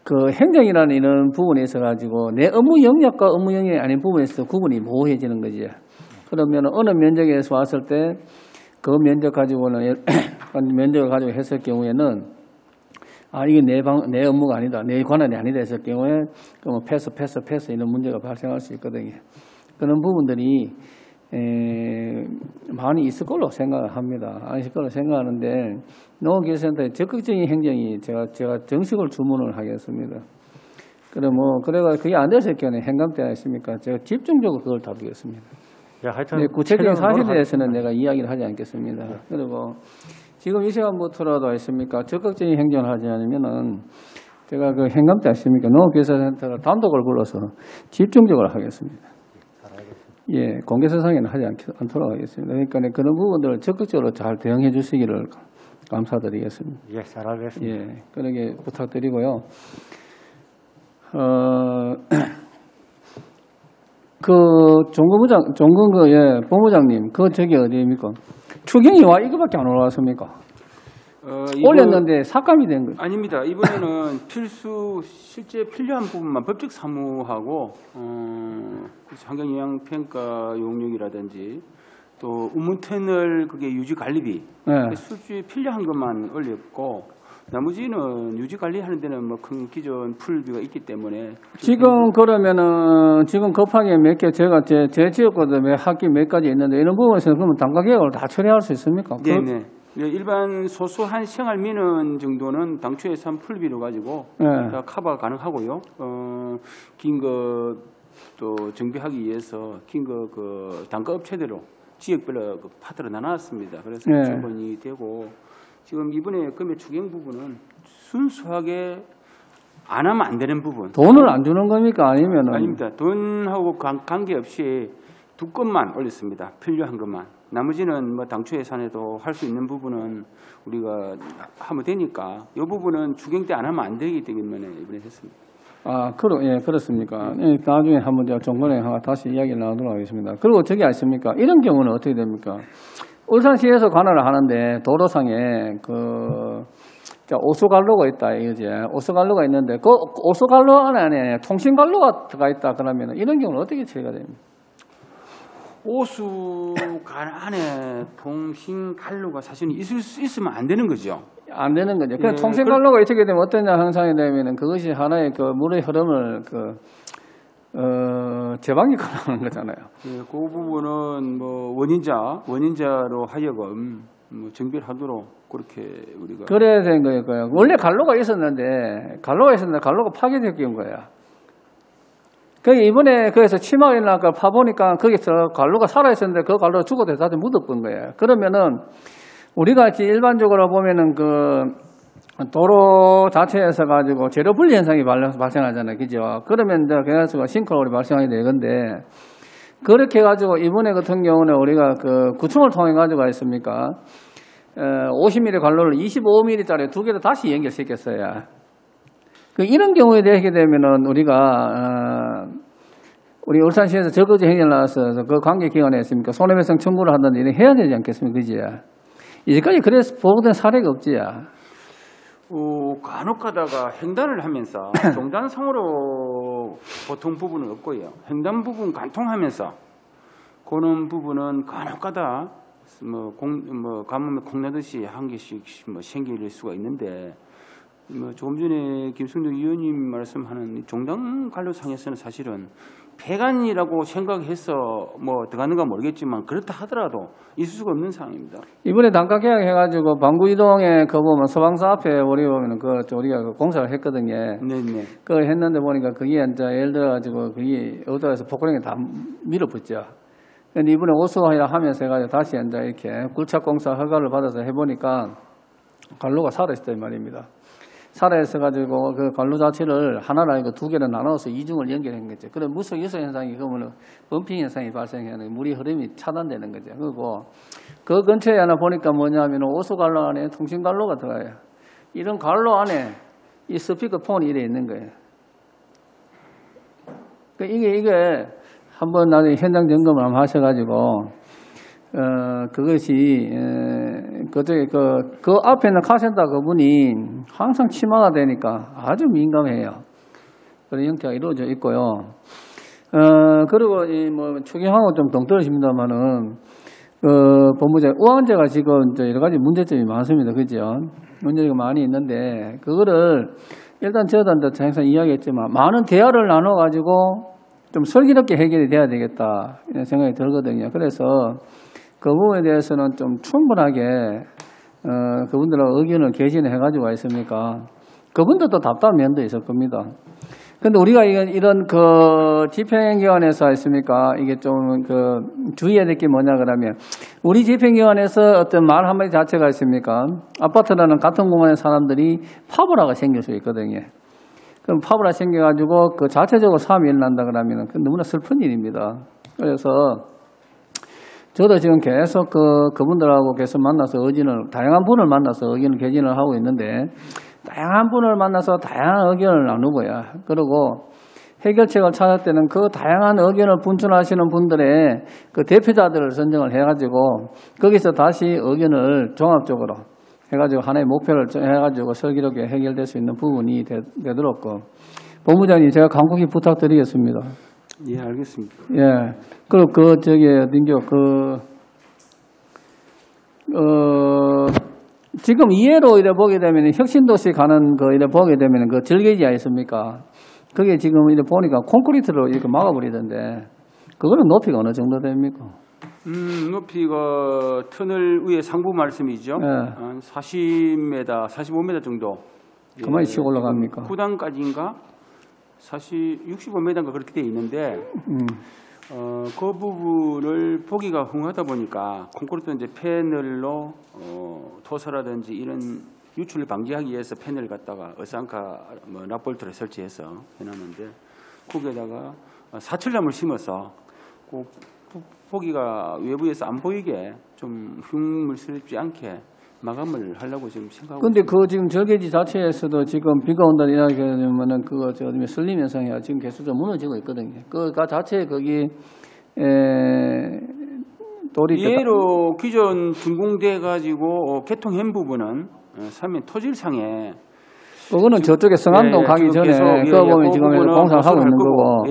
그 행정이라는 이런 부분에 있어 가지고 내 업무 영역과 업무 영역이 아닌 부분에서 구분이 모호해지는 거지. 그러면 어느 면적에서 왔을 때 그 면적 가지고는 면적을 가지고 했을 경우에는 이게 내 업무가 아니다, 내 권한이 아니다 했을 경우에 그 패스 이런 문제가 발생할 수 있거든요. 그런 부분들이 많이 있을 걸로 생각합니다. 있을 걸로 생각하는데 농업기술센터의 적극적인 행정이 제가 정식으로 주문을 하겠습니다. 그래가 그게 안 됐을 경우에 행감 때가 있습니까? 제가 집중적으로 그걸 다루겠습니다. 예, 하여튼 구체적인 사실에 대해서는 내가 이야기를 하지 않겠습니다. 그리고 지금 이 시간부터라도 있습니까? 적극적인 행정을 하지 않으면은 제가 그 행감 때 있습니까? 농업기술센터가 단독을 불러서 집중적으로 하겠습니다. 예, 공개세상에는 하지 않도록 하겠습니다. 그러니까 그런 부분들을 적극적으로 잘 대응해 주시기를 감사드리겠습니다. 예, 잘 알겠습니다. 예, 그러게 부탁드리고요. 본부장님, 저기 어디입니까? 추경이 와 이거밖에 안 올라왔습니까? 올렸는데 삭감이 된 거예요. 아닙니다. 이번에는 실제 필요한 부분만 법적 사무하고 환경영향평가 용역이라든지 또 우문터널 그게 유지 관리비 네. 수주에 필요한 것만 올렸고 나머지는 유지 관리하는 데는 뭐 큰 기존 풀비가 있기 때문에 지금 그러면은 지금 급하게 몇 개 제가 제 지역구도 학기 몇 가지 있는데 이런 부분에서는 그러면 단가 계획을 다 처리할 수 있습니까? 네네. 일반 소소한 생활 민원 정도는 당초 예산 풀비로 가지고 다 커버 가능하고요. 긴 거 또 정비하기 위해서 긴 거 그 단가 업체대로 지역별로 그 파트로 나눴습니다. 그래서 충분히 되고 지금 이번에 금액 추경 부분은 순수하게 안 하면 안 되는 부분. 돈을 안 주는 겁니까? 아니면은? 아닙니다. 돈하고 관계없이 두 건만 올렸습니다. 필요한 것만. 나머지는 뭐 당초 예산에도 할 수 있는 부분은 우리가 하면 되니까 이 부분은 추경 때 안 하면 안 되기 때문에 이번에 했습니다. 예, 그렇습니까? 예, 나중에 한번 제가 정권에 다시 이야기를 나누도록 하겠습니다. 그리고 저기 아십니까? 이런 경우는 어떻게 됩니까? 울산시에서 관할을 하는데 도로상에 오수관로가 있다 이거지. 오수관로가 있는데 그 오수관로 안에 통신관로가 들어가 있다 그러면 이런 경우는 어떻게 처리가 됩니까? 오수관 안에 통신관로가 사실은 있으면 안 되는 거죠. 안 되는 거죠. 그 통신관로가 어떻게 되면 어떤 형상이 되면은 그것이 하나의 그 물의 흐름을 제방이 가능한 거잖아요. 그 부분은 뭐 원인자로 하여금 뭐 정비를 하도록 그렇게 우리가 그래야 되는 거예요. 원래 관로가 있었는데 관로가 파괴된 거야. 이번에 그래서 치마이나 파보니까 거기서 관로가 살아있었는데 그 관로가 죽어도 다들 묻어본 거예요. 그러면은 우리가 일반적으로 보면은 도로 자체에서 가지고 재료 분리 현상이 발생하잖아요. 그죠? 그러면 이제 그래서 싱크홀이 발생하게 되건데 그렇게 해가지고 이번에 같은 경우는 우리가 구청을 통해 가지고 있습니까? 50mm 관로를 25mm짜리 두 개를 다시 연결시켰어요. 이런 경우에 되게 되면은 우리가 우리 울산시에서 적거지 행위를 나와서 그 관계기관에 있습니까? 손해배상 청구를 하든지 이렇게 해야 되지 않겠습니까? 그지? 이제까지 그래서 보고된 사례가 없지. 간혹 가다가 횡단을 하면서 종단상으로 보통 부분은 없고요. 횡단 부분 관통하면서 그런 부분은 간혹 가다 가뭄에 콩나듯이 한 개씩 생길 수가 있는데 조금 전에 김승덕 의원님 말씀하는 종단 관로상에서는 사실은 폐간이라고 생각해서 들어가는가 모르겠지만 그렇다 하더라도 있을 수가 없는 상황입니다. 이번에 단가 계약 해가지고 방구 이동에 보면 서방사 앞에 우리 보면은 우리가 공사를 했거든요. 네네. 그걸 했는데 보니까 그게 이제 예를 들어가지고 그게 어디서 포크랭이 다 밀어붙죠. 근데 이번에 오수하려 하면서 해가지고 다시 이제 이렇게 굴착 공사 허가를 받아서 해보니까 관로가 살아있단 말입니다. 살아있어가지고 그 관로 자체를 하나를 아니고 두 개를 나눠서 이중을 연결한 거죠. 그런 무속 유소 현상이 그러면 범핑 현상이 발생하는 물이 흐름이 차단되는 거죠. 그리고 그 근처에 하나 보니까 뭐냐면 오수관로 안에 통신관로가 들어가요. 이런 관로 안에 이 스피커폰이 이래 있는 거예요. 이게 한번 나중에 현장 점검을 한번 하셔가지고 그것이 그 앞에 있는 카센터 그분이 항상 치마가 되니까 아주 민감해요. 그런 형태가 이루어져 있고요. 그리고 추경하고 좀 동떨어집니다만은 법무장 우한제가 지금 이제 여러 가지 문제점이 많습니다. 그죠? 문제가 많이 있는데 그거를 일단 저도 항상 이야기했지만 많은 대화를 나눠 가지고 좀 슬기롭게 해결이 돼야 되겠다 이런 생각이 들거든요. 그래서 그 부분에 대해서는 좀 충분하게 그분들하고 의견을 개진을 해가지고 있습니까? 그분들도 답답한 면도 있을 겁니다. 근데 우리가 이런 집행기관에서 있습니까? 이게 좀 주의해야 될 게 뭐냐 그러면 우리 집행기관에서 어떤 말 한마디 자체가 있습니까? 아파트라는 같은 공간의 사람들이 파브라가 생길 수 있거든요. 그럼 파브라 생겨가지고 그 자체적으로 사업이 일어난다 그러면 너무나 슬픈 일입니다. 그래서 저도 지금 계속 그분들하고 계속 만나서 다양한 분을 만나서 의견을 개진을 하고 있는데, 다양한 분을 만나서 다양한 의견을 나누고요. 그리고 해결책을 찾을 때는 그 다양한 의견을 분출하시는 분들의 그 대표자들을 선정을 해가지고, 거기서 다시 의견을 종합적으로 해가지고 하나의 목표를 해가지고 슬기롭게 해결될 수 있는 부분이 되도록, 본부장님 제가 간곡히 부탁드리겠습니다. 예, 알겠습니다. 예. 그리고 지금 이해로 이래 보게 되면 혁신도시 가는 거 이래 보게 되면 그 절개지 아니습니까? 그게 지금 이래 보니까 콘크리트로 이렇게 막아버리던데 그거는 높이가 어느 정도 됩니까? 높이가 터널 위에 상부 말씀이죠. 네. 한 40m, 45m 정도. 그만이 치고 올라갑니까? 9단까지인가? 65m인가 그렇게 돼 있는데 그 부분을 보기가 흉하다 보니까 콘크리트 이제 패널로 토사라든지 이런 유출을 방지하기 위해서 패널을 갖다가 어산카 납볼트를 설치해서 해놨는데 거기에다가 사철나무를 심어서 꼭 보기가 외부에서 안 보이게 좀 흉물스럽지 않게 마감을 하려고 지금 생각하고 근데 있습니다. 그 지금 절개지 자체에서도 지금 비가 온다 이렇게 되면은 그거 슬림 현상이 지금 계속 무너지고 있거든요. 그 자체 거기 돌이 예로 기존 준공돼 가지고 개통한 부분은 사면 토질상에 그거는 저쪽에 성안동 가기 전에 그거 보면 지금 공사를 하고 있는 거고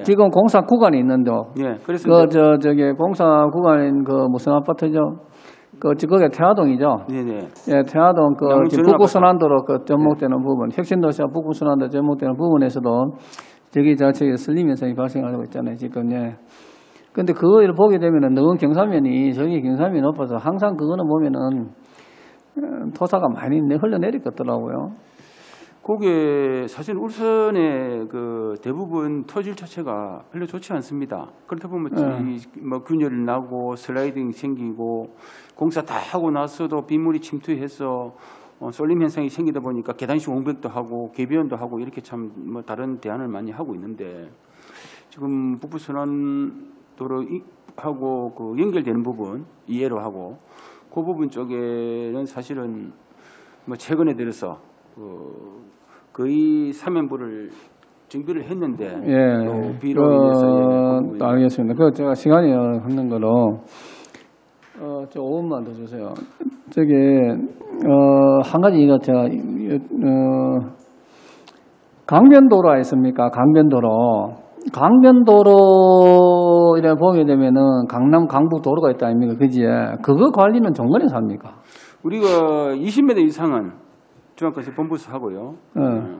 지금 공사 구간이 있는데 그래서 저기 공사 구간인 그 무슨 아파트죠? 그게 태화동이죠. 네네. 예, 태화동 북구순환도로 접목되는 부분, 혁신도시와 북구순환도 접목되는 부분에서도 저기 자체에 슬림 현상이 발생하고 있잖아요. 지금 예. 근데 그걸 보게 되면은 너무 경사면이 저기 경사면이 높아서 항상 그거는 보면은 토사가 많이 흘러내릴 것 같더라고요. 그게 사실 울산의 그 대부분 토질 자체가 별로 좋지 않습니다. 그렇다 보면 뭐 균열이 나고 슬라이딩 생기고 공사 다 하고 나서도 빗물이 침투해서 쏠림 현상이 생기다 보니까 계단식 홍백도 하고 개변도 하고 이렇게 참 뭐 다른 대안을 많이 하고 있는데 지금 북부순환도로하고 그 연결되는 부분 이해로 하고 그 부분 쪽에는 사실은 뭐 최근에 들어서 거의 사면부를 준비를 했는데 또 비로 인해서 알겠습니다. 그 제가 시간이 없는 거로 저 5분만 더 주세요. 저기 한 가지 이거 제가 강변도로 아니습니까? 강변도로 이래 보게 되면은 강남 강북 도로가 있다 아닙니까? 그지? 그거 관리는 정권에서 합니까? 우리가 20m 이상은 중앙까지 본부에서 하고요.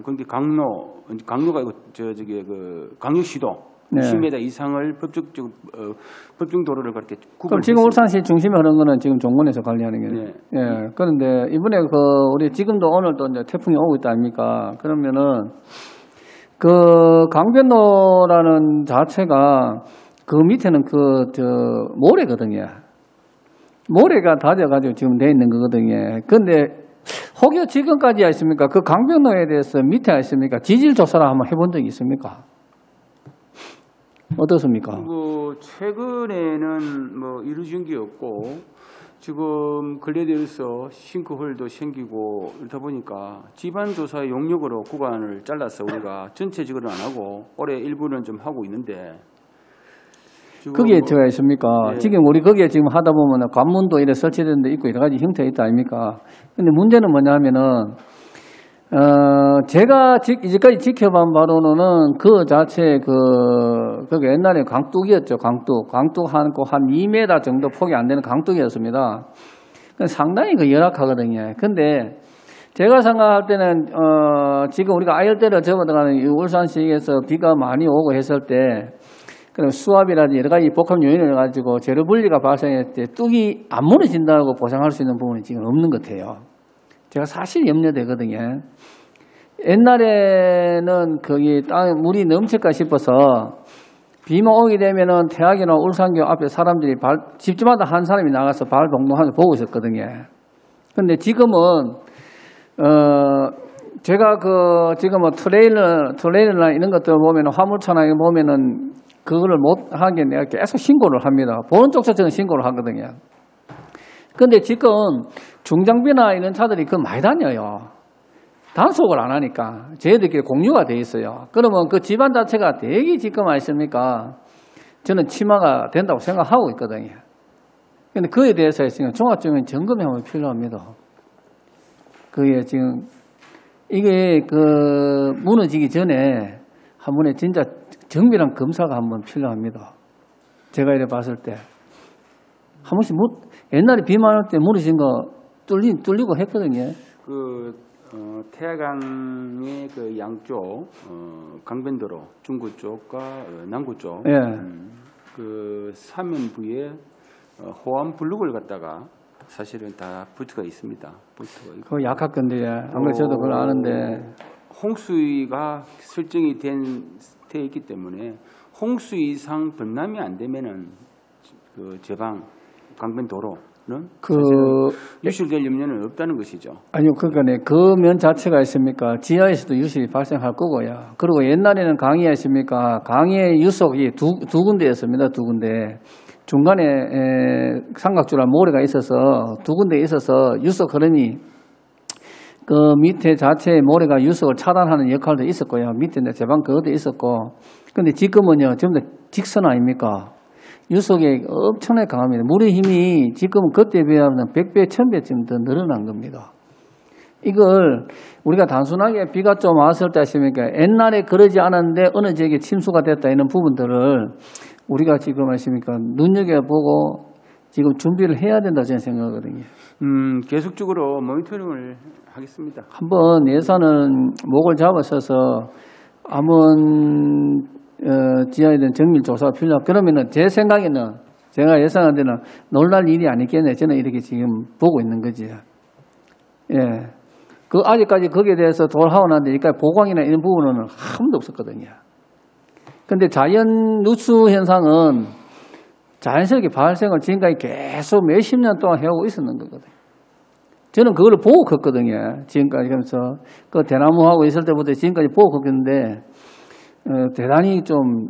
그런데 강로가 이거 저기 그 강력시도 20m 이상을 법정 도로를 그렇게 그럼 지금 울산시 중심에 흐르는 거는 지금 정권에서 관리하는 게. 예. 그런데 이번에 우리 지금도 오늘도 이제 태풍이 오고 있다 아닙니까? 그러면은 그 강변로라는 자체가 그 밑에는 모래거든요. 모래가 다져가지고 지금 돼 있는 거거든요. 근데 혹여 지금까지 있습니까? 그 강변로에 대해서 밑에 있습니까? 지질 조사를 한번 해본 적이 있습니까? 어떻습니까? 최근에는 뭐 이루어진 게 없고 지금 근래 들어서 싱크홀도 생기고 이러다 보니까 지반조사 용역으로 구간을 잘라서 우리가 전체적으로는 안 하고 올해 일부는 좀 하고 있는데 거기에 제가 있습니까? 지금 우리 거기에 지금 하다 보면 관문도 이래 설치된 데 있고 여러 가지 형태가 있다 아닙니까? 근데 문제는 뭐냐 하면은 제가 이제까지 지켜본 바로는 그 자체 그게 옛날에 강둑이었죠. 강둑 한 2m 정도 폭이 안 되는 강둑이었습니다. 상당히 열악하거든요. 근데 제가 생각할 때는 지금 우리가 아열대를 접어들어가는 울산시에서 비가 많이 오고 했을 때 수압이라든지 여러 가지 복합 요인을 가지고 재료 분리가 발생할 때 뚝이 안 무너진다고 보장할 수 있는 부분이 지금 없는 것 같아요. 제가 사실 염려되거든요. 옛날에는 거기 땅에 물이 넘칠까 싶어서 비만 오게 되면은 태학이나 울산교 앞에 사람들이 집집마다 한 사람이 나가서 발 동동하면서 보고 있었거든요. 근데 지금은 제가 지금 트레일러나 이런 것들 보면은 화물차나 이거 보면은 그거를 못 하게 내가 계속 신고를 합니다. 보는 쪽에서 저는 신고를 하거든요. 근데 지금 중장비나 이런 차들이 그걸 많이 다녀요. 단속을 안 하니까 저희들끼리 공유가 돼 있어요. 그러면 그 집안 자체가 되게 지금 아십니까? 저는 침하가 된다고 생각하고 있거든요. 근데 그에 대해서 지금 종합적인 점검이 한번 필요합니다. 그게 지금 이게 무너지기 전에 한 번에 진짜 정밀한 검사가 한번 필요합니다. 제가 이래 봤을 때 한 번씩 옛날에 비 많을 때 무너진 거 뚫리고 했거든요. 태화강의 그 양쪽 강변도로 중구 쪽과 남구 쪽 예. 그 사면부에 호암 블록을 갖다가 사실은 다 부트가 있습니다. 부트가 있고. 그거 약할 건데 아무래도 저도 그걸 아는데 홍수위가 설정이 돼 있기 때문에 홍수위상 범람이 안 되면은 그 제방 강변도로는 유실될 염려는 없다는 것이죠. 아니요, 그러니까 그 면 자체가 있습니까? 지하에서도 유실이 발생할 거고요. 그리고 옛날에는 강이가 있습니까? 강의 유속이 두 군데였습니다. 두 군데. 중간에 삼각주라 모래가 있어서 두 군데 있어서 유속 흐름이 그 밑에 자체의 모래가 유속을 차단하는 역할도 있었고요. 밑에 제방 그것도 있었고. 근데 지금은요, 전부 다 직선 아닙니까? 유속이 엄청나게 강합니다. 물의 힘이 지금 그때에 비하면 100배, 1000배쯤 더 늘어난 겁니다. 이걸 우리가 단순하게 비가 좀 왔을 때 하십니까? 옛날에 그러지 않았는데 어느 지역에 침수가 됐다 이런 부분들을 우리가 지금 하십니까? 눈여겨보고 지금 준비를 해야 된다 저는 생각하거든요. 계속적으로 모니터링을 하겠습니다. 한번 예산은 목을 잡아서서 암원 지하에 대한 정밀 조사가 필요하고 그러면은 제 생각에는 제가 예상한 데는 놀랄 일이 아니겠네. 저는 이렇게 지금 보고 있는 거지. 예. 그 아직까지 거기에 대해서 돌하고 났는데 여기까지 보강이나 이런 부분은 한 번도 없었거든요. 근데 자연 누수 현상은 자연스럽게 발생을 지금까지 계속 몇십 년 동안 해오고 있었는 거거든요. 저는 그걸 보고 컸거든요. 지금까지 하면서 그 대나무하고 있을 때부터 지금까지 보고 컸는데 대단히 좀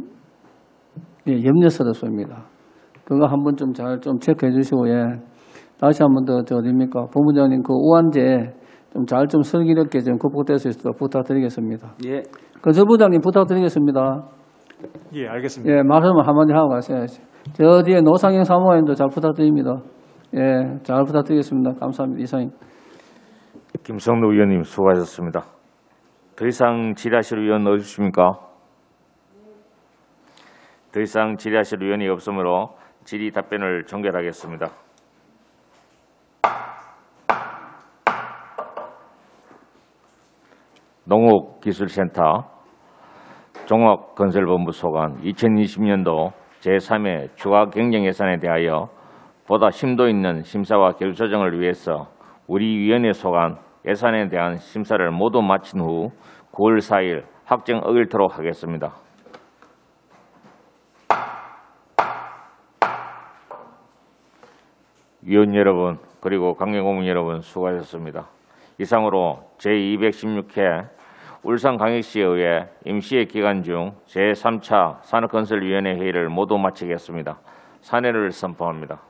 염려스럽습니다. 그거 한번 좀 잘 좀 체크해 주시고 다시 한번 더 어딥니까 본부장님 그 우한제 좀 잘 좀 슬기롭게 좀 극복될 수 있도록 부탁드리겠습니다. 예. 저 부장님 부탁드리겠습니다. 예, 알겠습니다. 예, 말씀을 한마디 하고 가셔야지. 저 뒤에 노상영 사무관님도 잘 부탁드립니다. 예, 잘 부탁드리겠습니다. 감사합니다. 이상입니다. 김성노 의원님 수고하셨습니다. 더 이상 질의하실 의원 없으십니까? 더 이상 질의하실 의원이 없으므로 질의 답변을 종결하겠습니다. 농업기술센터 종합건설본부 소관 2020년도 제3회 추가경정 예산에 대하여 보다 심도 있는 심사와 결 조정을 위해서 우리 위원회 소관 예산에 대한 심사를 모두 마친 후 9월 4일 확정 어길토록 하겠습니다. 위원 여러분 그리고 강경고문 여러분 수고하셨습니다. 이상으로 제216회 울산광역시에 의해 임시회 기간 중 제3차 산업건설위원회 회의를 모두 마치겠습니다. 산회를 선포합니다.